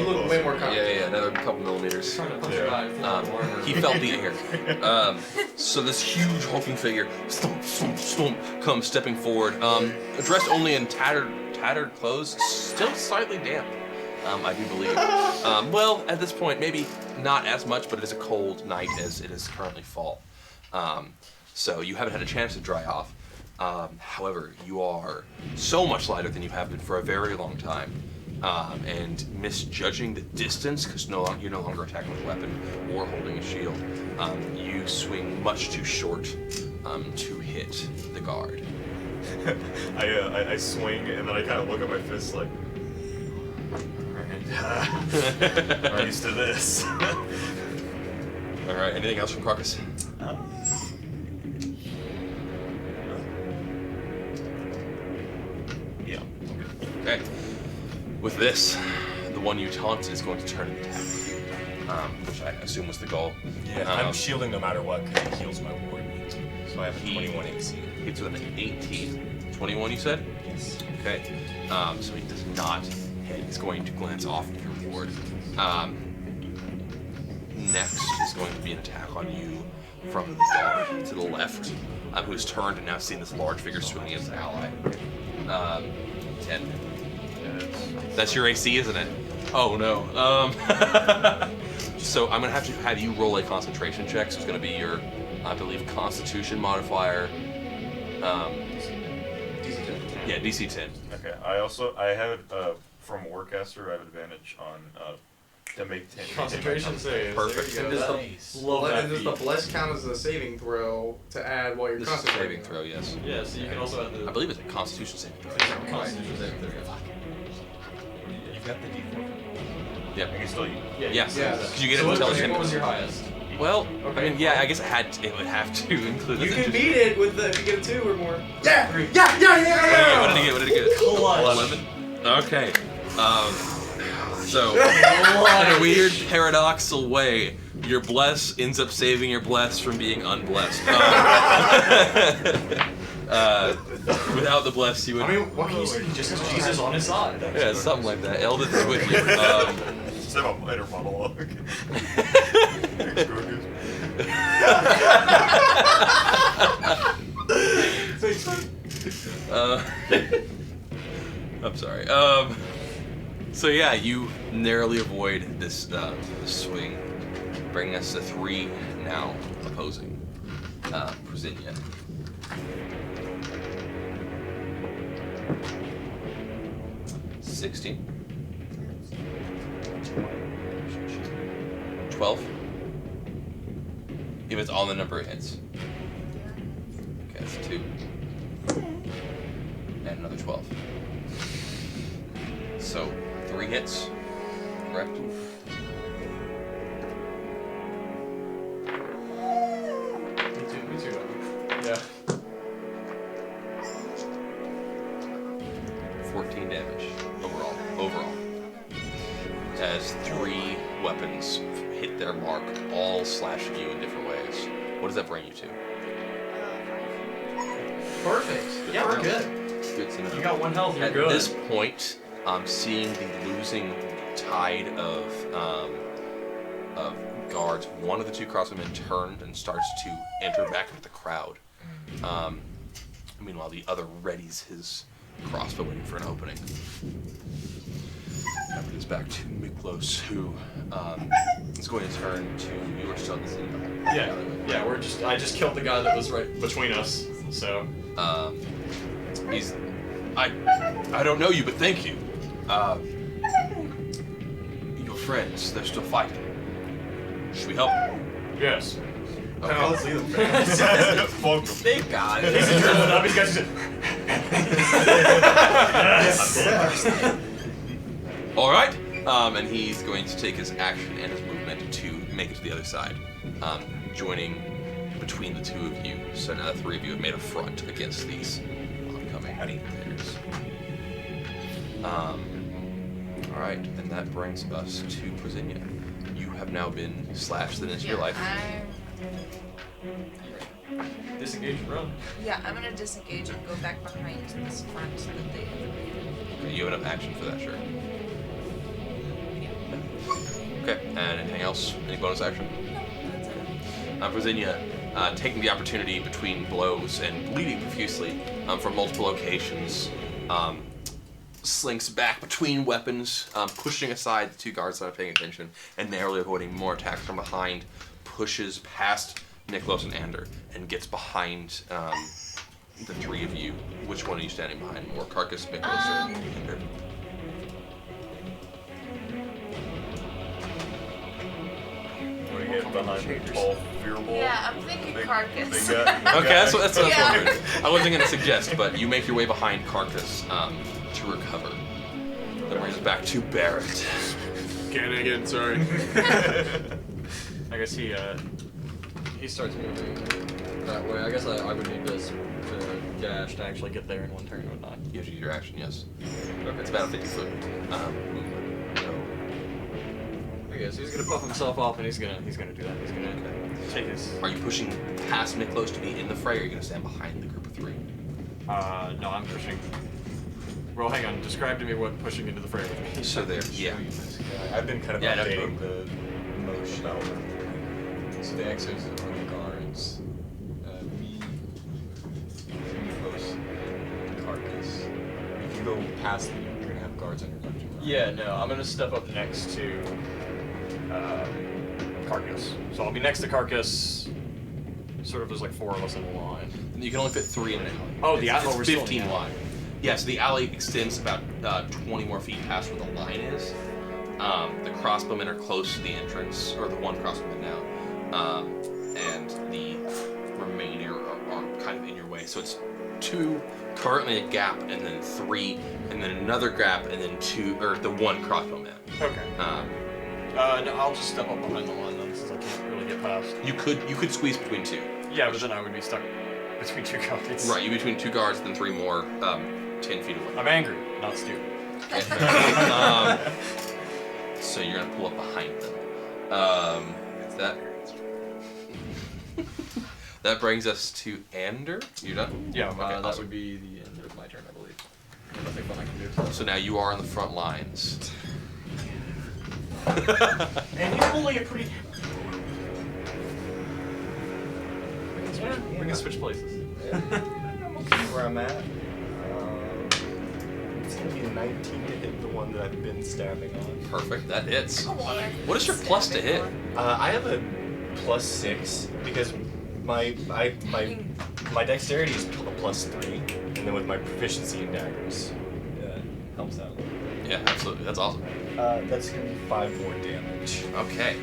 look way more confident. Yeah, another couple millimeters. Trying to punch Yeah. a guy. He felt the air. So this huge hulking figure, stomp, stomp, stomp, comes stepping forward. Dressed only in tattered clothes, still slightly damp. I do believe. Well, at this point, maybe not as much, but it is a cold night as it is currently fall. So you haven't had a chance to dry off. However, you are so much lighter than you have been for a very long time. And misjudging the distance, because you're no longer attacking with a weapon or holding a shield, you swing much too short to hit the guard. I swing and then I kind of look at my fist like, alright, I'm used to this. All right. Anything else from Crocus? Yeah. Okay. With this, the one you taunted is going to turn and attack, which I assume was the goal. Yeah, I'm shielding no matter what because it heals my ward. So I have a He- 21 AC. Hits with an 18. 21, you said? Yes. Okay. So he does not hit. He's going to glance off of your ward. Next is going to be an attack on you from the guard to the left, who's turned and now seen this large figure swinging as an ally. 10. That's your AC, isn't it? Oh no. So I'm gonna have to have you roll a concentration check. So it's gonna be your, I believe, Constitution modifier. Yeah, DC 10. Okay. I have from Warcaster I have advantage on to make 10 Concentration save. Perfect. There you go. Nice. Love that Does the feat. bless count as a saving throw to add while you're This is a concentrating? saving throw, yes. Yeah, so you can also add the I believe it's a Constitution saving throw. Constitution saving throw. You've got the D4. I Yep. can still Yeah. Yeah. Because you get So what intelligent. was your highest? Well, Okay. I mean, yeah, I guess it would have to include. You this. can beat it with the, if you get a 2 or more. Yeah! What did he get? What did he get? Clutch. 11. Okay. So in a weird paradoxical way, your bless ends up saving your bless from being unblessed. Without the bless, you would. I mean, what can you say? Just has Jesus on his side. Yeah, something like that. Eldith is with you. Just have a minor monologue. I'm sorry. So yeah, you narrowly avoid this swing, bringing us to 3 now opposing Prosinia. $16. 12. If it's on the number of hits. Okay, that's 2. And another 12. So, 3 hits. Correct? Me too. Yeah. 14 damage overall. As 3 weapons hit their mark, all slashing you in different ways. What does that bring you to? Perfect. Yeah, we're good. Good to know. You got 1 health, you're At good. this point, seeing the losing tide of of guards. One of the two crossbowmen turns and starts to enter back into the crowd. Meanwhile, the other readies his crossbow waiting for an opening. That brings back to Miklos, who is going to turn to you. Are still in the city. Yeah. I just killed the guy that was right between us. So. I don't know you, but thank you. Your friends, they're still fighting. Should we help them? Yes. Okay. Let's leave them. They got it. He's drilling up. He's got just. All right. And he's going to take his action and his movement to make it to the other side, joining between the two of you. So now the three of you have made a front against these oncoming invaders. All right, and that brings us to Prosinia. You have now been slashed the into your life. Disengage and run. I'm gonna disengage and go back behind this front that they have made. Okay, you have enough action for that, sure. Okay, and anything else? Any bonus action? That's it. Prosinia, taking the opportunity between blows and bleeding profusely from multiple locations, slinks back between weapons, pushing aside the two guards that are paying attention and narrowly avoiding more attacks from behind, pushes past Niklos and Ander, and gets behind the three of you. Which one are you standing behind more? Carcass, Miklos, or Ander? What do you get behind the tall, fearable? Yeah, I'm thinking carcass. Big guy? Okay, that's what I was Yeah. wondering. I wasn't going to suggest, but you make your way behind Carcass to recover. That brings us back to Barrett. Again, sorry. I guess he starts moving that way. I guess I would need this to dash to actually get there in one turn, would not. You have to use your action, yes. Okay. It's about a 50-foot movement. So, Okay, so he's gonna puff himself off, and he's gonna do that. He's gonna take his. are you pushing past Miklos to be in the fray, or are you going to stand behind the group of three? No, I'm pushing. Well, hang on. Describe to me what pushing into the fray with me. So there, yeah. I've been kind of Yeah, no, updating the motion. So the exos are the guards. Me, close, and Carcass. If you go past them, you're gonna have guards on your left and right. Yeah, no, I'm gonna step up next to Carcass. So I'll be next to Carcass. Sort of, there's like four of us in a line. You can only fit three in an alley. Oh, the It's- alley- it's we're still in the 15 alley. wide. Yeah, so the alley extends about 20 more feet past where the line is. The crossbowmen are close to the entrance, or the one crossbowman now, and the remainder are kind of in your way. So it's two, currently a gap, and then three, and then another gap, and then two, or the one crossbowman. Okay. No, I'll just step up behind the line then, since I can't really get past. You could squeeze between two. Yeah, but then I would be stuck between two guards. Right, you between two guards, then three more, 10 feet away. I'm angry, not stupid. So you're gonna pull up behind them. That brings us to Ander. You done? Yeah, Okay, that awesome. would be the end of my turn, I believe. Nothing fun I can do. So now you are on the front lines. And you're only a pretty. We can switch places. I'm okay where I'm at. It's gonna be a 19 to hit the one that I've been stabbing on. Perfect. That hits. Oh, well, What is your plus to hit? I have a +6 because my dexterity is +3, and then with my proficiency in daggers, helps out. Yeah, absolutely. That's awesome. That's gonna be 5 more damage. Okay.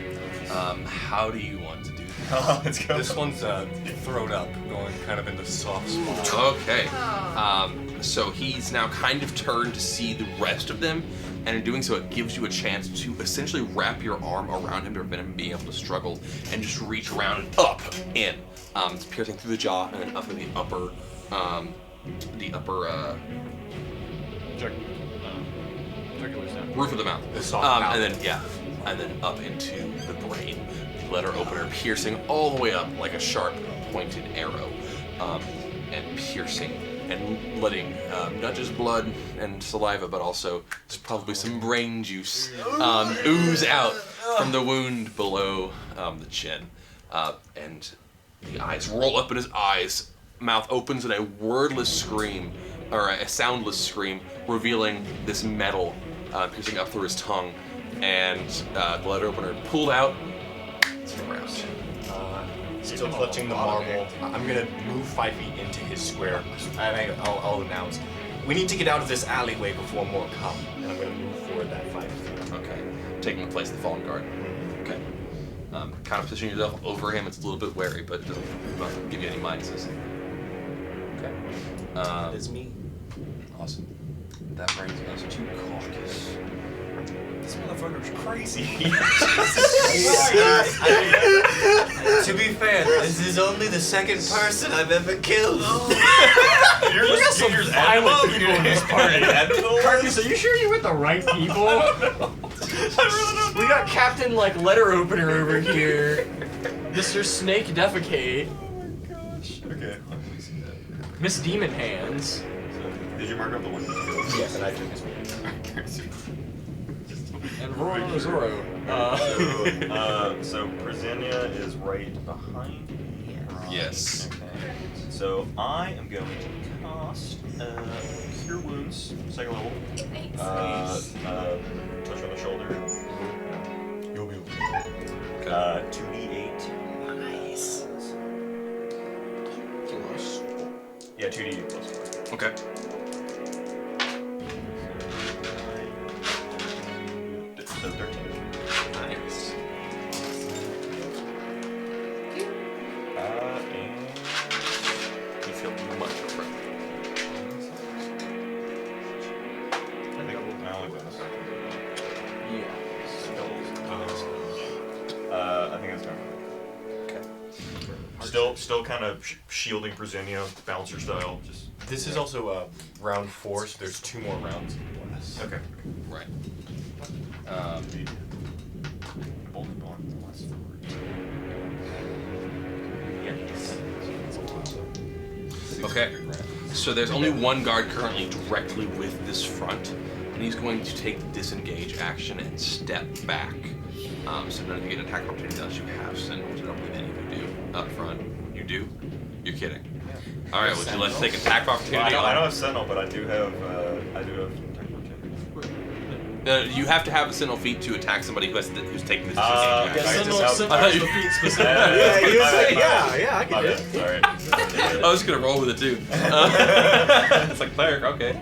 How do you want to do that? Let's go. This one's thrown up, going kind of in the soft spot. Okay. Oh. So he's now kind of turned to see the rest of them, and in doing so, it gives you a chance to essentially wrap your arm around him to prevent him being able to struggle, and just reach around and up in. It's piercing through the jaw and then up in the upper, Jugular's down. roof of the mouth. The soft palate. And then up into the brain. The letter opener piercing all the way up like a sharp pointed arrow, and piercing and letting not just blood and saliva, but also just probably some brain juice ooze out from the wound below the chin, and the eyes roll up in his eyes. Mouth opens in a wordless scream, or a soundless scream, revealing this metal piercing up through his tongue, and the letter opener pulled out. It's the ground. Still clutching the marble. I'm gonna move 5 feet into his square. I'll announce. We need to get out of this alleyway before more come. And I'm gonna move forward that 5 feet. Okay, taking the place of the fallen guard. Okay. Kind of positioning yourself over him. It's a little bit wary, but it doesn't give you any minuses. Okay. It's me. Awesome. That brings us to Caucus. This motherfucker's crazy. To be fair, this is only the second person I've ever killed. You're just violent people in this party. Carcass, are you sure you're with the right people? We got Captain Letter Opener over here. Mr. Snake Defecate. Okay, let me see that. Miss Demon Hands. So, did you mark up the one? Yes, and I took his name. And Roro Zoro. So Presenia is right behind me. Yes. Okay. So I am going to cast Cure Wounds, second level. Touch on the shoulder. You'll be okay. 2d8. Nice. Yeah, 2d8 plus 4. Okay. So 13. Nice. And You feel much better. I think I only got this. I think it's going. Okay. Still kind of shielding Presenia, bouncer style. Just This is also round 4, so there's 2 more rounds less. okay. Right. Bolden Bond plus 4. Okay. So there's only one guard currently directly with this front, and he's going to take the disengage action and step back. So none of you get an attack opportunity unless you have Sentinel, which I don't believe any of you do. Up front. You do? You're kidding. Alright, would you like to take attack opportunity I on? don't have Sentinel, but I do have attack opportunity. You have to have a Sentinel feat to attack somebody who's taking the disengage Yeah, action. Sentinel- I thought you- I can do it. Sorry. I was gonna roll with it too. It's like cleric, okay.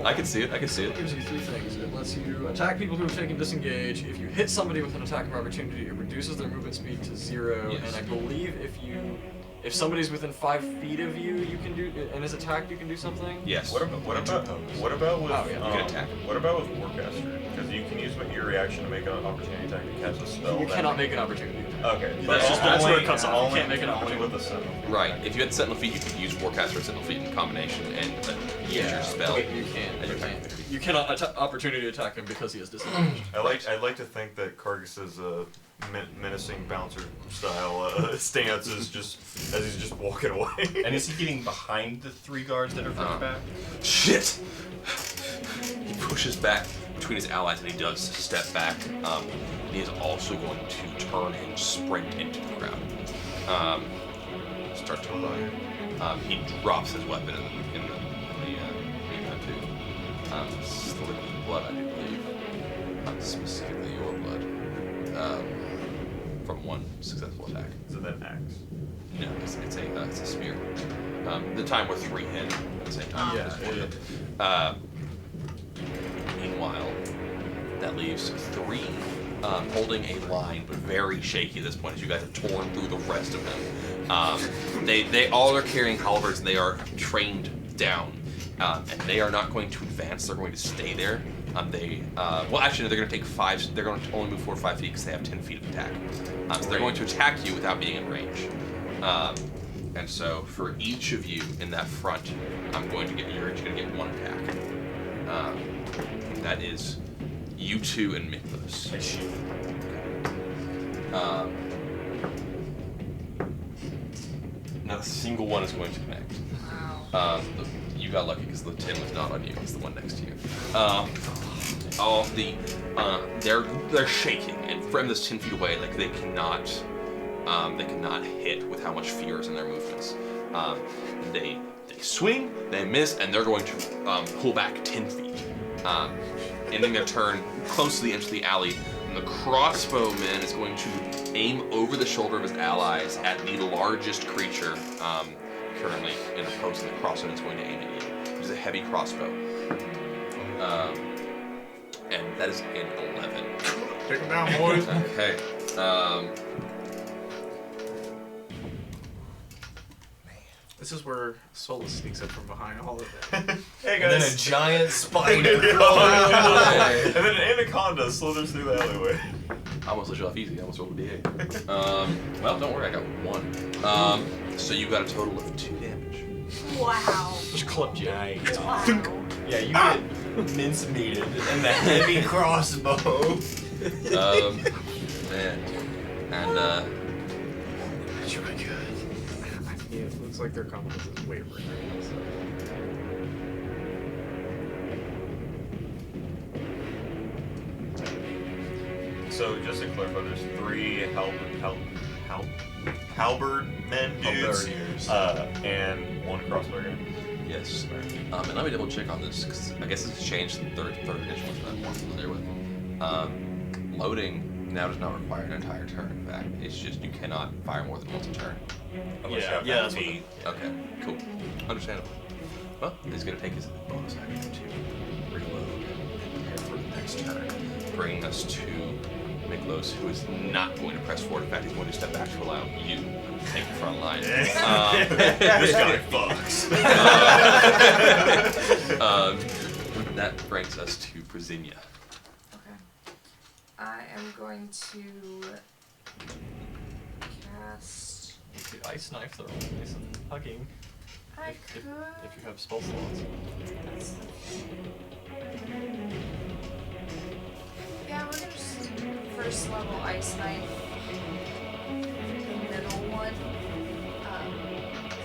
I can see it. I can see It it. gives you 3 things. It lets you attack people who have taken disengage. If you hit somebody with an attack of opportunity, it reduces their movement speed to 0. Yes. And I believe if somebody's within 5 feet of you, you can do and is attacked, you can do something. Yes. What about with Oh, yeah, you can attack. What about with Warcaster? Because you can use your reaction to make an opportunity attack to cast a spell. You that- cannot make an opportunity. Okay. That's where it cuts off. You Only, can't make an only opportunity. with a Sentinel. Right. If you had Sentinel feet, you could use Warcaster and Sentinel feet in combination and use your spell. You can. And your attack. You cannot opportunity attack him because he has disengaged. I'd like to think that Kargas's menacing bouncer style stance is just as he's just walking away. And is he getting behind the 3 guards that are further back? Shit! He pushes back between his allies and he does step back. And he is also going to turn and sprint into the crowd. Start to run. He drops his weapon in the too. Slick blood, I do believe. Not specifically your blood. From one successful attack. Is it that axe? No, it's a spear. The time where 3 hit at the same time. Yeah, is one yeah. of them. Meanwhile, that leaves 3 holding a line, but very shaky at this point, as you guys have torn through the rest of them. They all are carrying halberds, and they are trained down. And they are not going to advance; they're going to stay there. Well, actually, no, they're going to take 5. They're going to only move 4 or 5 feet because they have 10 feet of attack. So they're going to attack you without being in range. And so, for each of you in that front, you're each going to get 1 attack. That is you 2 and Miklos. I shoot. Not a single one is going to connect. Wow. You got lucky because the 10 was not on you. It's the one next to you. All the they're shaking and from this 10 feet away, like they cannot hit with how much fear is in their movements. They swing, they miss, and they're going to pull back 10 feet, ending their turn close to the edge of the alley. And the crossbowman is going to aim over the shoulder of his allies at the largest creature currently in the post, and the crossbowman is going to aim at you. It is a heavy crossbow. And that is an 11. Take him down, boys. Okay. This is where Solus sneaks up from behind all of them. Hey And then a guys. giant spider. And then an anaconda slithers through the alleyway. I almost let you off easy. I almost rolled a D8. Well, don't worry, I got 1. So you got a total of 2 damage. Wow. Just clipped you. Nice. Wow. Yeah, you get mincemeated and the heavy crossbow. Man. And, Yeah, it looks like their confidence is wavering right now, so. So just to clarify, there's 3 halberd men dudes, Halberdiers. and 1 crossbow guy. yes. And let me double check on this, because I guess it's changed in third edition, which I'm more familiar with. Loading now does not require an entire turn. In fact, it's just you cannot fire more than once a turn. Unless you have Yeah, that's me. Okay, cool. Understandable. Well, he's going to take his bonus action to reload and prepare for the next turn, bringing us to Miklos, who is not going to press forward. In fact, he's going to step back to allow you to take the front line. This guy fucks. That brings us to Brasinia. Okay. I am going to cast. You could ice knife the roll, nice and hugging. I could. If you have spell slots. Yeah, we're gonna just first level ice knife. The middle one.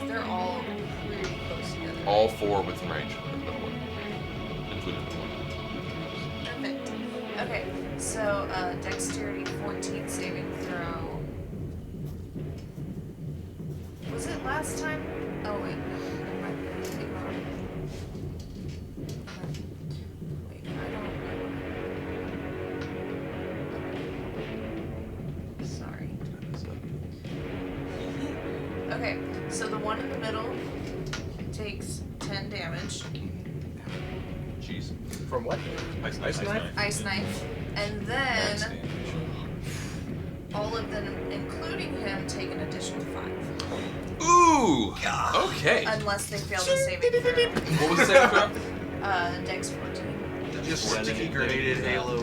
They're all pretty close together. All 4 within range of the middle one, including the one. Perfect. Okay, so dexterity 14 saving throw. Was it last time? Oh wait, no. Never mind. Wait, I don't know. Sorry. Okay, so the one in the middle takes 10 damage. Jeez. From what? Ice Ice knife? Ice knife. And then all of them, including him, take an additional 5. Ooh! Okay. Unless they fail the saving throw. What was the saving throw? Dex 14. Just sticky grenaded Halo.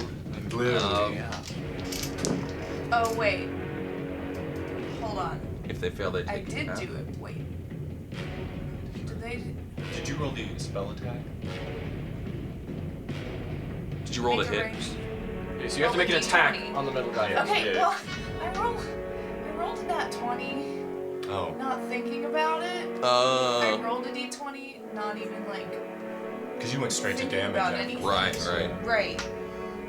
Oh, wait. Hold on. If they fail, they I take did half. do it. Wait. Did they Did you roll the spell attack? Did you roll to make a hit? ranged- Okay, so you have to make an Roll a attack D20. on the middle guy. Okay, Yeah. well, I rolled that 20, Oh. not thinking about it. I Uh, rolled a d20, not even like Because you went straight to thinking damage. about after. anything. right. Right.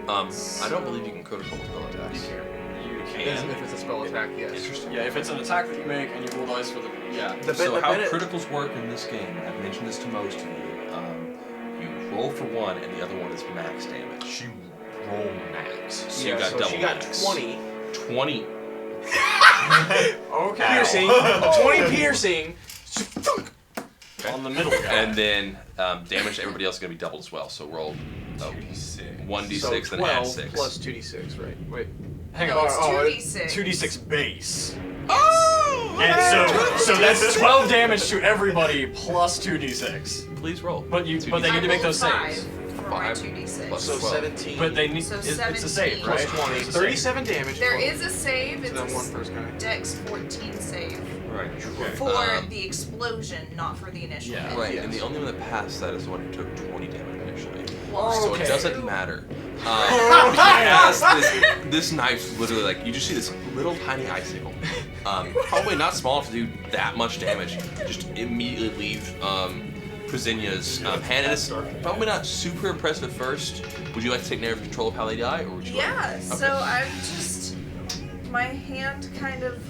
I don't believe you can critical spell attacks. You If can. it's a spell attack, yes. Interesting. Yeah, if it's an attack that you make and you roll dice for the So how Bennett- criticals work in this game, I've mentioned this to most of you. You roll for 1 and the other one is max damage. She rolled max. So you got double she got max. 20. 20. Okay. Piercing. 20 piercing. on the middle guy. And then damage to everybody else is going to be doubled as well. So roll 1d6 so then add 12 6. plus 2d6, right? Wait. Hang No, on. it's 2d6. 2d6 base. Oh! And so that's 12 damage to everybody plus 2d6. Please roll. But they I need to make rolled those 5 saves. for my 5 2d6. plus So 12. 17. But they need So it's a save, 17 right? plus 20. It's a save. 37 damage. There is a save. to It's that one a first guy. Dex 14 save Right. for Um, the explosion, not for the initial Yeah, hit. Right, Yes. and the only one that passed that is the one who took 20 damage initially. Well, So Okay. it doesn't matter. He has this knife literally like you just see this little tiny icicle. Probably not small enough to do that much damage. Just immediately leave Presinia's hand. And it's probably not super impressive at first. Would you like to take narrative control of how they die, or would you? Yeah, Like... so I'm just my hand kind of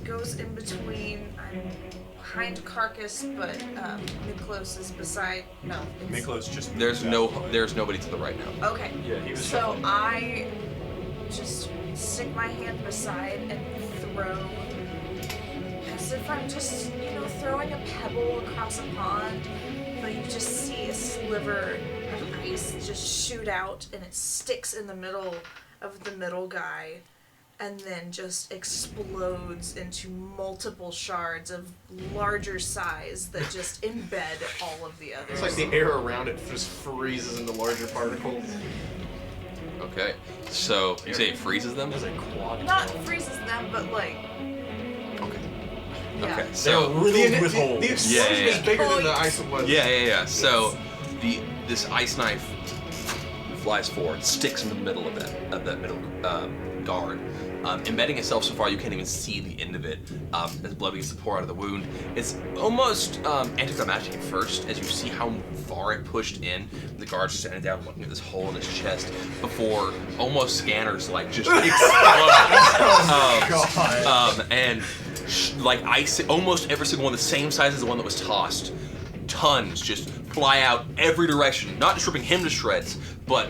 goes in between. I'm behind Carcass, but Miklos is beside. No. it's- Miklos just. There's nobody to the right now. Okay. Yeah, he was So shuffling. I just stick my hand beside and throw, as if I'm just, throwing a pebble across a pond, but you just see a sliver of ice just shoot out, and it sticks in the middle of the middle guy, and then just explodes into multiple shards of larger size that just embed all of the others. It's like the air around it just freezes into larger particles. Okay. So you say it freezes them? There's a quad. Not freezes them, but like, Okay. yeah. Okay. So riddled with holes. The explosion Yeah, yeah, is bigger than the yeah. ice was. yeah. So this ice knife flies forward, sticks in the middle of that middle guard, embedding itself so far you can't even see the end of it. As blood begins to pour out of the wound, it's almost anticlimactic at first as you see how far it pushed in. The guard's standing down looking at this hole in his chest before almost scanners like just explode. And like ice, almost every single one the same size as the one that was tossed. Tons just fly out every direction, not just ripping him to shreds, but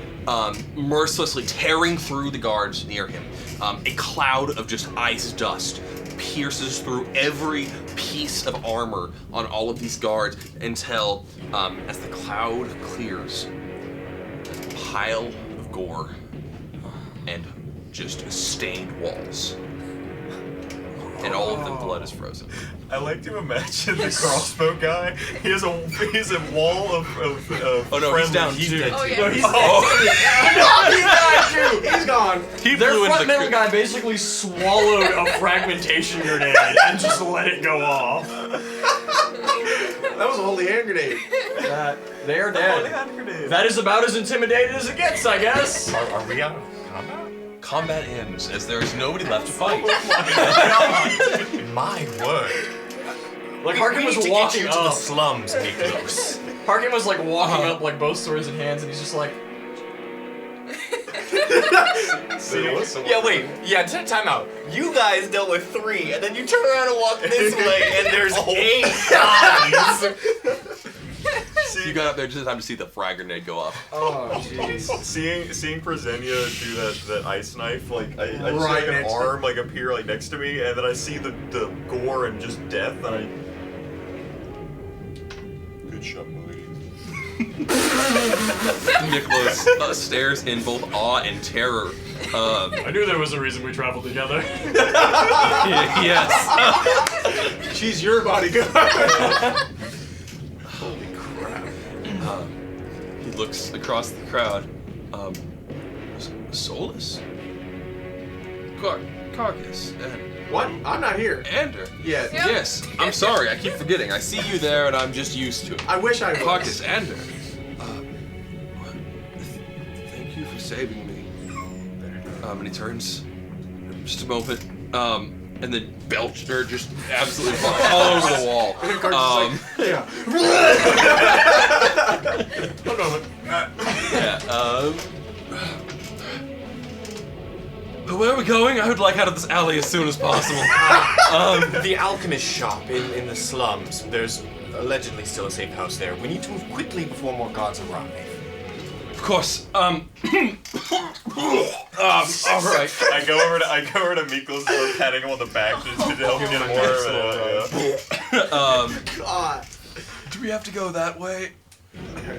mercilessly tearing through the guards near him. A cloud of just ice dust pierces through every piece of armor on all of these guards until, as the cloud clears, a pile of gore and just stained walls. And all of them blood is frozen. I like to imagine the crossbow guy. He has a wall of Oh no, he's friendly- down he's too. dead Oh, too. yeah. No, he's He's gone. He Their flew into front the middle guy basically swallowed a fragmentation grenade and just let it go off. That was a holy hand grenade. They are Oh, they dead. had grenades. That is about as intimidated as it gets, I guess. Are we out of combat? Combat ends as there is nobody left to fight. My word. Like Harkin was We need to walking get you to the up. slums, Miklos. Harkin was like walking up like both swords in hands, and he's just like, Yeah, wait. Yeah, time out. You guys dealt with 3, and then you turn around and walk this way, and there's 8 guys. You got up there just in time to see the frag grenade go off. Oh, jeez. Seeing Presenia do that ice knife, like I just Right see an next to arm like appear like next to me, and then I see the gore and just death, and I. Good shot, Moody. Nicholas stares in both awe and terror. I knew there was a reason we traveled together. Yes. She's your bodyguard. Holy crap. He looks across the crowd. Solus? Carcass. What? I'm not here. Ander. Yeah. Yes. I'm sorry. I keep forgetting. I see you there and I'm just used to it. I wish I was. Carcass, Ander. Thank you for saving me. And he turns just a moment. And then Belcher just absolutely all over the wall. Yeah. Where are we going? I would like out of this alley as soon as possible. The alchemist shop in the slums. There's allegedly still a safe house there. We need to move quickly before more guards arrive. Of course. All right. I go over to Miklos, patting him on the back to help him get more. God. Do we have to go that way?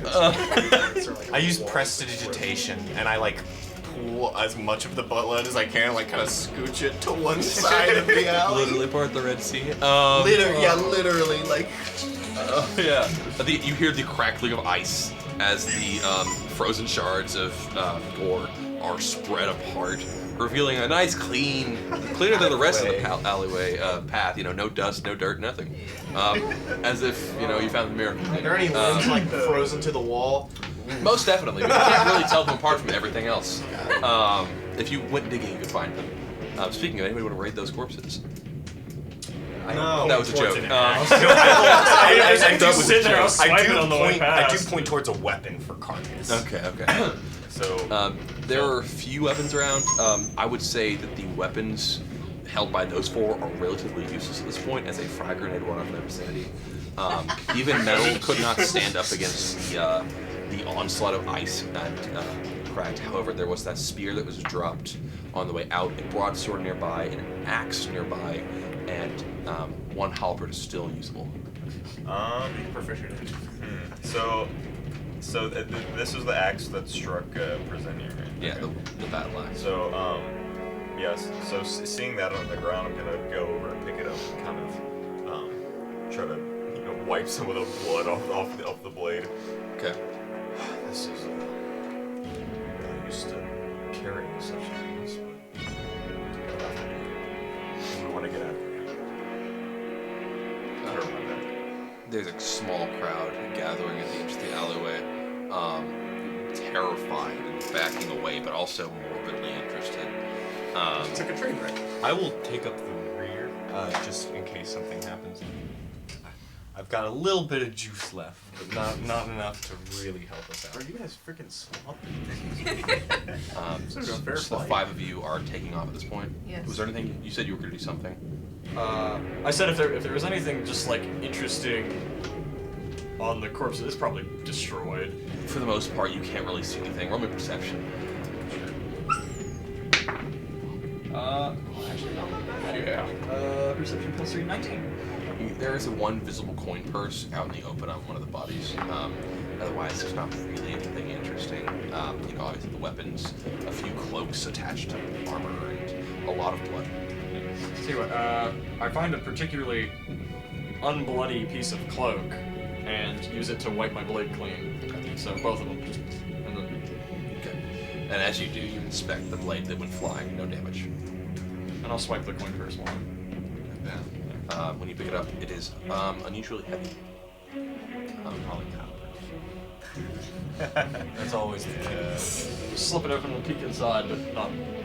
I use prestidigitation and I like pull as much of the blood as I can, like kind of scooch it to one side of the alley. Literally part the Red Sea. Literally, like. Yeah. You hear the crackling of ice as the frozen shards of gore are spread apart, revealing a nice cleaner than the rest of the alleyway path. No dust, no dirt, nothing. As if you found the miracle. Are there any limbs like frozen to the wall? Most definitely, but you can't really tell them apart from everything else. If you went digging, you could find them. Speaking of, anybody want to raid those corpses? No, That was a joke. I do point towards a weapon for Carcass. Okay. So There are a few weapons around. I would say that the weapons held by those 4 are relatively useless at this point, as a frag grenade went off in their vicinity. Even metal could not stand up against the onslaught of ice and cracked. However, there was that spear that was dropped on the way out, a broadsword nearby, and an axe nearby, and 1 halberd is still usable. Proficient. So this is the axe that struck Presenia, right? Yeah, the battle axe. So yes. So seeing that on the ground, I'm gonna go over and pick it up and kind of try to wipe some of the blood off the blade. Okay. This is not used to carrying such things, but we want to get after it. Put her on my back. There's a small crowd gathering at the edge of the alleyway, terrified and backing away, but also morbidly interested. It's like a train wreck. I will take up the rear, just in case something happens. I've got a little bit of juice left, but not enough to really help us Are out. you guys freaking sloppy? So Sort of a fair the fight. 5 of you are taking off at this point. Yes. Was there anything you said you were going to do something? I said if there was anything just like interesting on the corpse, it's probably destroyed. For the most part, you can't really see anything. Roll me perception. Actually, no. Yeah. Perception plus 3, 19. There is a 1 visible coin purse out in the open on one of the bodies. Otherwise, there's not really anything interesting. Obviously the weapons, a few cloaks attached to armor, and a lot of blood. See what? I find a particularly unbloody piece of cloak and use it to wipe my blade clean. So both of them just. And then, Okay. And as you do, you inspect the blade that went flying. No damage. and I'll swipe the coin first one. When you pick it up, it is unusually heavy. Probably That's always the case. Slip it open and peek inside, but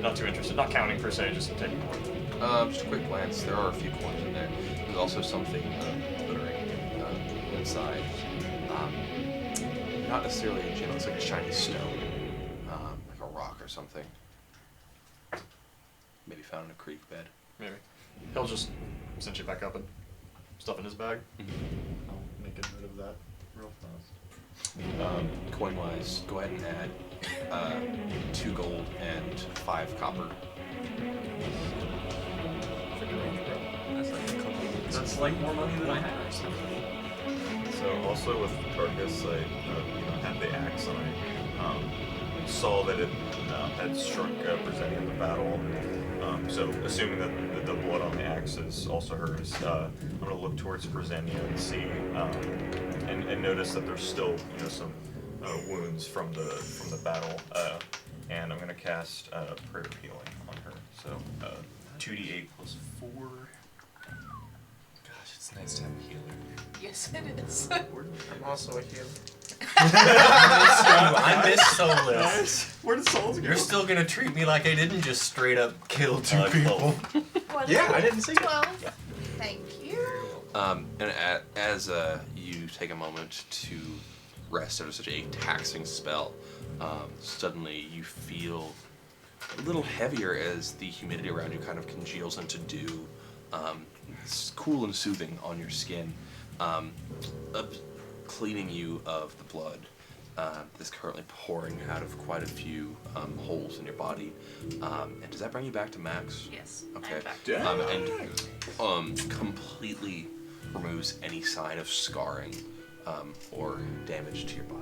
not too interested. Not counting per se, just taking a look. Just a quick glance. There are a few coins in there. There's also something glittering inside. Not necessarily a gem. It's like a shiny stone, like a rock or something. Maybe found in a creek bed. Maybe. He'll just cinch it back up and stuff in his bag. I'll make a note of that real fast. Coin-wise, go ahead and add 2 gold and 5 copper. That's like more money than I had. So also with Tarkus, I had the axe and I saw that it had struck Presenia in the battle. So assuming that the blood on the axe is also hers, I'm gonna look towards Presenia and see and notice that there's still some wounds from the battle, and I'm gonna cast prayer healing on her. So 2d8 plus 4. Gosh, it's nice to have a healer. Yes, it is. I'm also a healer. I miss Solus. Where did souls go? You're still gonna treat me like I didn't just straight up kill 2 people. Yeah, I didn't see it. 12. Thank you. And as you take a moment to rest after such a taxing spell, suddenly you feel a little heavier as the humidity around you kind of congeals into dew. It's cool and soothing on your skin, cleaning you of the blood that's currently pouring out of quite a few holes in your body. And does that bring you back to max? Yes. Okay. I'm back. And completely removes any sign of scarring or damage to your body.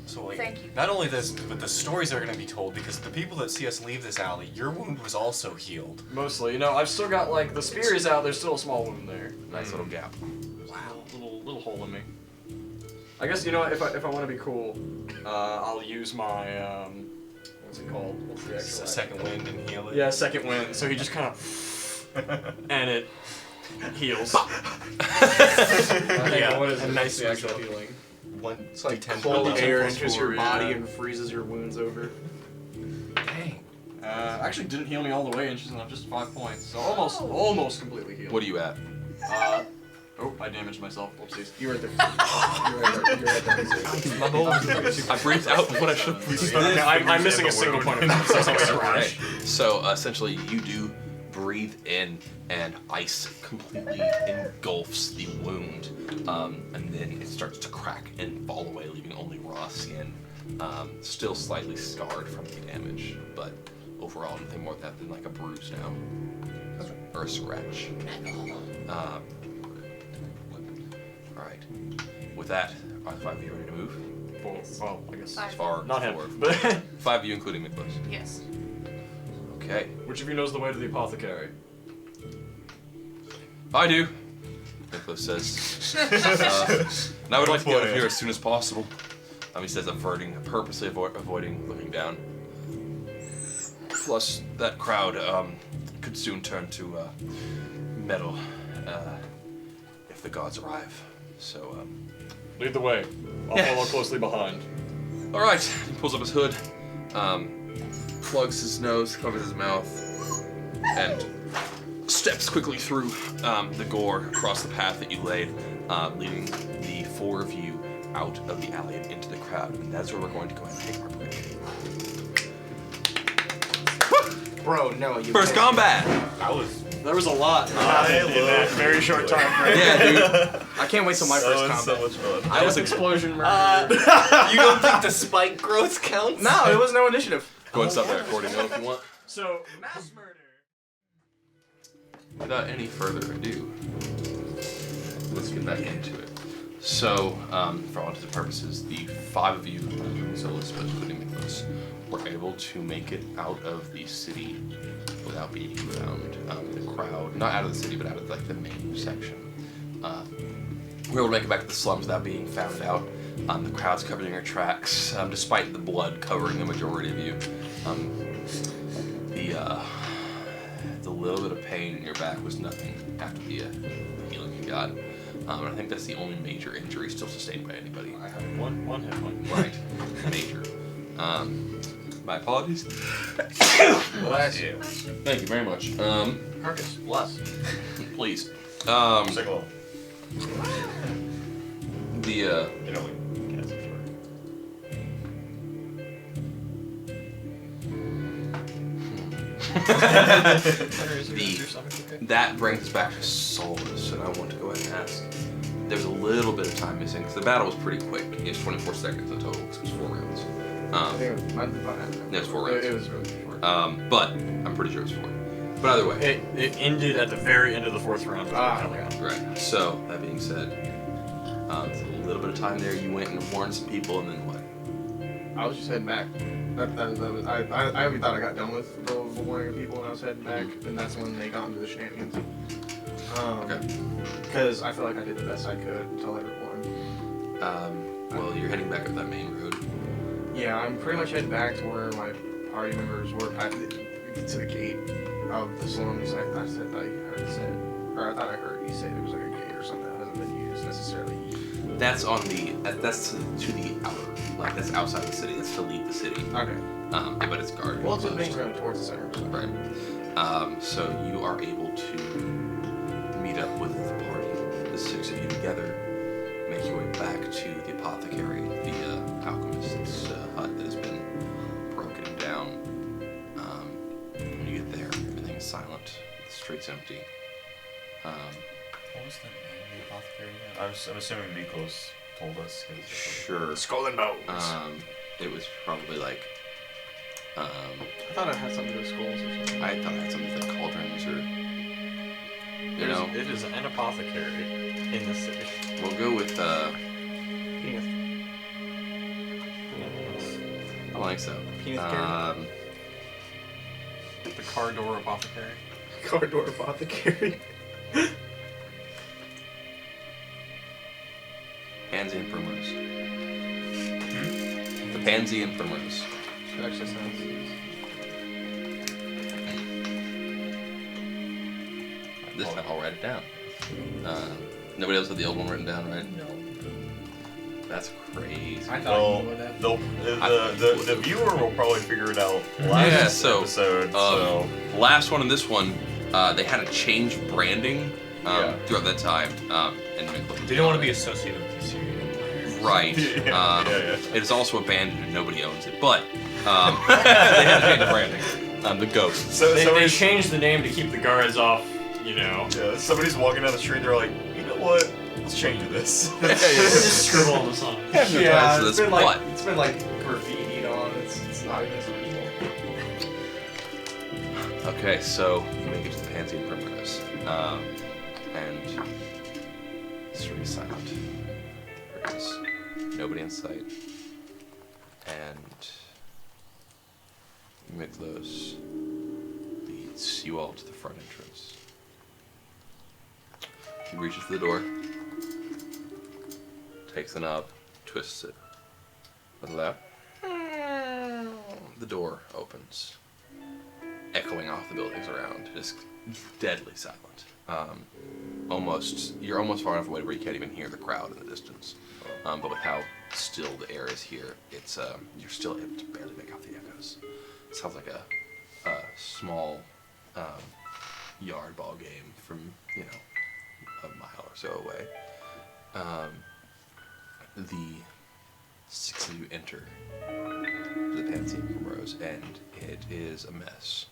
So like, Thank you. not only this, but the stories are gonna be told because the people that see us leave this alley, your wound was also healed. Mostly, I've still got like the spear is out. There's still a small wound there. Nice little gap. Wow. Little hole in me. I guess if I want to be cool, I'll use my what's it called? What's the actual A second wind and heal it. Yeah, second wind. So he just kind of and it heals. Yeah, what is a it? nice What's the actual result. healing? It's like D10 cold plus air plus enters 4, your body yeah. and freezes your wounds over. Dang. Actually didn't heal me all the way, interesting enough, just 5 points. So almost completely healed. What are you at? Oh, I damaged myself. Whoopsies. You were at the. You were at the. I breathed out what I should have breathed in. Okay, I'm missing a single point of access. Right. So essentially, you do breathe in, and ice completely engulfs the wound, and then it starts to crack and fall away, leaving only raw skin, still slightly scarred from the damage, but overall nothing more than like a bruise now, or a scratch. All right. With that, are the 5 of you ready to move? Well, I guess. Five. As far Not him, forward. but 5 of you, including Miklos. Yes. Okay. which of you knows the way to the apothecary? I do. Miklos says. And I would like to get out of here as soon as possible. He says, purposely avoiding looking down. Plus, that crowd could soon turn to metal if the gods arrive. So, Lead the way. I'll follow closely behind. all right. He pulls up his hood, plugs his nose, covers his mouth, and steps quickly through the gore across the path that you laid, leading the 4 of you out of the alley and into the crowd. And that's where we're going to go ahead and take our break. Bro, no, you. First combat! There was a lot. in that very short time frame. Yeah, dude. I can't wait till my first combat. so much fun. I was explosion murder. You don't think the spike growth counts? No, it was no initiative. Go ahead and stop that recording though if you want. So, mass murder. Without any further ado, let's get back into it. So, for all intents and purposes, the 5 of you, so Elizabeth, including Miklos, were able to make it out of the city without being found. The crowd, not out of the city, but out of like the main section. We were able to make it back to the slums without being found out. The crowd's covered in your tracks, despite the blood covering the majority of you. The little bit of pain in your back was nothing after the healing you got. And I think that's the only major injury still sustained by anybody. I have one hit point. Right. Major. My apologies. Bless you. Thank you very much. Marcus, bless. Please. Second level. The You know, we can't say short. that brings us back to Solus, and I want to go ahead and ask. There's a little bit of time missing because the battle was pretty quick. It was 24 seconds in total because it was 4 rounds. I think it was, It was 4 rounds. It was really short. But I'm pretty sure it was 4. But either way. It ended at the very end of the 4th round. Right. So that being said, there's a little bit of time there. You went and warned some people, and then what? I was just heading back. That was, I already thought I got done with the warning of people when I was heading back, and that's when they got into the shenanigans. Okay. Because I feel like I did the best I could until everyone. Well, you're heading back up that main road. Yeah, I'm pretty much heading back to where my party members were at to the gate of the slums. I thought I heard you say there was like a gate or something that hasn't been used necessarily. That's on the. That's to the outer. Like that's outside the city. That's to leave the city. Okay. But it's guarded. Well, it's a closed. main road towards the center. So. Right. So you are able to meet up with the party, the 6 of you together, make your way back to the apothecary, the alchemist's hut that has been broken down. When you get there, everything is silent. The street's empty. What was the name of the apothecary again? I'm assuming Miklos told us. Sure. Skull and bones. It was probably like. I thought it had something to do with skulls or something. I thought it had something like cauldrons or. You know, It is an apothecary in the city. we'll go with. Penis. I don't think so. Penis The Cardor apothecary. Corridor apothecary. Pansy and Primrose. The Pansy and Primrose. That actually sounds. This time I'll write it down. Nobody else had the old one written down, right? No. That's crazy. I thought Well, you knew that. the viewer will probably figure it out last episode. So Last one and this one, they had to change branding throughout that time. and Miklos. They don't want to be associated with the Syrian Empire. Right. Yeah. It is also abandoned and nobody owns it, but they have changed branding. The ghost. So They somebody's, changed the name to keep the guards off, you know. yeah, somebody's walking down the street. They're like, you know what? Let's change this. Just scribble on the sign. Yeah, So it's that's been like what? it's been like graffitied on. It's not even as original. Okay, so you make it to the Pantheon Primrose, and it's really silent. There is nobody in sight, and Miklos leads you all to the front entrance. He reaches for the door, takes the knob, twists it. With a loud, the door opens, echoing off the buildings around, just deadly silent. You're almost far enough away where you can't even hear the crowd in the distance. But with how still the air is here, it's you're still able to barely make out the echoes. It sounds like a small yard ball game from a mile or so away. The six of you enter the Pantheon Primrose, and it is a mess.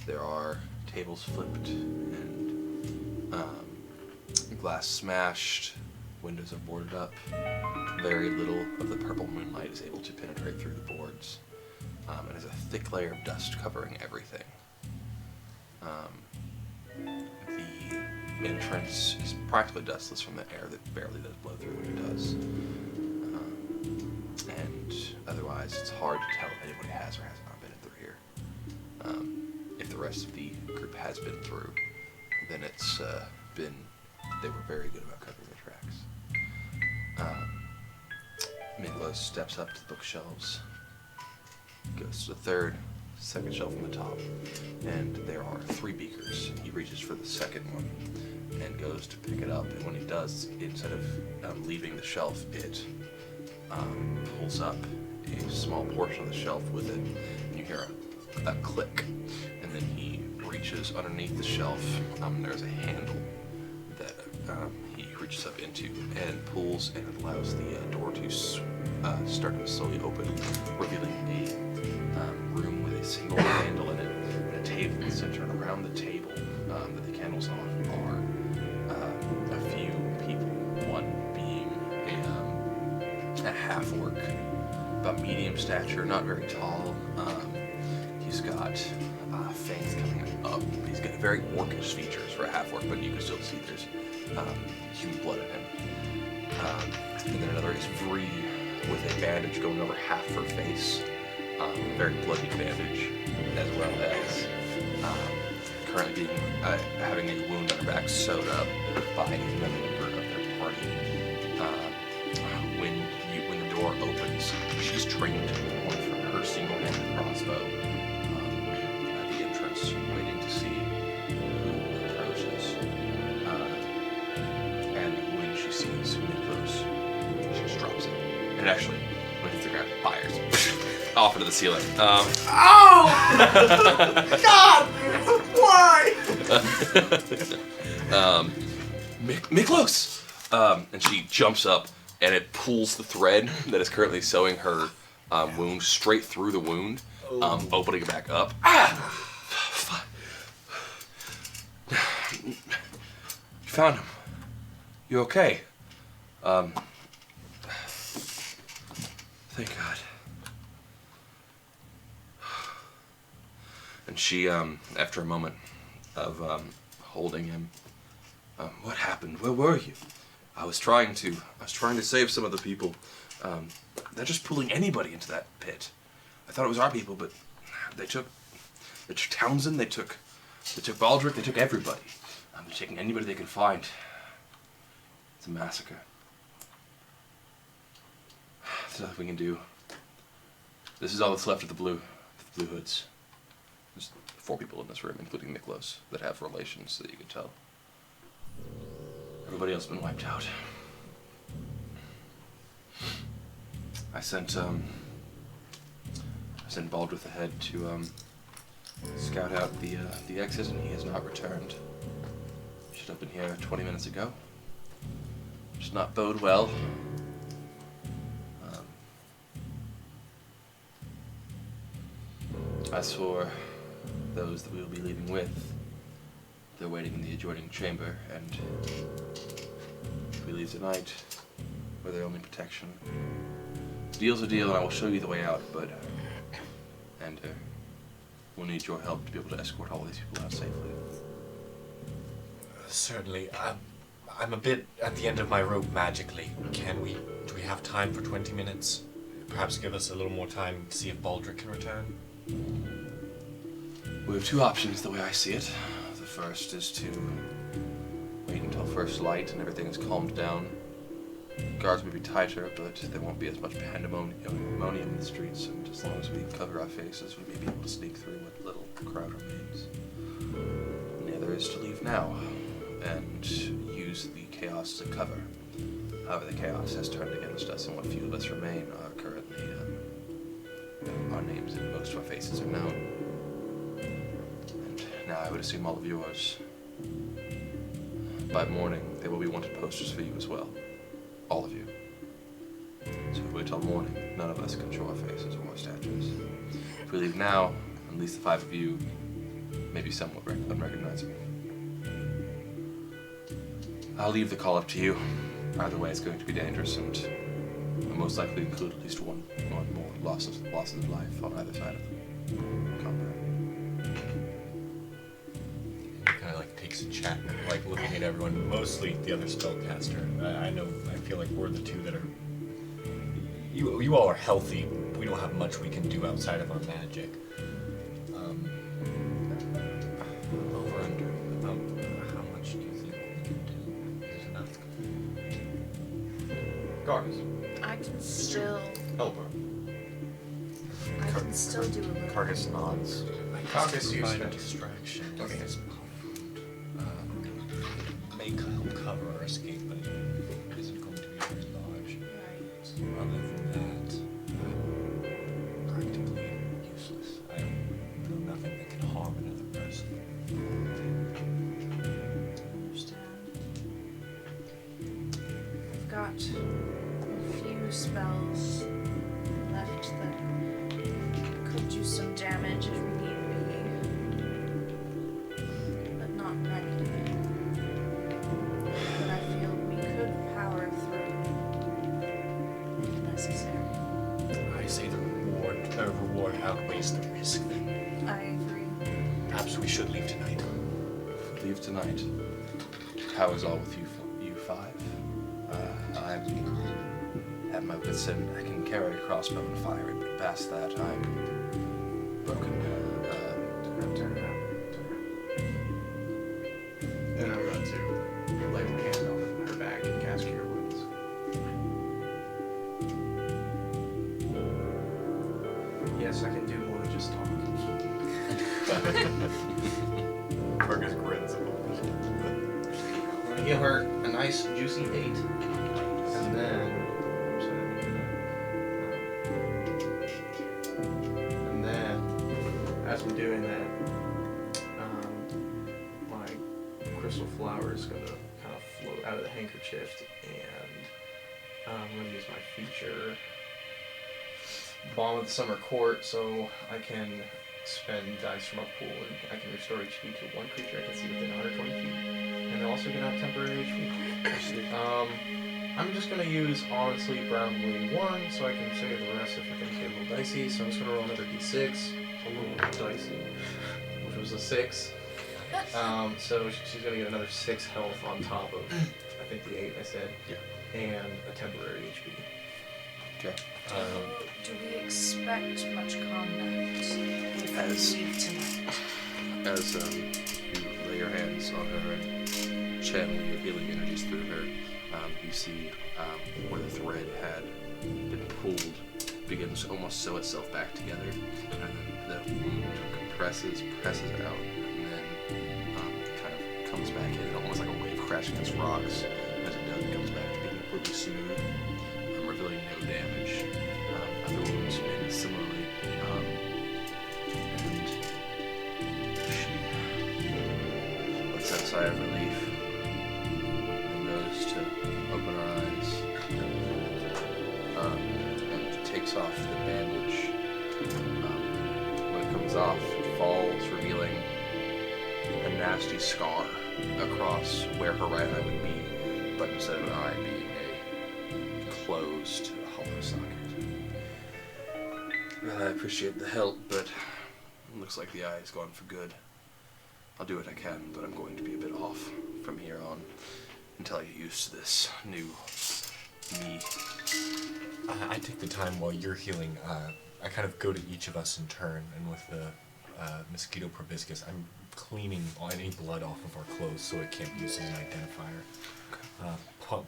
There are tables flipped and glass smashed, windows are boarded up. Very little of the purple moonlight is able to penetrate through the boards, and there's a thick layer of dust covering everything. The entrance is practically dustless from the air that barely does blow through when it does. And otherwise, it's hard to tell if anybody has or has not been through here. If the rest of the group has been through, then it's they were very good about covering the tracks. Miklos steps up to the bookshelves, goes to the third, second shelf from the top, and there are 3 beakers. He reaches for the second one and goes to pick it up, and when he does, instead of leaving the shelf, it pulls up a small portion of the shelf with it, and you hear a click, and then he reaches underneath the shelf. There's a handle that he reaches up into and pulls, and it allows the door to start to slowly open, revealing a room with a single candle in it and a table in the center. And around the table that the candle's on are a few people, one being a half-orc, about medium stature, not very tall. He's got fangs coming up. He's got very orcish features for a half-orc, but you can still see there's human blood in him. And then another is Vree with a bandage going over half her face, very bloody bandage, as well as currently being having a wound on her back sewed up by another member of their party. When the door opens, she's trained one from her single-handed crossbow at the entrance, waiting to see who approaches. And when she sees Miklos, she just drops it. And actually, when it hits the ground, it fires off into the ceiling. God! Why? Miklos! And she jumps up, and it pulls the thread that is currently sewing her wound straight through the wound, opening it back up. You found him. You okay? Thank God. And she, after a moment of holding him, what happened? Where were you? I was trying to save some of the people. They're just pulling anybody into that pit. I thought it was our people, but they took Townsend, they took Baldric, they took everybody. They're taking anybody they can find. It's a massacre. There's nothing we can do. This is all that's left of the Blue Hoods. There's 4 people in this room, including Miklos, that have relations that you can tell. Everybody else has been wiped out. I sent Baldric ahead to scout out the exit, and he has not returned. Showed up in here 20 minutes ago. does not bode well. As for those that we will be leaving with, they're waiting in the adjoining chamber, and if we leave tonight, we're their only protection. Deal's a deal, and I will show you the way out, but we'll need your help to be able to escort all these people out safely. Certainly. I'm a bit at the end of my rope magically. Do we have time for 20 minutes? Perhaps give us a little more time to see if Baldric can return? We have two options the way I see it. The first is to wait until first light and everything is calmed down. Guards may be tighter, but there won't be as much pandemonium in the streets, and as long as we cover our faces, we may be able to sneak through what little crowd remains. And the other is to leave now and use the chaos as a cover. However, the chaos has turned against us, and what few of us remain are currently, our names and most of our faces are known. And now I would assume all of yours. By morning, there will be wanted posters for you as well. All of you. So if we wait till morning, none of us can show our faces or our statues. If we leave now, at least the 5 of you may be somewhat unrecognizable. I'll leave the call up to you. Either way, it's going to be dangerous, and will most likely include at least one more losses of life on either side of the combat. Kind of like takes a chat, like looking at everyone, mostly the other spellcaster. I feel like we're the two that are. You all are healthy. We don't have much we can do outside of our magic. Over under. How much do you think we can do? Is enough? Carcass. I can still. Help her. I can still do a little. Carcass nods. Carcass, you Find a spend. distraction. Okay. May help cover our escape, but it isn't going to be very large. Right. Other than that, I'm practically useless. I know nothing that can harm another person. Understand. I've got a few spells left that could do some damage if we need be, but not many. But I feel we could power through if necessary. I say the reward outweighs the risk. Then I agree. perhaps we should leave tonight. Leave tonight. How is all with you 5? I'm at my wits' end. I can carry a crossbow and fire it, but past that, I'm broken. Turn it out. And I'm going to lay my hand on her back and cast Cure Wounds. Yes, I can do more than just talk. Carcass grins a little bit. I'm going to give her a nice juicy 8. And then... And then, as I'm doing that, my crystal flower is going to kind of float out of the handkerchief, and I'm going to use my feature Balm of the Summer Court, so I can spend dice from a pool and I can restore HP to one creature I can see within 120 feet. And they'll also get out temporary HP. I'm just going to use Honestly Brown Bleeding 1, so I can save the rest if things get a little dicey. So I'm just going to roll another d6, a little dicey, which was a 6. So she's going to get another 6 health on top of, I think, the 8 I said. Yeah. And a temporary HP. Okay. Do we expect much combat if we leave tonight? As you lay your hands on her and channel your healing energies through her, you see where the thread had been pulled begins to almost sew itself back together, and then the wound presses out, and then kind of comes back in, almost like a wave crashing against rocks. As it does, it comes back to being completely smooth, revealing no damage. Other wounds made similarly, and she lets out a sigh of relief and goes to open her comes off, it falls, revealing a nasty scar across where her right eye would be, but instead of an eye being a closed hollow socket. Well, I appreciate the help, but it looks like the eye is gone for good. I'll do what I can, but I'm going to be a bit off from here on until I get used to this new me. I take the time while you're healing. I kind of go to each of us in turn, and with the mosquito proboscis, I'm cleaning any blood off of our clothes so it can't be used as an identifier.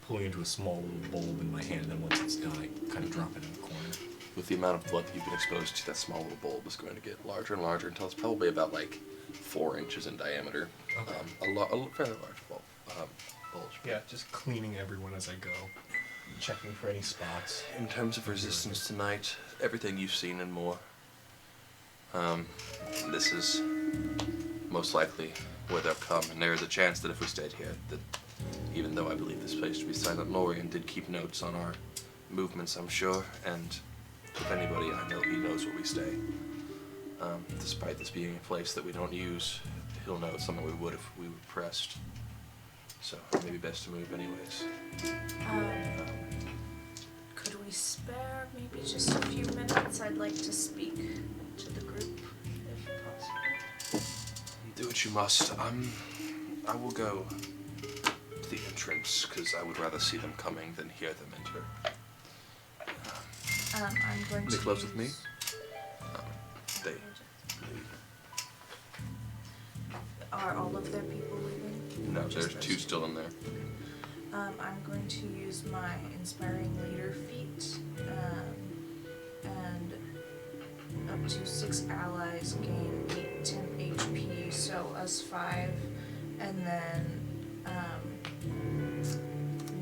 Pulling into a small little bulb in my hand, and then once it's done, I kind of drop it in the corner. With the amount of blood that you've been exposed to, that small little bulb is going to get larger and larger until it's probably about like 4 inches in diameter. Okay. A fairly large bulge. Yeah, just cleaning everyone as I go, checking for any spots. In terms of resistance tonight, everything you've seen and more. This is most likely where they'll come, and there is a chance that if we stayed here, that even though I believe this place to be silent, Lorien did keep notes on our movements, I'm sure, and if anybody I know, he knows where we stay. Despite this being a place that we don't use, he'll know it's something we would if we were pressed. So it may be best to move anyways. Could we spare maybe just a few minutes? I'd like to speak to the group, if possible. Do what you must. I will go to the entrance, because I would rather see them coming than hear them enter. I'm going They to close with me? use- They leave. Are all of their people leaving? No, Just there's 2 those? still in there. I'm going to use my inspiring leader feat, and up to 6 allies gain 8 temp HP, so us 5, and then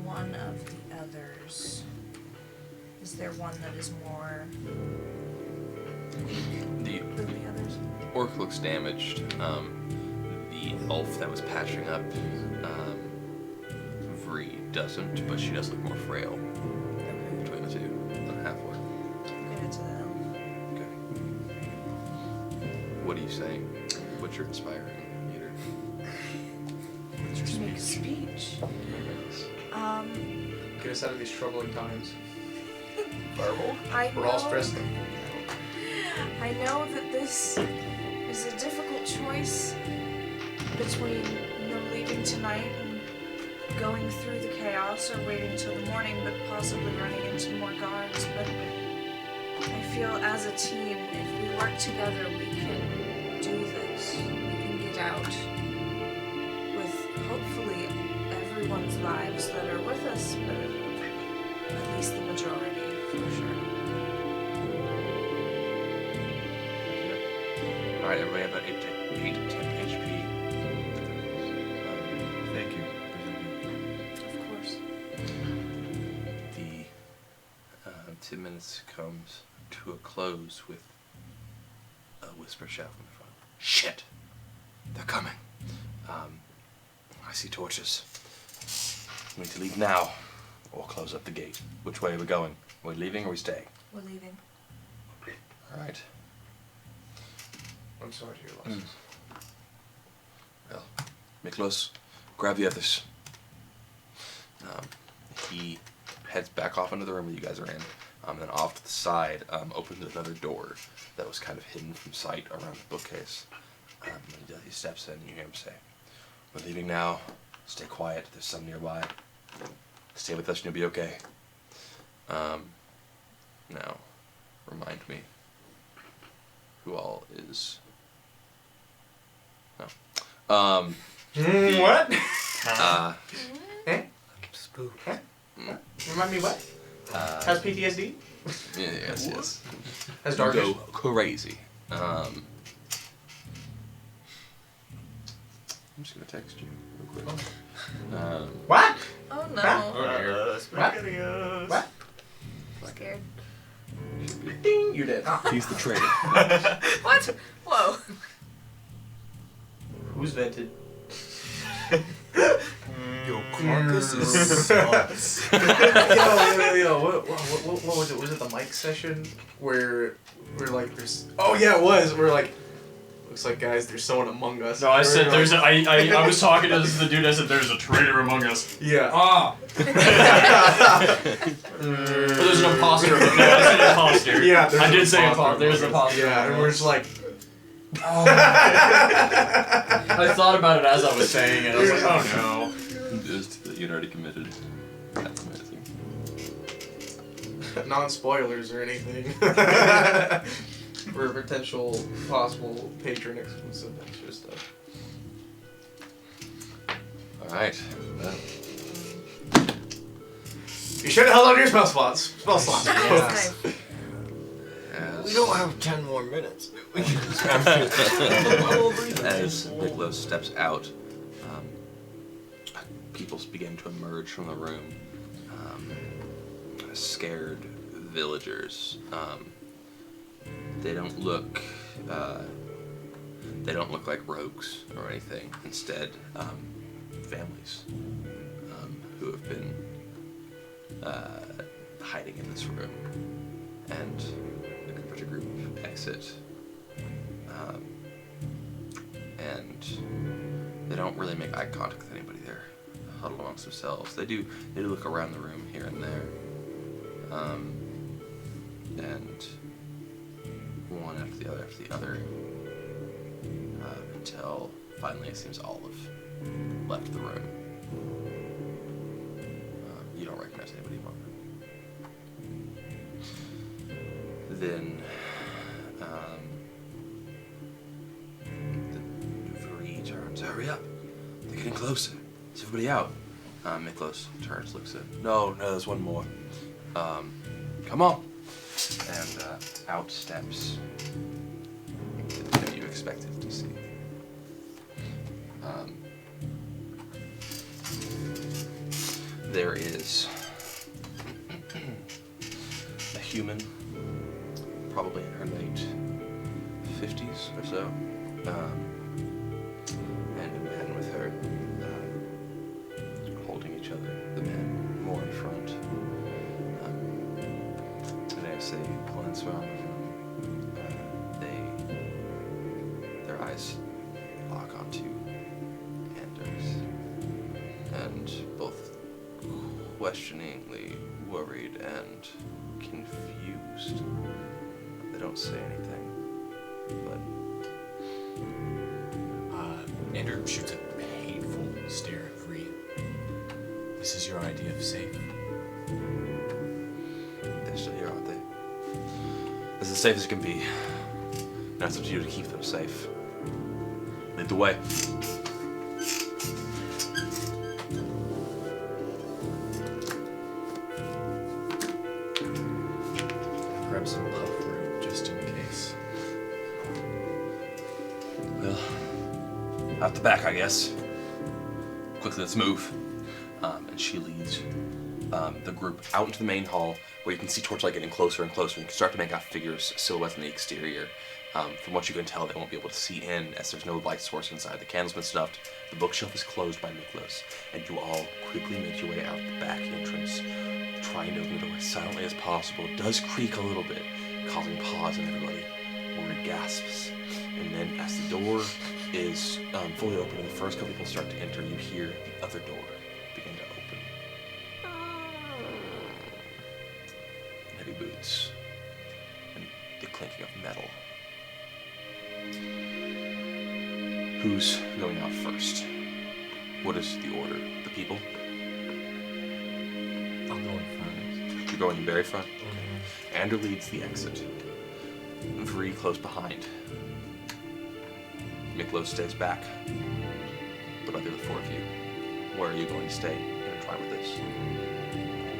one of the others. Is there one that is more The than the others? orc looks damaged. The elf that was patching up, Vree doesn't, but she does look more frail Okay, between the 2 than a half orc. I'll give it to them. Okay. What are you saying? What's your inspiring leader? To make a speech. Get us out of these troubling times. Fireball? We're all stressed. I know that this is a difficult choice between leaving tonight and going through the chaos or waiting till the morning, but possibly running into more guards. But I feel as a team, if we work together, we can do this. We can get out with hopefully everyone's lives that are with us, but at least the majority, for sure. Alright, everybody have about 8 temp HP. Thank you. Of course. The 10 minutes comes to a close with a whisper shout from the front. Shit! They're coming. I see torches. We need to leave now, or close up the gate. Which way are we going? Are we leaving or are we staying? We're leaving. Alright. I'm sorry to hear losses. Well, Miklos, grab the others. He heads back off into the room that you guys are in, and then off to the side, opens another door that was kind of hidden from sight around the bookcase. And he steps in and you hear him say, "We're leaving now. Stay quiet. There's some nearby. Stay with us and you'll be okay." Now, remind me who all is... No. What? Spook. Remind me what? Has PTSD? Yes. Has darkish? Go crazy. I'm just gonna text you real quick. What? Oh no. Huh? SpaghettiOs. What? Scared. Ding! You're dead. Ah. He's the traitor. What? Whoa. Who's vented? Yo, carcass is sus. Yo, what was it? Was it the mic session where we're like, there's... Oh yeah, it was. We're like, Looks like, guys, there's someone among us. No, I said there's a, I was talking to the dude, I said there's a traitor among us. Yeah. Ah! Or there's an imposter. No, I said imposter. Yeah, there's I an did say imposter imposter. There's an among us. imposter. Yeah, and we're just like, I thought about it as I was saying it. I was like, oh no. Just that you'd already committed. That's amazing. non-spoilers or anything. For potential possible patron exclusive extra stuff. Alright. You should have held on to your spell slots. Spell slots. Nice. We don't have 10 more minutes. As Nicholas steps out, people begin to emerge from the room. Scared villagers. They don't look like rogues or anything. Instead, families who have been hiding in this room, and the group exit. And they don't really make eye contact with anybody. They're huddled amongst themselves. They do look around the room here and there. And one after the other, until finally it seems all have left the room. You don't recognize anybody among them. Then, the Vree turns. Hurry up! They're getting closer. Is everybody out? Miklos turns, looks at. No, there's one more. Come on! And out steps that you expected to see. There is a human, probably in her late 50s or so, and a man with her, holding each other. The man more in front. And as they glance around the room, their eyes lock onto Anders, and both questioningly worried and confused. They don't say anything, but Andrew shoots a hateful stare at Vree. This is your idea of safe? they're still here, aren't they? This is as safe as it can be. Now it's up to you to keep them safe. Lead the way. Grab some puff root just in case. Well, out the back, I guess. Quickly, let's move. And she leads the group out into the main hall, where you can see torchlight getting closer and closer, and you can start to make out figures, silhouettes in the exterior. From what you can tell, they won't be able to see in, as there's no light source inside. The candle's been snuffed, the bookshelf is closed by Miklos, and you all quickly make your way out the back entrance, trying to open the door as silently as possible. It does creak a little bit, causing pause in everybody, word gasps. And then as the door is fully open and the first couple people start to enter, you hear the other door begin to open. Heavy boots and the clinking of metal. Who's going out first? What is the order? The people? I'll go in front. You're going very front? Andrew leads the exit. Vree close behind. Miklos stays back. What about the other four of you? Where are you going to stay intertwined with this?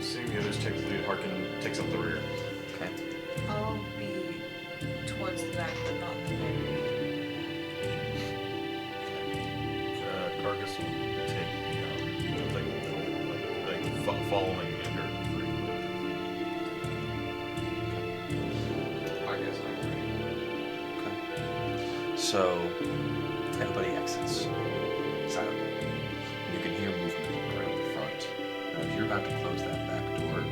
Seeing the others takes the lead, Harkin takes up the rear. Okay. I'll be towards the back, but not in the middle. Carcass will take the middle, following Ender. I guess I agree. Okay. So, everybody exits silently. You can hear movement around the front. Now, as you're about to close that back door and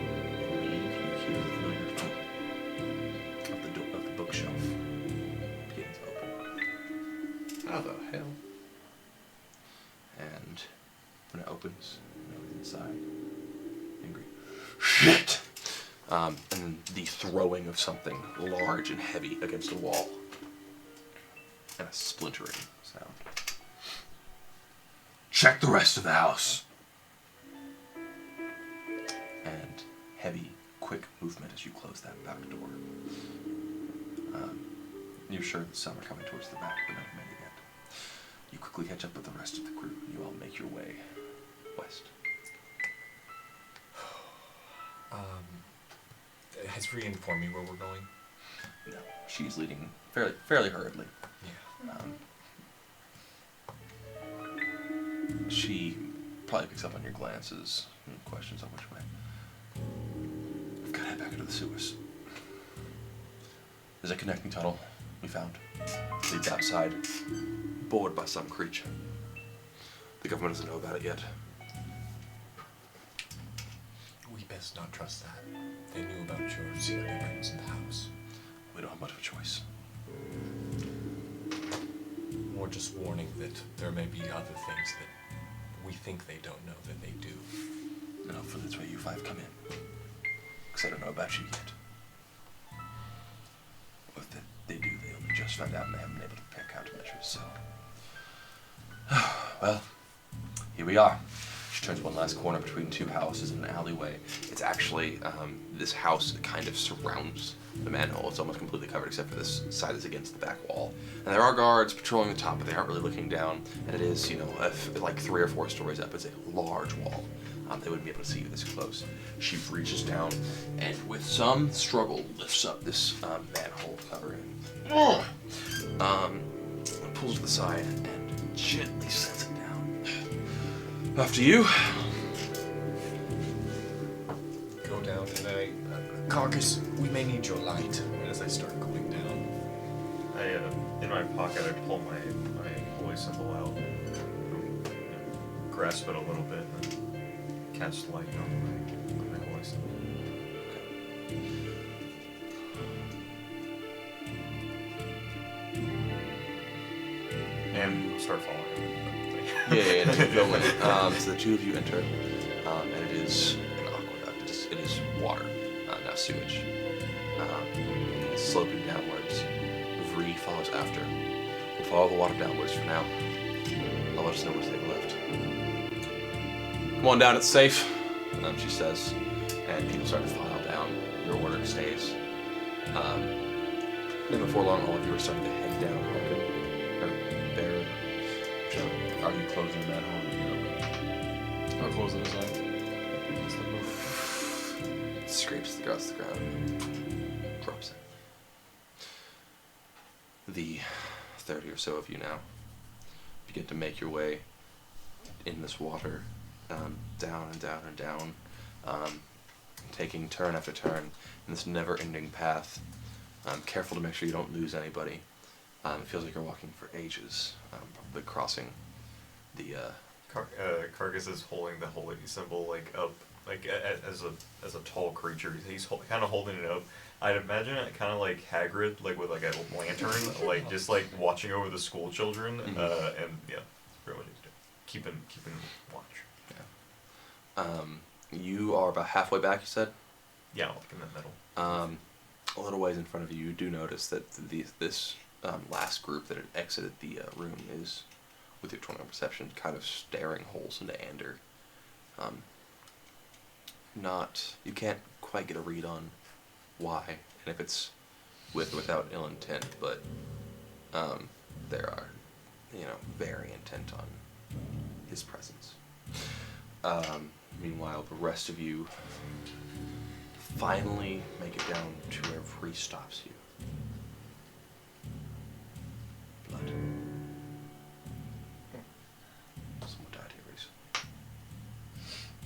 leave, you hear the familiar feet of the bookshelf beginning to open. How the hell? And when it opens, you know, inside, angry. Shit! And the throwing of something large and heavy against a wall. And a splintering sound. Check the rest of the house! And heavy, quick movement as you close that back door. You're sure that some are coming towards the back, but not many yet. You quickly catch up with the rest of the crew, and you all make your way west. Has Rhea informed me where we're going? No, she's leading fairly hurriedly. Yeah. She probably picks up on your glances and questions on which way. We've got to head back into the sewers. There's a connecting tunnel we found. Leads outside, bored by some creature. The government doesn't know about it yet. We best not trust that. They knew about your secret entrance in the house. We don't have much of a choice. More just warning that there may be other things that we think they don't know that they do. And hopefully that's where you five come in. Because I don't know about you yet. Or if they do, they only just found out and they haven't been able to prepare countermeasures, so... Well, here we are. She turns one last corner between two houses in an alleyway. It's actually, this house kind of surrounds the manhole. It's almost completely covered except for this side that's against the back wall. And there are guards patrolling the top, but they aren't really looking down. And it is, you know, like 3 or 4 stories up. It's a large wall. They wouldn't be able to see you this close. She reaches down and with some struggle lifts up this manhole cover and pulls to the side and gently sets it down. After you. Go down and Carcass, we may need your light as I start going down. In my pocket, I pull my holy symbol out, grasp it a little bit, and then cast light on my holy symbol. And start following him. Yeah, no, you go in. So the two of you enter, and it is an aqueduct. It is water, not sewage. It's sloping downwards. Vree follows after. We'll follow the water downwards for now. I'll let us know where to take a left. Come on down, it's safe, she says. And people start to file down. Your order stays. And before long, all of you are starting to head down. Bear. Are you closing the manhole? I'll close it aside. It scrapes across the ground and drops it. The 30 or so of you now begin to make your way in this water, down and down and down, taking turn after turn in this never-ending path. Careful to make sure you don't lose anybody. It feels like you're walking for ages, probably crossing the. Carcass is holding the holy symbol like up, like as a tall creature. He's kind of holding it up. I'd imagine it kind of like Hagrid, like with like a lantern, like just like watching over the school children, and yeah, that's pretty much it. Keeping watch. Yeah. You are about halfway back, you said? Yeah, like in the middle. A little ways in front of you, you do notice that this last group that had exited the room is, with your 20 perception, kind of staring holes into Ander. You can't quite get a read on why, and if it's with or without ill intent, but they are, very intent on his presence. Meanwhile, the rest of you finally make it down to where Vree stops you. Blood. Someone died here recently.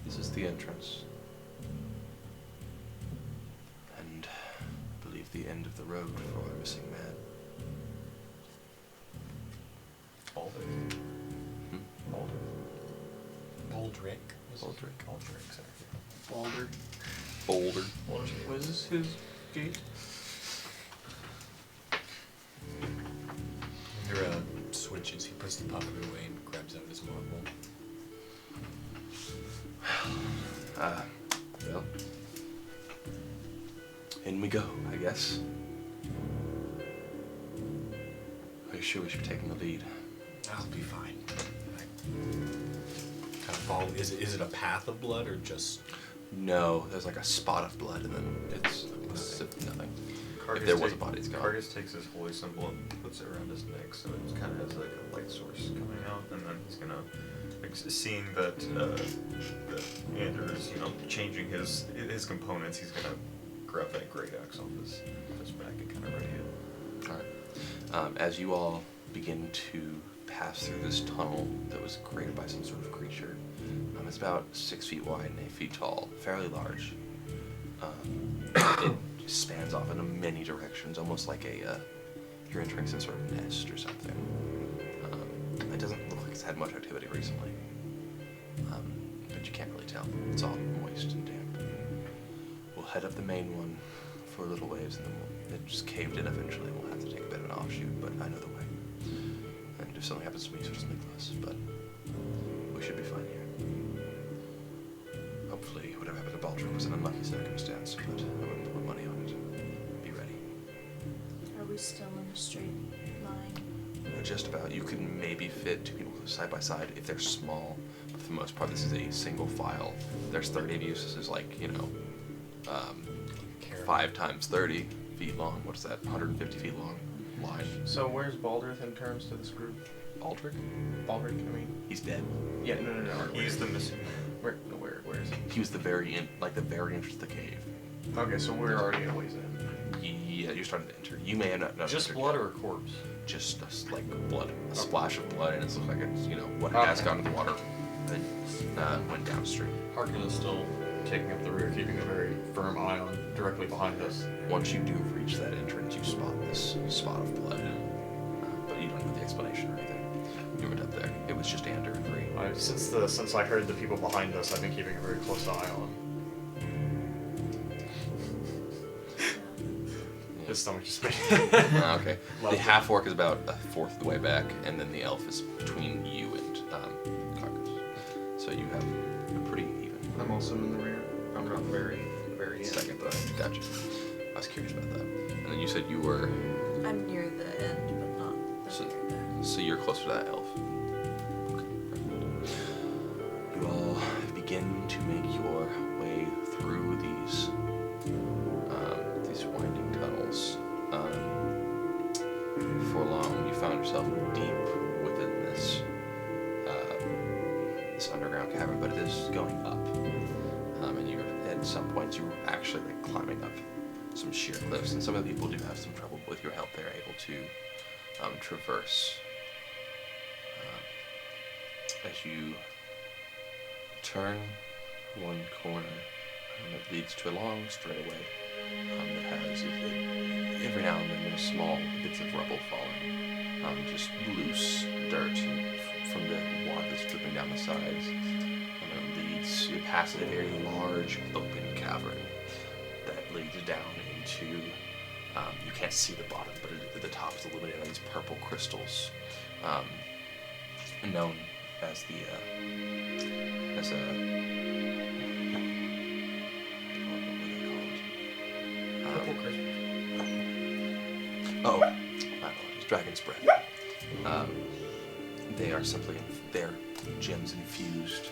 This is the entrance. And I believe the end of the road for our missing man. Baldur. Baldric. Baldric. Sorry. Baldur. Boulder. Was this his gate? You're switch flinches. He puts the puppet away and grabs out his marble. Well, in we go, I guess. Are you sure we should be taking the lead? I'll be fine. Kind of follow. Is it a path of blood or just? No, there's like a spot of blood, and then it's nothing. If there was a body, it's gone. Kargas takes his holy symbol and puts it around his neck, so it kind of has like a light source coming out, and then he's gonna, like, seeing that Ander is, changing his components, he's gonna grab that great axe off his back and kind of ready it. All right. As you all begin to pass through this tunnel that was created by some sort of creature, it's about 6 feet wide and 8 feet tall, fairly large. It spans off into many directions, almost like you're entering some sort of nest or something. It doesn't look like it's had much activity recently, but you can't really tell. It's all moist and damp. We'll head up the main one for a little ways, and then it just caved in eventually. We'll have to take a bit of an offshoot, but I know the way. And if something happens to me, so does Nicholas, but we should be fine here. Hopefully, whatever happened to Baldric was an unlucky circumstance, but I wouldn't put money on it. Be ready. Are we still in a straight line? Just about. You can maybe fit 2 people side by side if they're small, but for the most part, this is a single file. There's 30 of you, so this is like, 5 times 30 feet long. What's that? 150 feet long line. So where's Baldrith in terms to this group? Baldric? Baldric, I mean. He's dead. Yeah, no. He's the missing. Where is he? He was the very entrance to the cave. Okay, so we're already a ways in. Yeah, you're starting to enter. You may have not Just entered blood yet. or a corpse? Just like blood, a splash of blood, and it looks like it's what has gone to the water and went downstream. Harkin is still taking up the rear, keeping a very firm eye on directly behind us. Once you do reach that entrance, you spot this spot of blood, but you don't know the explanation or anything. You went up there. It was just Ander and Bree. Since I heard the people behind us, I've been keeping a very close eye on. His stomach just made. Okay. The half orc is about a fourth of the way back, and then the elf is between you and Karkas. So you have a pretty even. I'm also in the rear. I'm not very end. Second, gotcha. I was curious about that. And then you said you were. I'm near the end, but not the So, rear there. so you're closer to that elf. Okay. You all begin to make your way through these winding tunnels. For long, you found yourself deep within this underground cavern, but it is going up. And you're at some points you were actually climbing up some sheer cliffs, and some of the people do have some trouble. With your help, they're able to traverse. As you turn one corner, it leads to a long straightaway that has every now and then there's small bits of rubble falling, just loose dirt from the water that's dripping down the sides, and it passes a very large open cavern that leads down into. You can't see the bottom, but at the top is illuminated by these purple crystals, known as Oh, my apologies. Dragon's Breath. They are simply they're gems infused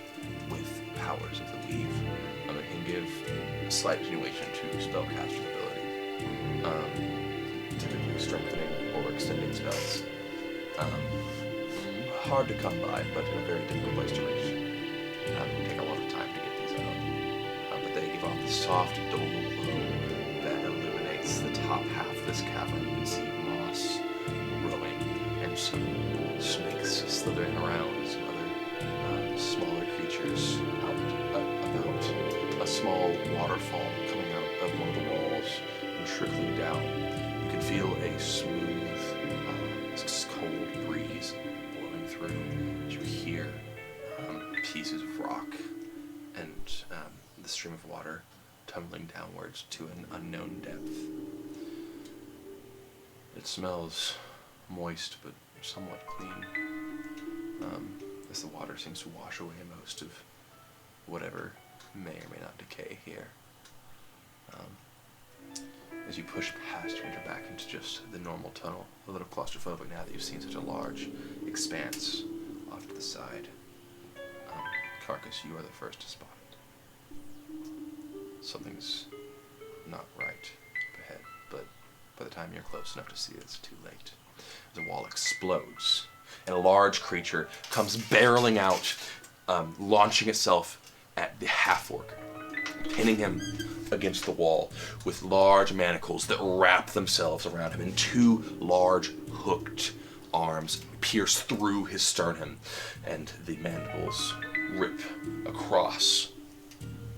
with powers of the weave. It can give slight attenuation to spellcasting ability, typically strengthening or extending spells. Hard to come by, but in a very difficult place to reach. It would take a lot of time to get these out. But they give off the soft, dull glow that illuminates the top half of this cavern. You can see moss growing and some snakes slithering around, some other smaller creatures out about a small waterfall coming out of one of the walls and trickling down. You can feel a smooth, cold breeze blowing through as you hear pieces of rock and the stream of water tumbling downwards to an unknown depth. It smells moist but somewhat clean. as the water seems to wash away most of whatever may or may not decay here. As you push past, you enter back into just the normal tunnel, a little claustrophobic now that you've seen such a large expanse off to the side. Carcass, you are the first to spot it. Something's not right up ahead, but by the time you're close enough to see it, it's too late. The wall explodes, and a large creature comes barreling out, launching itself at the half-orc, pinning him against the wall with large manacles that wrap themselves around him, and two large hooked arms pierce through his sternum, and the mandibles rip across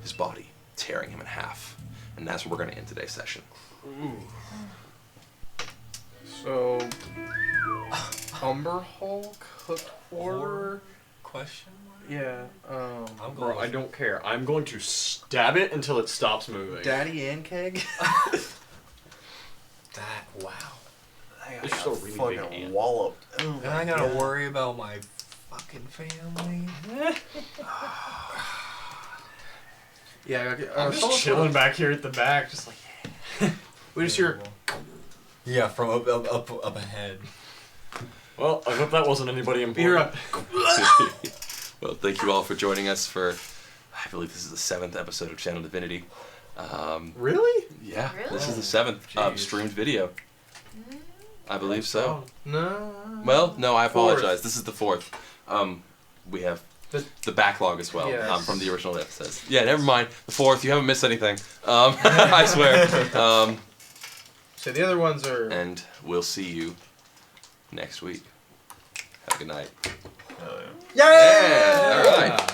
his body, tearing him in half. And that's where we're going to end today's session. So, Umber Hulk, Hooked Horror. Question mark? Yeah. I'm Bro, going I don't care. I'm going to stab it until it stops moving. Daddy and Keg. Wow. It's just a really big ant. walloped. And I gotta worry about my fucking family. Yeah, I'm just chilling back here at the back, just like. we just hear. Yeah, from up ahead. Well, I hope that wasn't anybody important. You're up. Well, thank you all for joining us for, I believe this is the 7th episode of Channel Divinity. Really? Yeah, Really? this is the 7th Jeez. Streamed video. I believe so. No. Well, no, I Fourth. apologize. This is the 4th. We have The- the backlog as well Yes. from the original episodes. Yeah, never mind. The 4th. You haven't missed anything. I swear. So the other ones are. And we'll see you next week. Have a good night. Yeah! Yeah. All right.